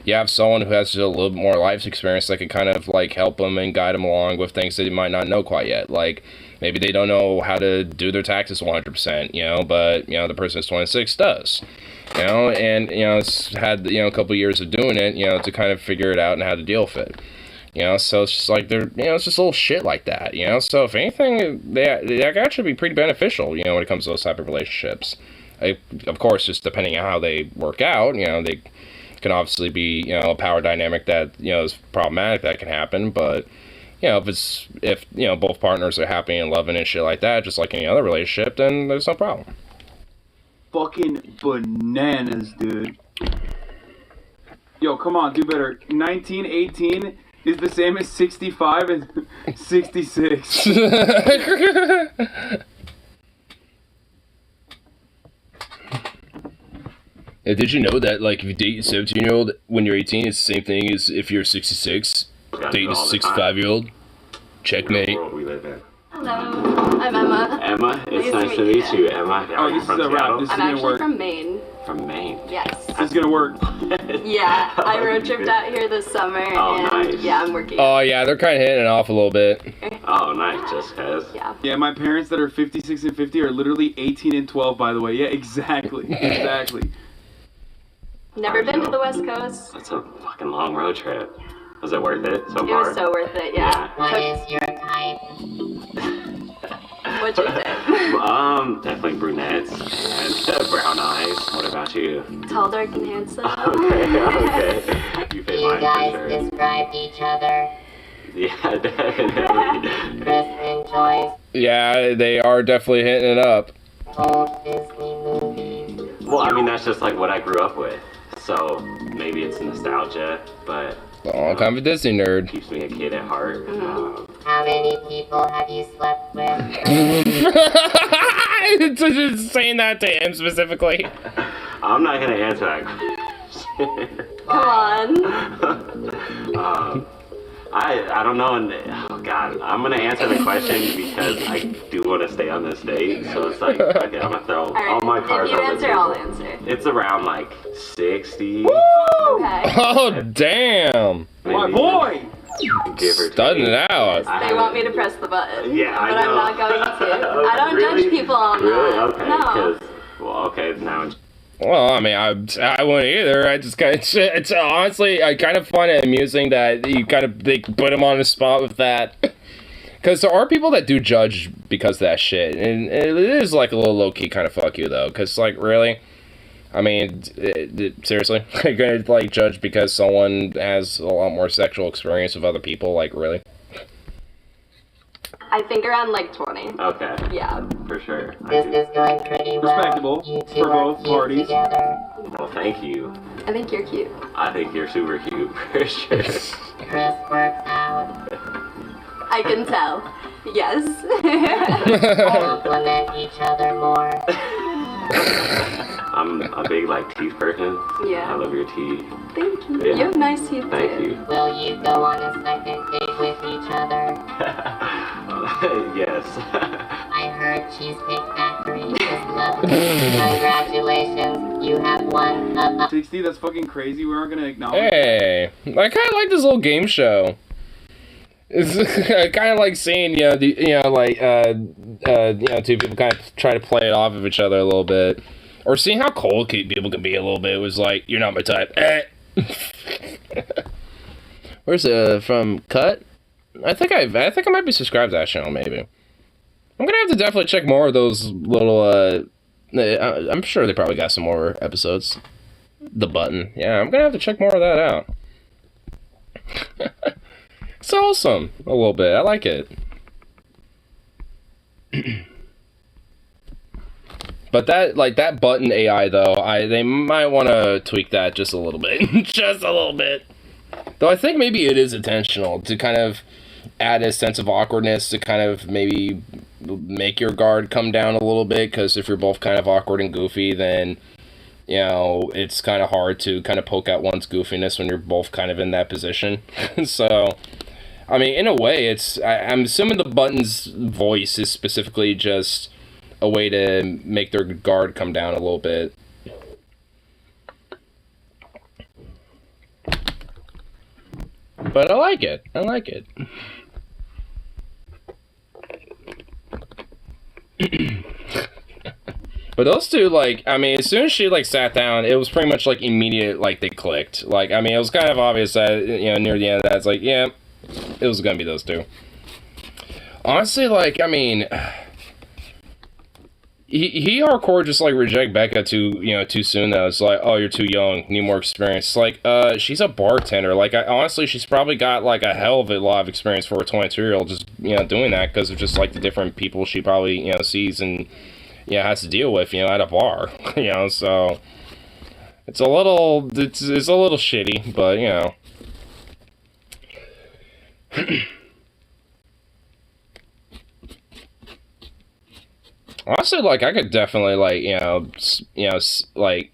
you have someone who has just a little bit more life experience that can kind of, like, help them and guide them along with things that they might not know quite yet. Like, maybe they don't know how to do their taxes 100%, you know, but, you know, the person who's 26 does. You know, and, you know, it's had, you know, a couple years of doing it, you know, to kind of figure it out and how to deal with it. You know, so it's just like, they're, you know, it's just little shit like that, you know? So if anything, they can actually be pretty beneficial, you know, when it comes to those type of relationships. Of course, just depending on how they work out, you know, they can obviously be, you know, a power dynamic that, you know, is problematic that can happen, but, you know, if you know, both partners are happy and loving and shit like that, just like any other relationship, then there's no problem. Fucking bananas, dude. Yo, come on, do better. 1918 is the same as 65 and 66. Did you know that, like, if you date a 17-year-old when you're 18, it's the same thing as if you're 66? Dating a 65-year-old? Checkmate. We live in. Hello, I'm Emma. Emma, it's nice to meet you, Emma. Oh, this is a wrap. This is I'm gonna actually work. from Maine. From Maine? Yes. This is gonna work. Yeah, I road tripped out here this summer, and nice. yeah, I'm working. Oh, yeah, they're kind of hitting it off a little bit. Oh, nice, just cause. Yeah, my parents that are 56 and 50 are literally 18 and 12, by the way. Yeah, exactly. Exactly. Never been to the West Coast. That's a fucking long road trip. Was it worth it so It far? was so worth it, yeah. What is your type? What'd you say? Definitely brunettes and brown eyes. What about you? Tall, dark, and handsome. Okay. You fit You mine guys for sure. described each other. Yeah, definitely. Chris enjoys Yeah, they are definitely hitting it up. old Disney movies. Well, I mean, that's just like what I grew up with. So maybe it's nostalgia, but Oh, kind of a Disney nerd. keeps me a kid at heart. How many people have you slept with? Just saying that to him specifically. I'm not gonna answer that question. Come on. I don't know, and oh god, I'm gonna answer the question because I do want to stay on this date. So it's like, okay, I'm gonna throw all my cards If you on the answer, table. I'll answer. It's around like 60. Okay. Oh, damn. My boy! Give or Studying it out. They want me to press the button. Yeah, I but I'm know. not going to. I don't Really? judge people on Really? that. Okay. No. 'Cause- well, okay, now. Well, I mean, I wouldn't either. I just kind of, it's honestly, I kind of find it amusing that you kind of, they put him on the spot with that. Because there are people that do judge because of that shit. And it is like a little low-key kind of fuck you, though. Because, like, really? I mean, seriously? You're gonna, like, judge because someone has a lot more sexual experience with other people? Like, really? I think around like 20. Okay. Yeah. For sure. This is going pretty well. Respectable for both parties. Well, thank you. I think you're cute. I think you're super cute, for sure. Chris works out. I can tell. Yes. Compliment each other more. I'm a big like teeth person. Yeah. I love your teeth. Thank you. Yeah. You have nice teeth Thank too. you. Will you go on a second date with each other? Yes. I heard Cheesecake Factory is lovely. Congratulations, you have won a 60, that's fucking crazy. We aren't gonna acknowledge. Hey, I kind of like this little game show. It's kind of like seeing, two people kind of try to play it off of each other a little bit, or seeing how cold people can be a little bit. It was like, you're not my type. Where's from Cut? I think I might be subscribed to that channel. Maybe I'm gonna have to definitely check more of those little. I'm sure they probably got some more episodes. The Button, yeah, I'm gonna have to check more of that out. It's awesome, a little bit. I like it. But that Button AI though, they might want to tweak that just a little bit, just a little bit. Though I think maybe it is intentional to kind of add a sense of awkwardness to kind of maybe make your guard come down a little bit, because if you're both kind of awkward and goofy, then it's kind of hard to kind of poke out one's goofiness when you're both kind of in that position. So, I mean, in a way, I'm assuming the Button's voice is specifically just a way to make their guard come down a little bit. But I like it. I like it. But those two, I mean, as soon as she, sat down, it was pretty much, immediate, they clicked. I mean, it was kind of obvious that, near the end of that, it's yeah, it was gonna be those two. Honestly, I mean, he hardcore just, reject Becca too soon, though. It's oh, you're too young, need more experience. It's she's a bartender. Honestly, she's probably got, a hell of a lot of experience for a 22-year-old just, doing that, because of just, the different people she probably, sees and, has to deal with, at a bar, so it's a little shitty, but, honestly, I could definitely,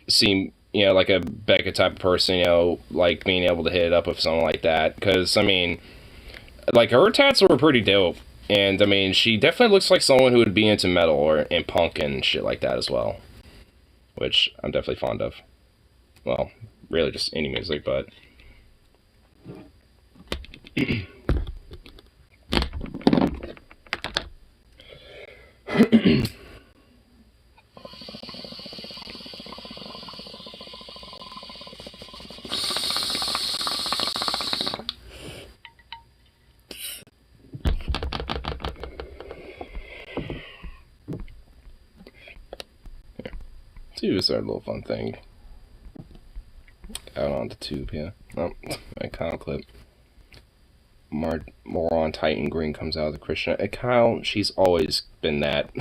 see, a Becca type of person, being able to hit it up with someone like that, because, I mean, her tats were pretty dope. And, I mean, she definitely looks like someone who would be into metal and punk and shit like that as well. Which I'm definitely fond of. Well, really just any music, but... Let's do our little fun thing. Out on the tube, yeah. Oh, my Kyle clip. Moron Titan Green comes out of the Christian. Kyle, she's always been that.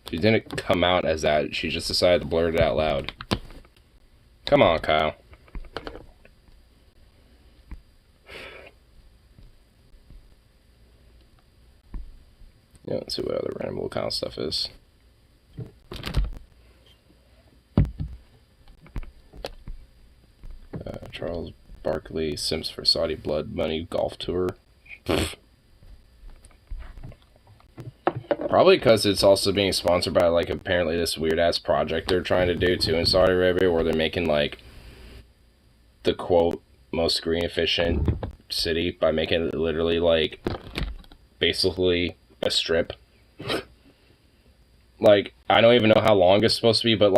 She didn't come out as that. She just decided to blurt it out loud. Come on, Kyle. Yeah, let's see what other random little Kyle stuff is. Charles Barkley, Sims for Saudi Blood Money Golf Tour. Probably because it's also being sponsored by, apparently this weird-ass project they're trying to do, too, in Saudi Arabia, where they're making, the, quote, most screen-efficient city by making it literally, basically a strip. I don't even know how long it's supposed to be, but,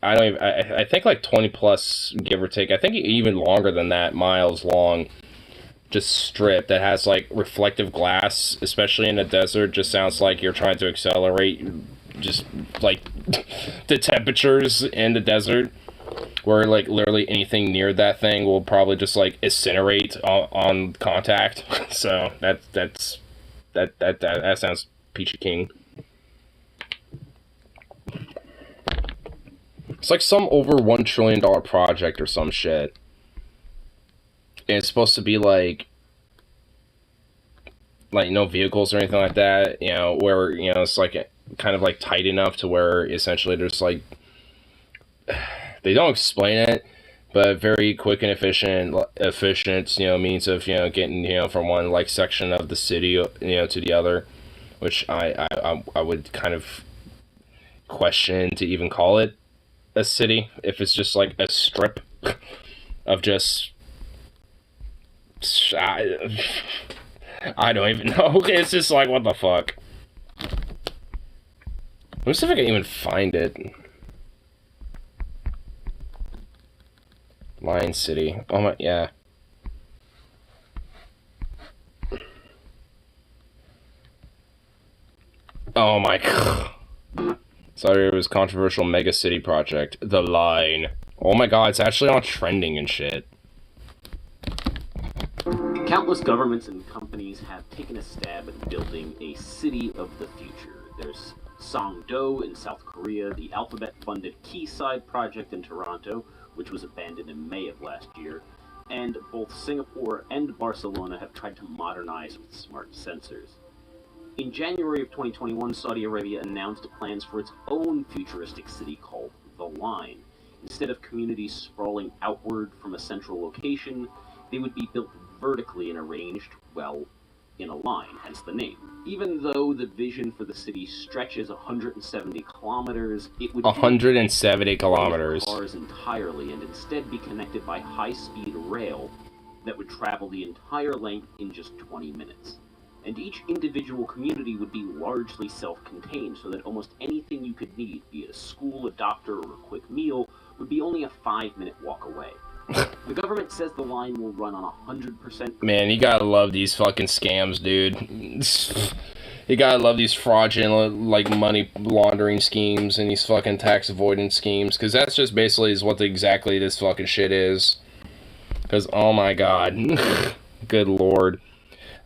I think 20 plus, give or take. I think even longer than that, miles long, just strip that has reflective glass, especially in the desert. Just sounds like you're trying to accelerate just the temperatures in the desert. where like literally anything near that thing will probably just like incinerate on contact. So that sounds peachy keen. It's like some over $1 trillion project or some shit. And it's supposed to be like no vehicles or anything like that, you know, where, you know, it's like kind of like tight enough to where essentially there's like, they don't explain it, but very quick and efficient, you know, means of, you know, getting, you know, from one like section of the city, you know, to the other, which I would kind of question to even call it a city if it's just like a strip of just I don't even know. It's just like, what the fuck. Let me see if I can even find it. Lion City. Oh my, yeah. Oh my god. Sorry, it was controversial mega city project. The Line. Oh my god, it's actually on trending and shit. Countless governments and companies have taken a stab at building a city of the future. There's Songdo in South Korea, the Alphabet-funded Quayside project in Toronto, which was abandoned in May of last year, and both Singapore and Barcelona have tried to modernize with smart sensors. In January of 2021, Saudi Arabia announced plans for its own futuristic city called The Line. Instead of communities sprawling outward from a central location, they would be built vertically and arranged, well, in a line, hence the name. Even though the vision for the city stretches 170 kilometers, it would 170 kilometers. Cars entirely, and instead be connected by high-speed rail that would travel the entire length in just 20 minutes. And each individual community would be largely self-contained, so that almost anything you could need, be it a school, a doctor, or a quick meal, would be only a 5-minute walk away. The government says the line will run on 100%. Man, you gotta love these fucking scams, dude. You gotta love these fraudulent, like, money laundering schemes and these fucking tax avoidance schemes, because that's just basically is what exactly this fucking shit is. Because, oh my god. Good lord.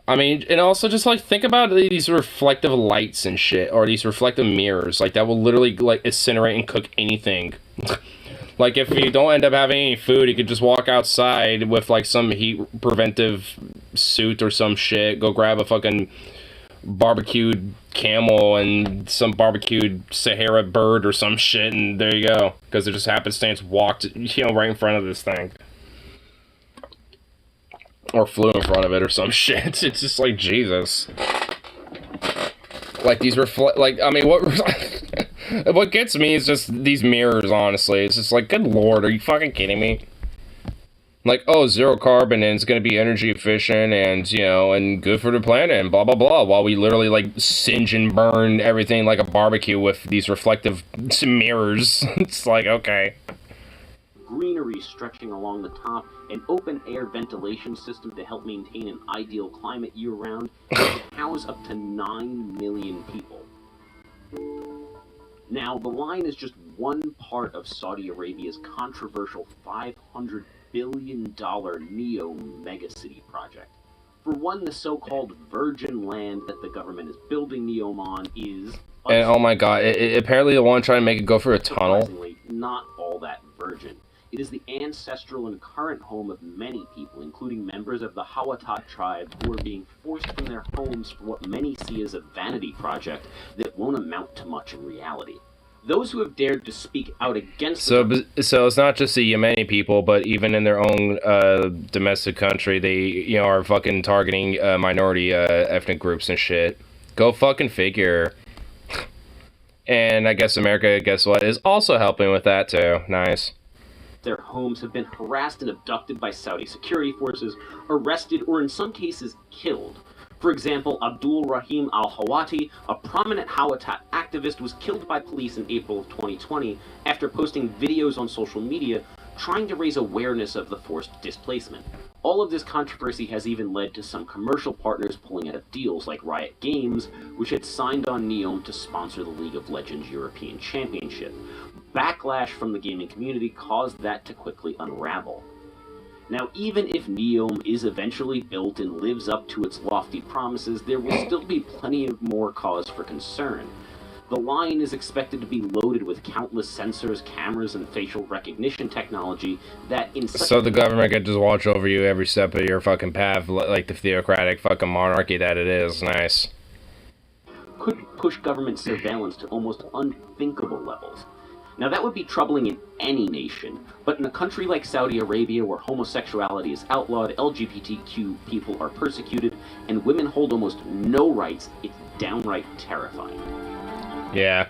I mean, and also just, like, think about these reflective lights and shit, or these reflective mirrors, like, that will literally, like, incinerate and cook anything. Like, if you don't end up having any food, you could just walk outside with, like, some heat preventive suit or some shit, go grab a fucking barbecued camel and some barbecued Sahara bird or some shit, and there you go. Because it just happenstance walked, you know, right in front of this thing. Or flew in front of it or some shit. It's just like, Jesus. Like, these like, I mean, what gets me is just these mirrors, honestly. It's just like, good lord, are you fucking kidding me? Like, oh, zero carbon, and it's gonna be energy efficient, and, you know, and good for the planet, and blah, blah, blah, while we literally, like, singe and burn everything like a barbecue with these reflective mirrors. It's like, okay. Greenery stretching along the top, an open-air ventilation system to help maintain an ideal climate year-round, and house up to 9 million people. Now, the line is just one part of Saudi Arabia's controversial $500 billion NEO megacity project. For one, the so-called virgin land that the government is building NEOM on is... And oh my god, apparently the one trying to make it go through a tunnel. Surprisingly, not all that virgin. It is the ancestral and current home of many people, including members of the Hawatat tribe, who are being forced from their homes for what many see as a vanity project that won't amount to much in reality. Those who have dared to speak out against so it's not just the Yemeni people, but even in their own domestic country, they, you know, are fucking targeting minority ethnic groups and shit. Go fucking figure. And I guess America, guess what, is also helping with that too. Nice. Their homes have been harassed and abducted by Saudi security forces, arrested, or in some cases killed. For example, Abdul Rahim al-Hawati, a prominent Hawatat activist, was killed by police in April of 2020 after posting videos on social media trying to raise awareness of the forced displacement. All of this controversy has even led to some commercial partners pulling out of deals like Riot Games, which had signed on NEOM to sponsor the League of Legends European Championship. backlash from the gaming community caused that to quickly unravel. Now, even if Neome is eventually built and lives up to its lofty promises, there will still be plenty of more cause for concern. The line is expected to be loaded with countless sensors, cameras, and facial recognition technology that in such So the government could just watch over you every step of your fucking path, like the theocratic fucking monarchy that it is. Nice. Could push government surveillance to almost unthinkable levels. Now that would be troubling in any nation, but in a country like Saudi Arabia where homosexuality is outlawed, LGBTQ people are persecuted, and women hold almost no rights, it's downright terrifying. Yeah.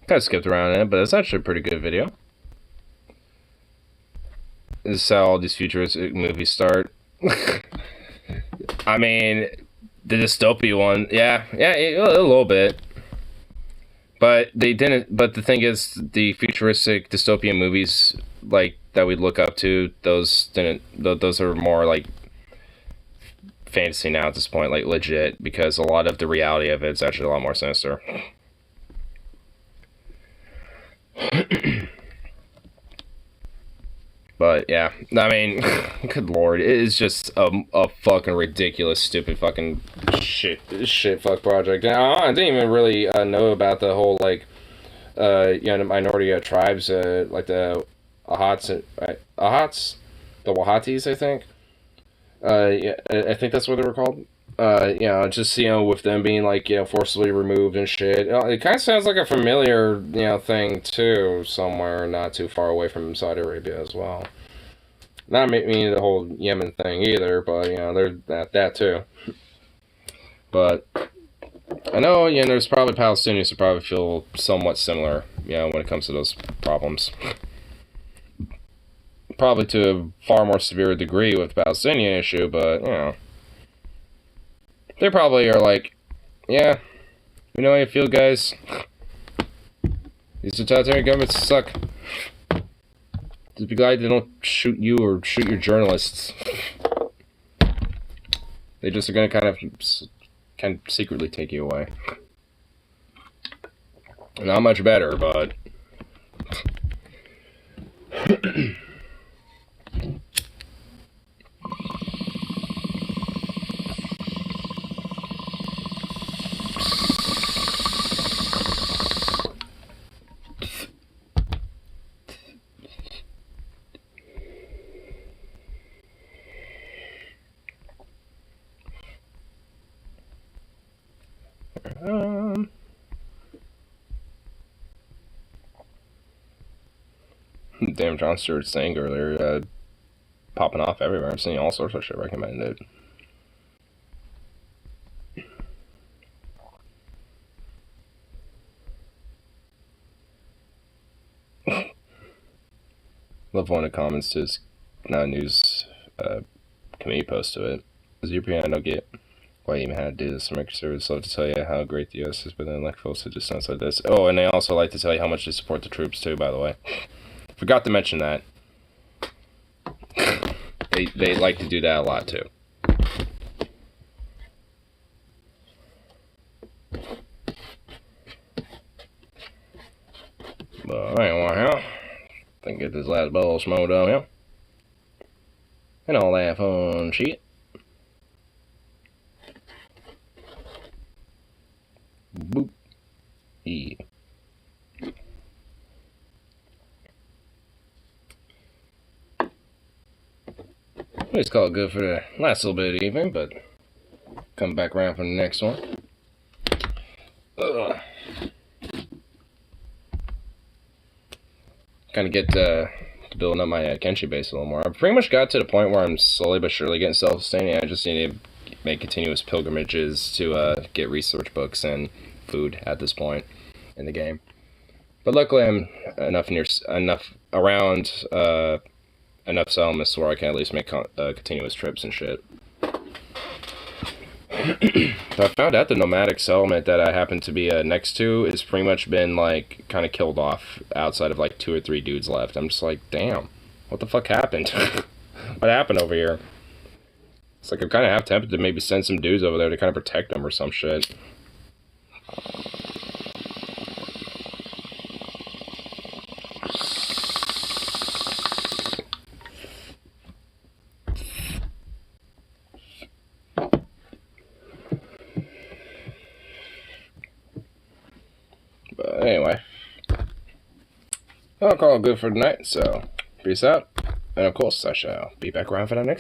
Kind of skipped around it, but it's actually a pretty good video. This is how all these futuristic movies start. I mean, the dystopia one, yeah, a little bit. But they didn't. But the thing is, the futuristic dystopian movies like that we look up to, those didn't. Those are more like fantasy now at this point, like legit, because a lot of the reality of it's actually a lot more sinister. But yeah, I mean, good lord, it is just a fucking ridiculous, stupid fucking shit fuck project. Now, I didn't even really know about the whole like minority tribes, like the Ahats, the Wahatis, I think. Yeah, I think that's what they were called. Just with them being like forcibly removed and shit. It kind of sounds like a familiar thing too, somewhere not too far away from Saudi Arabia as well. Not meaning the whole Yemen thing either, but there's that too. But I know there's probably Palestinians who probably feel somewhat similar when it comes to those problems. Probably to a far more severe degree with the Palestinian issue, but they probably are like, yeah, we know how you feel, guys. These totalitarian governments suck. Just be glad they don't shoot you or shoot your journalists. They just are gonna kind of secretly take you away. Not much better, but. Damn, John Stewart's saying earlier, popping off everywhere. I'm seeing all sorts of shit recommended. Love one of the comments to his news committee post to it. As European, I don't get why you even had to do this. American service love to tell you how great the U.S. has been in like folks who just sounds like this. Oh, and they also like to tell you how much they support the troops too, by the way. Forgot to mention that. They like to do that a lot too. But anyway, think get this last bowl smoked down here. And all that fun shit. Boop. Yeah. Let's call it good for the last little bit of the evening, but come back around for the next one. Kind of get building up my Kenshi base a little more. I've pretty much got to the point where I'm slowly but surely getting self-sustaining. I just need to make continuous pilgrimages to get research books and food at this point in the game. But luckily I'm enough around enough settlements where I can at least make continuous trips and shit. So I found out the nomadic settlement that I happen to be next to is pretty much been like kind of killed off outside of like 2 or 3 dudes left. I'm just like, damn, what the fuck happened? What happened over here? It's like I'm kind of half tempted to maybe send some dudes over there to kind of protect them or some shit. I'll call it good for tonight, so peace out. And of course, I shall be back around for the next